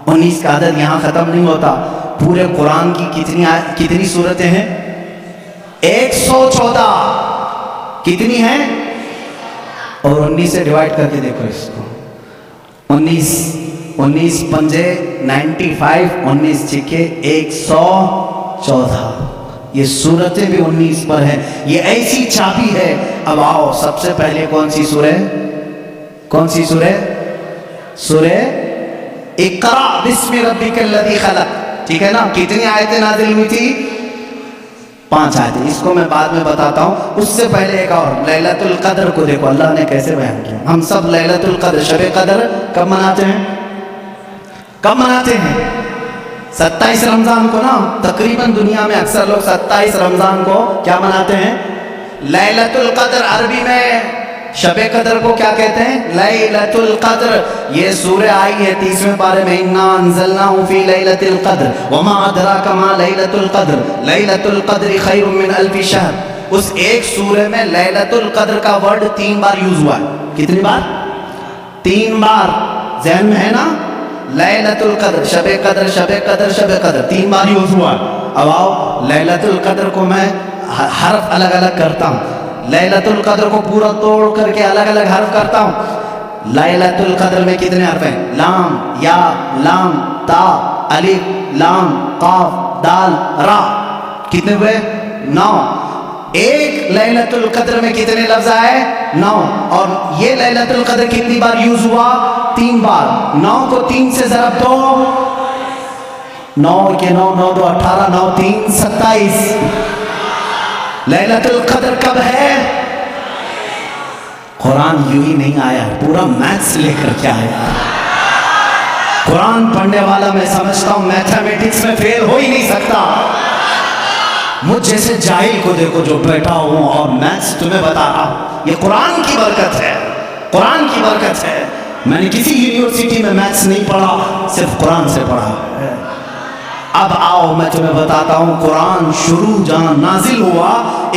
19 کا عدد یہاں ختم نہیں ہوتا۔ پورے قرآن کی کتنی سورتیں ہیں؟ 114۔ کتنی ہیں؟ اور 19 سے ڈیوائیڈ کر کے دیکھو اس کو، 19 پنجے 95 19 چھکے 114۔ یہ سورتیں بھی 19 پر ہیں، یہ ایسی چابی ہے۔ اب آؤ سب سے پہلے کون سی سورہ؟ سورہ اقرا بسم ربک الذی خلق، ٹھیک ہے نا؟ کتنی آیتیں نازل ہوئی تھی؟ 5 آیتیں۔ اس کو میں بعد میں بتاتا ہوں، اس سے پہلے ایک اور لیلۃ القدر کو دیکھو اللہ نے کیسے بیان کیا۔ ہم سب لیلۃ القدر شب قدر کب مناتے ہیں؟ 27 رمضان کو نا۔ تقریباً دنیا میں اکثر لوگ 27 رمضان کو کیا مناتے ہیں؟ لیلۃ القدر۔ عربی میں شب قدر کو کیا کہتے ہیں؟ لیلۃ القدر۔ یہ سورہ آئی ہے 30ویں پارے میں، انا انزلناہ فی لیلۃ القدر وما ادراک ما لیلۃ القدر لیلۃ القدر خیر من الف شہر۔ اس ایک سورہ میں لیلۃ القدر کا ورڈ 3 بار یوز ہوا ہے۔ کتنی بار؟ 3 بار۔ ذہن میں ہے نا؟ لیلۃ القدر، شب قدر، شب قدر، شب قدر 3 بار یوز ہوا ہے۔ اب آؤ لیلۃ القدر کو میں حرف الگ الگ کرتا ہوں، لیلۃ القدر کو پورا توڑ کر کے الگ الگ حرف کرتا ہوں۔ لیلۃ القدر میں کتنے حرف ہیں؟ لام، یا، لام، تا، الف، لام، قاف، دال، را۔ کتنے ہوئے؟ 9۔ ایک لیلۃ القدر میں کتنے لفظ آئے؟ 9۔ اور یہ لیلۃ القدر کتنی بار یوز ہوا؟ 3 بار۔ 9 کو 3 سے ضرب دو، 9 کے 9 9 2 18 9 3 27۔ لیلۃ القدر کب ہے؟ قرآن یوں ہی نہیں آیا، پورا میتھس لے کر کے آیا۔ قرآن پڑھنے والا میں سمجھتا ہوں میتھمیٹکس میں فیل ہو ہی نہیں سکتا۔ مجھ جیسے جاہل کو دیکھو جو بیٹھا ہوں اور میتھس تمہیں بتا رہا ہوں، یہ قرآن کی برکت ہے، قرآن کی برکت ہے۔ میں نے کسی یونیورسٹی میں میتھس نہیں پڑھا، صرف قرآن سے پڑھا ہے۔ اب آؤ میں تمہیں بتاتا ہوں، قرآن شروع جہاں نازل ہوا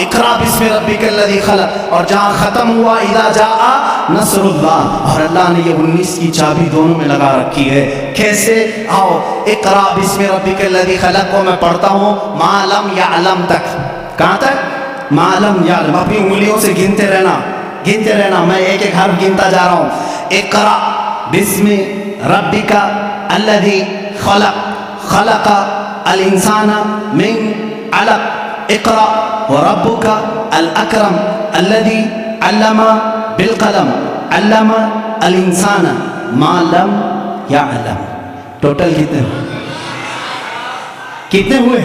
اقرا بسم ربک الذی خلق، اور جہاں ختم ہوا اذا جاء نصر اللہ، اور اللہ نے یہ 19 کی چابی دونوں میں لگا رکھی ہے۔ کیسے؟ آؤ اقرا بسم ربک الذی خلق کو میں پڑھتا ہوں ما لم یعلم تک، کہاں تک؟ ما لم یعلم، اپنی انگلیوں سے گنتے رہنا، گنتے رہنا، میں ایک ایک حرف گنتا جا رہا ہوں۔ اقرا بسم ربک الذی خلق، خلق الانسان من علق، اقرا وربک الاکرم الذی علم بالقلم، علم الانسان ما لم یعلم۔ ٹوٹل کتنے ہوئے؟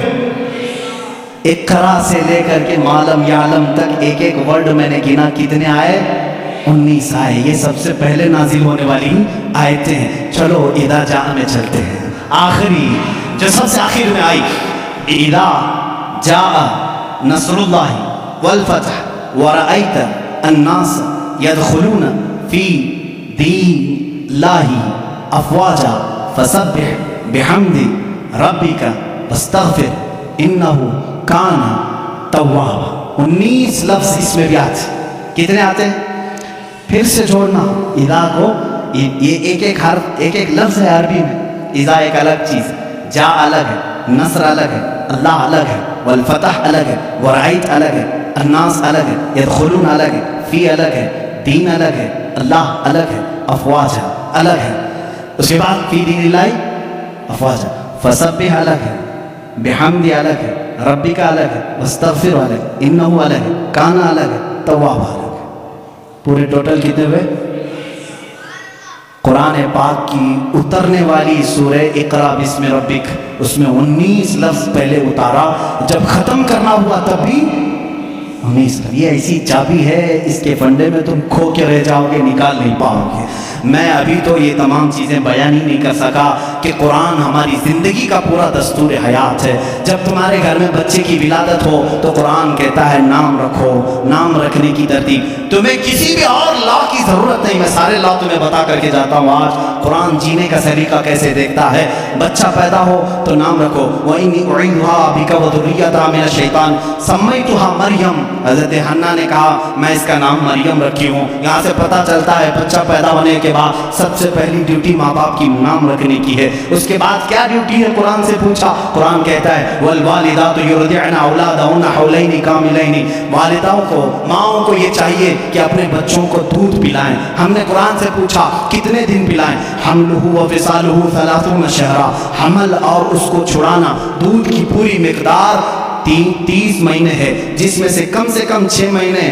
اقرا سے لے کر کے ما لم یعلم تک ایک ایک ورڈ میں نے گنا، کتنے آئے؟ 19 آئے۔ یہ سب سے پہلے نازل ہونے والی آیتیں ہیں۔ چلو اذا جاء میں چلتے ہیں، آخری جو سب سے آخر میں آئی، اذا جاء نصر اللہ والفتح ورأیت الناس يدخلون في دین اللہ افواجا فسبح بحمد ربک واستغفر انہ کان توابا۔ 19 لفظ اس میں بھی آتے، کتنے آتے ہیں؟ پھر سے جوڑنا اذا کو، یہ ایک ایک حرف ایک ایک لفظ ہے عربی میں۔ اذا ایک الگ چیز، جا الگ ہے، نصر الگ ہے، اللہ الگ ہے، والفتح الگ ہے، ورأیت الگ ہے، الناس الگ ہے، يدخلون الگ ہے، فی الگ ہے، دین الگ ہے، اللہ الگ ہے، افواج الگ ہے۔ اس کے بعد فی دین اللہ افواج، فسبح الگ ہے، بحمد الگ ہے، ربی کا الگ ہے، واستغفر الگ ہے، انہو الگ ہے، کانا الگ ہے، تواب الگ ہے۔ پورے ٹوٹل کتنے ہوئے؟ قرآن پاک کی اترنے والی سورہ اقرا بسم ربک، اس میں 19 لفظ پہلے اتارا، جب ختم کرنا ہوا تب بھی 19 لفظ۔ یہ ایسی چابی ہے، اس کے فنڈے میں تم کھو کے رہ جاؤ گے، نکال نہیں پاؤ گے۔ میں ابھی تو یہ تمام چیزیں بیان ہی نہیں کر سکا کہ قرآن ہماری زندگی کا پورا دستور حیات ہے۔ جب تمہارے گھر میں بچے کی ولادت ہو تو قرآن کہتا ہے نام رکھو، نام رکھنے کی ترتیب۔ تمہیں کسی بھی اور لا کی ضرورت نہیں، میں سارے لا تمہیں بتا کر کے جاتا ہوں۔ آج قرآن جینے کا سلیقہ کیسے دیکھتا ہے۔ بچہ پیدا ہو تو نام رکھو، وَإِنِّي أُعِيذُهَا بِكَ وَذُرِّيَّتَهَا مِنَ الشَّيْطَانِ سَمَّيْتُهَا مریم۔ حضرت حنا نے کہا میں اس کا نام مریم رکھی ہوں۔ یہاں سے پتہ چلتا ہے بچہ پیدا ہونے کے بعد سب سے پہلی ڈیوٹی ماں باپ کی نام رکھنے کی ہے۔ اس کے بعد کیا ڈیوٹی ہے؟ قرآن سے پوچھا، قرآن کہتا ہے وَالْوَالِدَاتُ يُرْضِعْنَ أَوْلَادَهُنَّ حَوْلَيْنِ كَامِلَيْنِ۔ والداؤں کو، ماؤں کو یہ چاہیے کہ اپنے بچوں کو دودھ پلائیں۔ ہم نے قرآن سے پوچھا کتنے دن پلائیں؟ حملہ وفصالہ 30 شہرا، حمل اور اس کو چھڑانا، دودھ کی پوری مقدار 30 مہینے ہے، جس میں سے کم 6 مہینے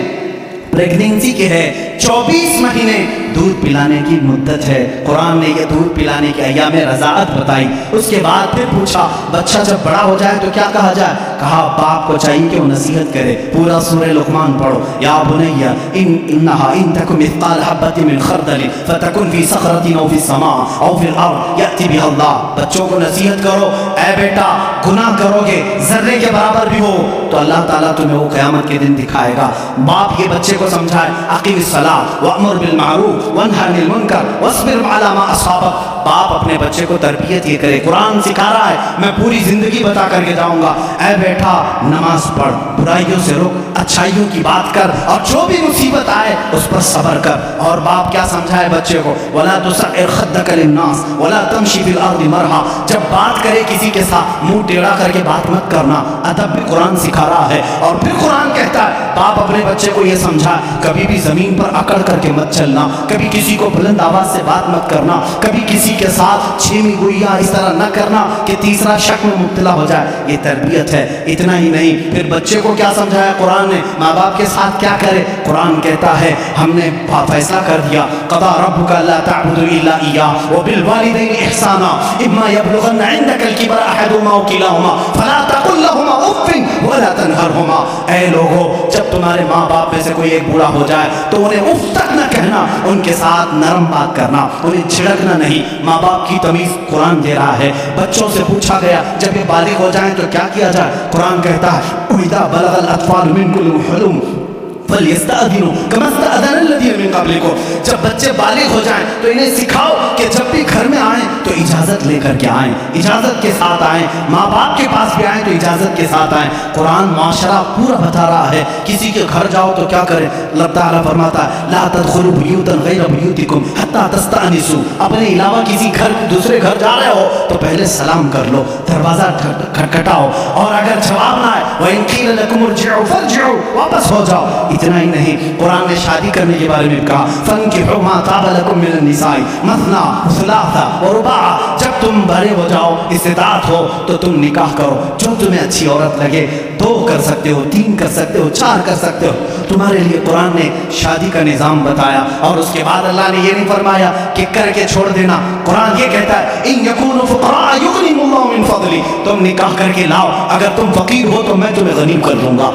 پریگنینسی کے ہے، 24 مہینے دودھ پلانے کی مدت ہے۔ قرآن نے یہ دودھ پلانے کے ایام رضاعت بتائی۔ اس کے بعد پھر پوچھا بچہ جب بڑا ہو جائے تو کیا کہا جائے؟ کہا باپ کو چاہیے کہ وہ نصیحت کرے۔ پورا سورہ لقمان پڑھو، یا بنی انہا ان تک مثقال حبۃ من خردل فتکن فی صخرۃ او فی السماء او فی الارض یأتی بها اللہ۔ بچوں کو نصیحت کرو، اے بیٹا گناہ کرو گے ذرے کے برابر بھی ہو تو اللہ تعالیٰ تمہیں وہ قیامت کے دن دکھائے گا۔ باپ یہ بچے کو سمجھائے اقیم الصلاۃ وامر بالمعروف وانہی عن المنکر واصبر علی ما اصابک۔ باپ اپنے بچے کو تربیت یہ کرے۔ قرآن سکھا رہا ہے، میں پوری زندگی بتا کر کے جاؤں گا، اے بیٹا نماز پڑھ، برائیوں سے رک، اچھائیوں کی بات کر، اور جو بھی مصیبت آئے اس پر صبر کر۔ اور باپ کیا سمجھائے بچے کو؟ ولا تصعر خدک للناس ولا تمشی فی الارض مرحا۔ جب بات کرے کسی کے ساتھ منہ ٹیڑھا کر کے بات مت کرنا، ادب بھی قرآن سکھا رہا ہے۔ اور پھر قرآن کہتا ہے باپ اپنے بچے کو یہ سمجھا کبھی بھی زمین پر اکڑ کر کے مت چلنا، کبھی کسی کو بلند آواز سے بات مت کرنا، کبھی کسی کے ساتھ چھیمی گوئیاں اس طرح نہ کرنا کہ تیسرا شک میں مبتلا ہو جائے۔ یہ تربیت ہے۔ اتنا ہی نہیں، پھر بچے کو کیا سمجھایا قرآن نے؟ ماں باپ کے ساتھ کیا کرے؟ قرآن کہتا ہے ہم نے فیصلہ کر دیا، قضى ربك الا تعبدوا الا اياه وبالوالدين احسانا اما يبلغن عندك الكبر احدهما او كلاهما فلا تقل تقل لهما اف ولا تنهرهما، اے لوگو جب تمہارے ماں باپ میں سے کوئی ایک بوڑھا ہو جائے تو انہیں اف تک نہ کہنا، ان کے ساتھ نرم بات کرنا، انہیں چھڑکنا نہیں۔ ماں باپ کی تمیز قرآن دے رہا ہے۔ بچوں سے پوچھا گیا جب یہ بالغ ہو جائیں تو کیا کیا جائے؟ قرآن کہتا ہے وَإِذَا بَلَغَ الْأَطْفَالُ مِنْكُمُ الْحُلُمَ فَلْيَسْتَأْذِنُوا كَمَا اسْتَأْذَنَ الَّذِينَ مِنْ قَبْلِكُمْ، جب بچے بالغ ہو جائیں تو انہیں سکھاؤ کہ جب بھی گھر میں آئیں تو اجازت لے کر کے آئیں، اجازت کے ساتھ آئیں، ماں باپ کے پاس بھی آئیں تو اجازت کے ساتھ آئیں۔ قرآن معاشرہ پورا بتا رہا ہے، کسی کے گھر جاؤ تو کیا کریں؟ اللہ تعالیٰ فرماتا ہے لا تدخلوا بیوتا غیر بیوتکم حتی تستأنسوا، اپنے علاوہ کسی گھر دوسرے گھر جا رہے ہو تو پہلے سلام کر لو، دروازہ کھٹکھٹاؤ، اور اگر جواب نہ آئے وَإِنْ قِيلَ لَكُمُ ارْجِعُوا فَارْجِعُوا، واپس ہو جاؤ۔ اتنا ہی نہیں، قرآن نے شادی کرنے کے بارے میں کہا فَانْكِحُوا مَا طَابَ لَكُم مِّنَ النِّسَاءِ مَثْنَىٰ وَثُلَاثَ وَرُبَاعَ، جب تم بڑے ہو جاؤ، استطاعت ہو تو تم نکاح کرو، جو تمہیں اچھی عورت لگے، 2 کر سکتے ہو، 3 کر سکتے ہو، 4 کر سکتے ہو، تمہارے لیے قرآن نے شادی کا نظام بتایا۔ اور اس کے بعد اللہ نے یہ نہیں فرمایا کہ کر کے چھوڑ دینا، قرآن یہ کہتا ہے اِن يَكُونُوا فُقَرَاءَ يُغْنِهِمُ اللَّهُ مِن فَضْلِهِ، تم نکاح کر کے لاؤ، اگر تم فقیر ہو تو میں تمہیں غنی کر دوں گا۔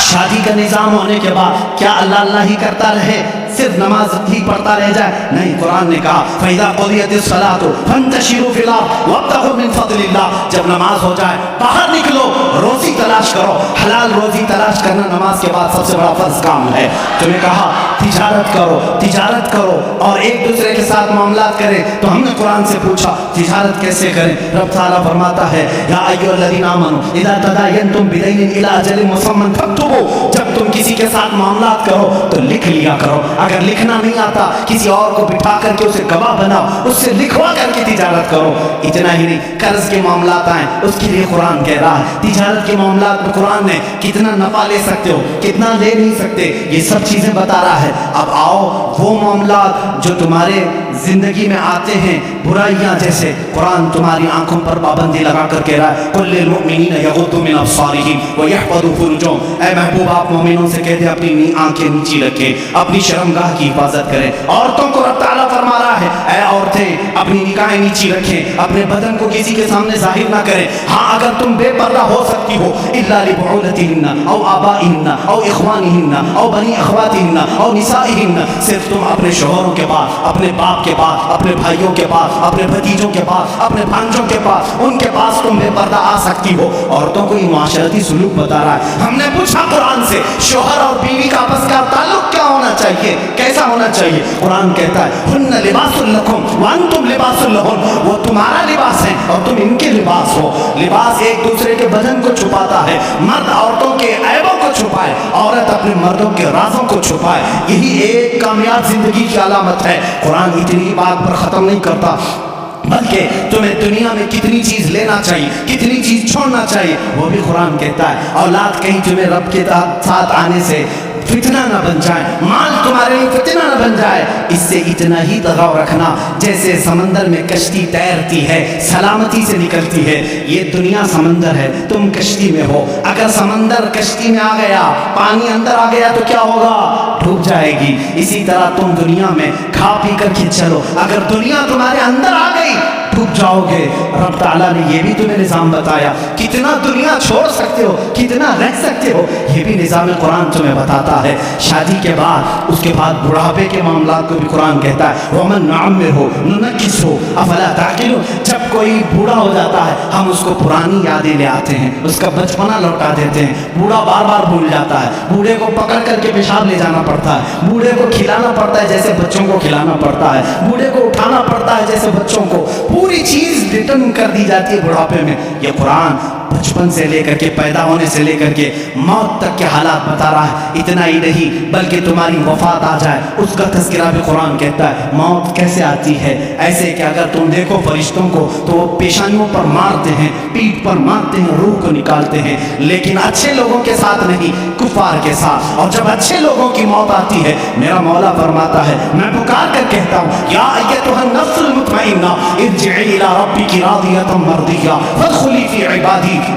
شادی کا نظام ہونے کے بعد کیا اللہ ہی کرتا رہے، صرف نماز ہی پڑھتا رہ جائے؟ نہیں، قرآن نے کہا فَإِذَا قُضِيَتِ الصَّلَاةُ فَانْتَشِرُوا فِي الْأَرْضِ وَابْتَغُوا مِنْ فَضْلِ اللَّهِ، جب نماز ہو جائے باہر نکلو، روزی تلاش کرو، حلال روزی تلاش کرنا نماز کے بعد سب سے بڑا فرض کام ہے۔ تمہیں کہا تجارت کرو، تجارت کرو اور ایک دوسرے کے ساتھ معاملات کریں، تو ہم نے قرآن سے پوچھا تجارت کیسے کریں؟ رب تعالیٰ فرماتا ہے یا ایھا الذین آمنوا اذا تداینتم بدین الی اجل مسمى فاکتبوا، جب تم کسی کے ساتھ معاملات کرو تو لکھ لیا کرو، اگر لکھنا نہیں آتا کسی اور کو بٹھا کر کے اسے گواہ بناؤ، اس سے لکھوا کر کے تجارت کرو۔ اتنا ہی نہیں، قرض کے معاملات آئیں اس کے لیے قرآن کہہ رہا ہے تجارت کے معاملات میں قرآن نے کتنا نفع لے سکتے ہو، کتنا لے نہیں سکتے، یہ سب چیزیں بتا رہا ہے۔ اب آؤ وہ معاملات جو تمہارے زندگی میں آتے ہیں برائیاں جیسے، قرآن تمہاری آنکھوں پر پابندی لگا کر کہہ رہا ہے قُل لِّلْمُؤْمِنِينَ يَغُضُّوا مِنْ أَبْصَارِهِمْ وَيَحْفَظُوا فُرُوجَهُمْ، اے محبوب آپ مومنوں سے کہہ دیں اپنی آنکھیں نیچی رکھیں، اپنی شرمگاہ کی حفاظت کریں۔ عورتوں کو رب تعالیٰ فرما رہا ہے اے عورتیں اپنی نگاہیں نیچی رکھیں، اپنے بدن کو کسی کے سامنے ظاہر نہ کریں۔ ہاں اگر تم بے پردہ ہو سکتی ہو إِلَّا لِبُعُولَتِهِنَّ أَوْ آبَائِهِنَّ أَوْ إِخْوَانِهِنَّ أَوْ بَنِي أَخْوَاتِهِنَّ أَوْ نِسَائِهِنَّ، صرف تم اپنے شوہروں کے پاس، اپنے باپ کے پاس، اپنے بھائیوں کے پاس، اپنے بھتیجوں کے پاس، اپنے بھانجوں کے پاس، ان کے پاس تم بے پردہ آ سکتی ہو۔ عورتوں کو یہ معاشرتی سلوک بتا رہا ہے۔ ہم نے پوچھا قرآن سے شوہر اور بیوی کا آپس کا تعلق کیا ہونا چاہیے، کیسا ہونا چاہیے؟ قرآن کہتا ہے ہن لباس لکم وانتم لباس لہن، وہ تمہارا لباس ہے اور تم ان کے لباس ہو۔ لباس ایک دوسرے کے بدن کو چھپاتا ہے، مرد عورتوں کے عیبوں کو چھپائے، عورت اپنے مردوں کے رازوں کو چھپائے، یہی ایک کامیاب زندگی کی علامت ہے۔ قرآن اتنی بات پر ختم نہیں کرتا بلکہ تمہیں دنیا میں کتنی چیز لینا چاہیے، کتنی چیز چھوڑنا چاہیے، وہ بھی قرآن کہتا ہے۔ اولاد کہیں تمہیں رب کے ساتھ آنے سے فتنہ نہ بن جائے، مال تمہارے لیے فتنہ نہ بن جائے، اس سے اتنا ہی لگاؤ رکھنا جیسے سمندر میں کشتی تیرتی ہے، سلامتی سے نکلتی ہے۔ یہ دنیا سمندر ہے، تم کشتی میں ہو، اگر سمندر کشتی میں آ گیا، پانی اندر آ گیا تو کیا ہوگا؟ ڈوب جائے گی۔ اسی طرح تم دنیا میں کھا پی کر کے چلو، اگر دنیا تمہارے اندر آ گئی ڈوب جاؤ گے۔ رب تعالیٰ نے یہ بھی تمہیں نظام بتایا، کتنا دنیا چھوڑ سکتے ہو، کتنا رہ سکتے ہو، یہ بھی نظام قرآن تمہیں بتاتا ہے۔ شادی کے بعد، اس کے بعد بڑھاپے کے معاملات کو بھی قرآن کہتا ہے وَمَن نُعَمِّرْهُ نُنَكِّسْهُ أَفَلَا تَعْقِلُونَ، جب کوئی بوڑھا ہو جاتا ہے ہم اس کو پرانی یادیں لے آتے ہیں، اس کا بچپنا لوٹا دیتے ہیں۔ بوڑھا بار بار بھول جاتا ہے، بوڑھے کو پکڑ کر کے پیشاب لے جانا پڑتا ہے، بوڑھے کو کھلانا پڑتا ہے جیسے بچوں کو کھلانا پڑتا ہے، بوڑھے کو اٹھانا پڑتا ہے جیسے بچوں کو، پوری چیز ریٹرن کر دی جاتی ہے بڑھاپے میں۔ یہ قرآن بچپن سے لے کر کے، پیدا ہونے سے لے کر کے موت تک کے حالات بتا رہا ہے۔ اتنا ہی نہیں بلکہ تمہاری وفات آ جائے اس کا تذکرہ بھی قرآن کہتا ہے۔ موت کیسے آتی ہے؟ ایسے کہ اگر تم دیکھو فرشتوں کو تو وہ پیشانیوں پر مارتے ہیں، پیٹھ پر مارتے ہیں، روح کو نکالتے ہیں، لیکن اچھے لوگوں کے ساتھ نہیں، کفار کے ساتھ۔ اور جب اچھے لوگوں کی موت آتی ہے میرا مولا فرماتا ہے، میں پکار کر کہتا ہوں یا ایتھا النفس المطمئنہ ارجعی الی ربک راضیۃ مرضیہ فادخلی فی عبادی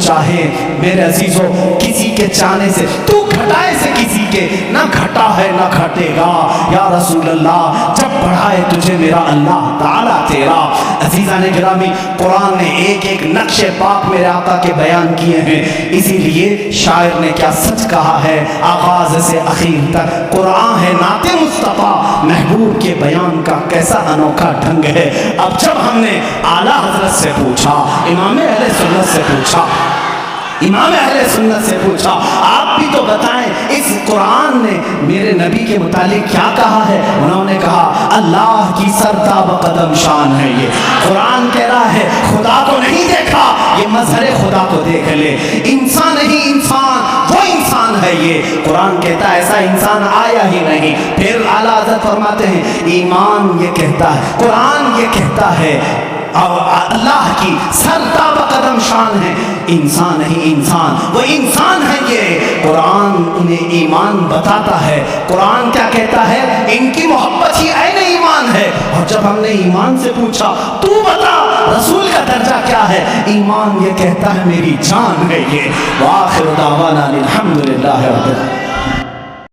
چاہے میرے عزیزو کسی کے چاہنے سے، تو گھٹائے سے کسی کے نہ گھٹا ہے نہ گھٹے گا یا رسول اللہ، جب بڑھائے تجھے میرا اللہ تعالیٰ تیرا۔ عزیزان گرامی، قرآن نے ایک ایک نقش پاک میرے آقا کے بیان کیے ہیں، اسی لیے شاعر نے کیا سچ کہا ہے، آغاز سے اخیر تک قرآن ہے نعت مصطفیٰ، محبوب کے بیان کا کیسا انوکھا ڈھنگ ہے۔ اب جب ہم نے اعلیٰ حضرت سے پوچھا، امام اہل سنت سے پوچھا، امام اہل سنت سے پوچھا، آپ بھی تو بتائیں اس قرآن نے میرے نبی کے متعلق کیا کہا ہے؟ انہوں نے کہا اللہ کی سرتاب قدم شان ہے یہ۔ قرآن کہہ رہا ہے خدا کو نہیں دیکھا، یہ مظہر خدا کو دیکھ لے، انسان نہیں انسان، وہ انسان ہے یہ۔ قرآن کہتا ہے ایسا انسان آیا ہی نہیں۔ پھر اعلیٰ حضرت فرماتے ہیں ایمان یہ کہتا ہے، قرآن یہ کہتا ہے اور اللہ کی سرتاب قدم شان ہے، انسان نہیں انسان، وہ انسان ہے یہ۔ قرآن انہیں ایمان بتاتا ہے۔ قرآن کیا کہتا ہے؟ ان کی محبت ہی عین ایمان ہے۔ اور جب ہم نے ایمان سے پوچھا تو بتا رسول کا درجہ کیا ہے، ایمان یہ کہتا ہے میری جان ہے یہ۔ وآخر دعوانا الحمدللہ رب العالمین۔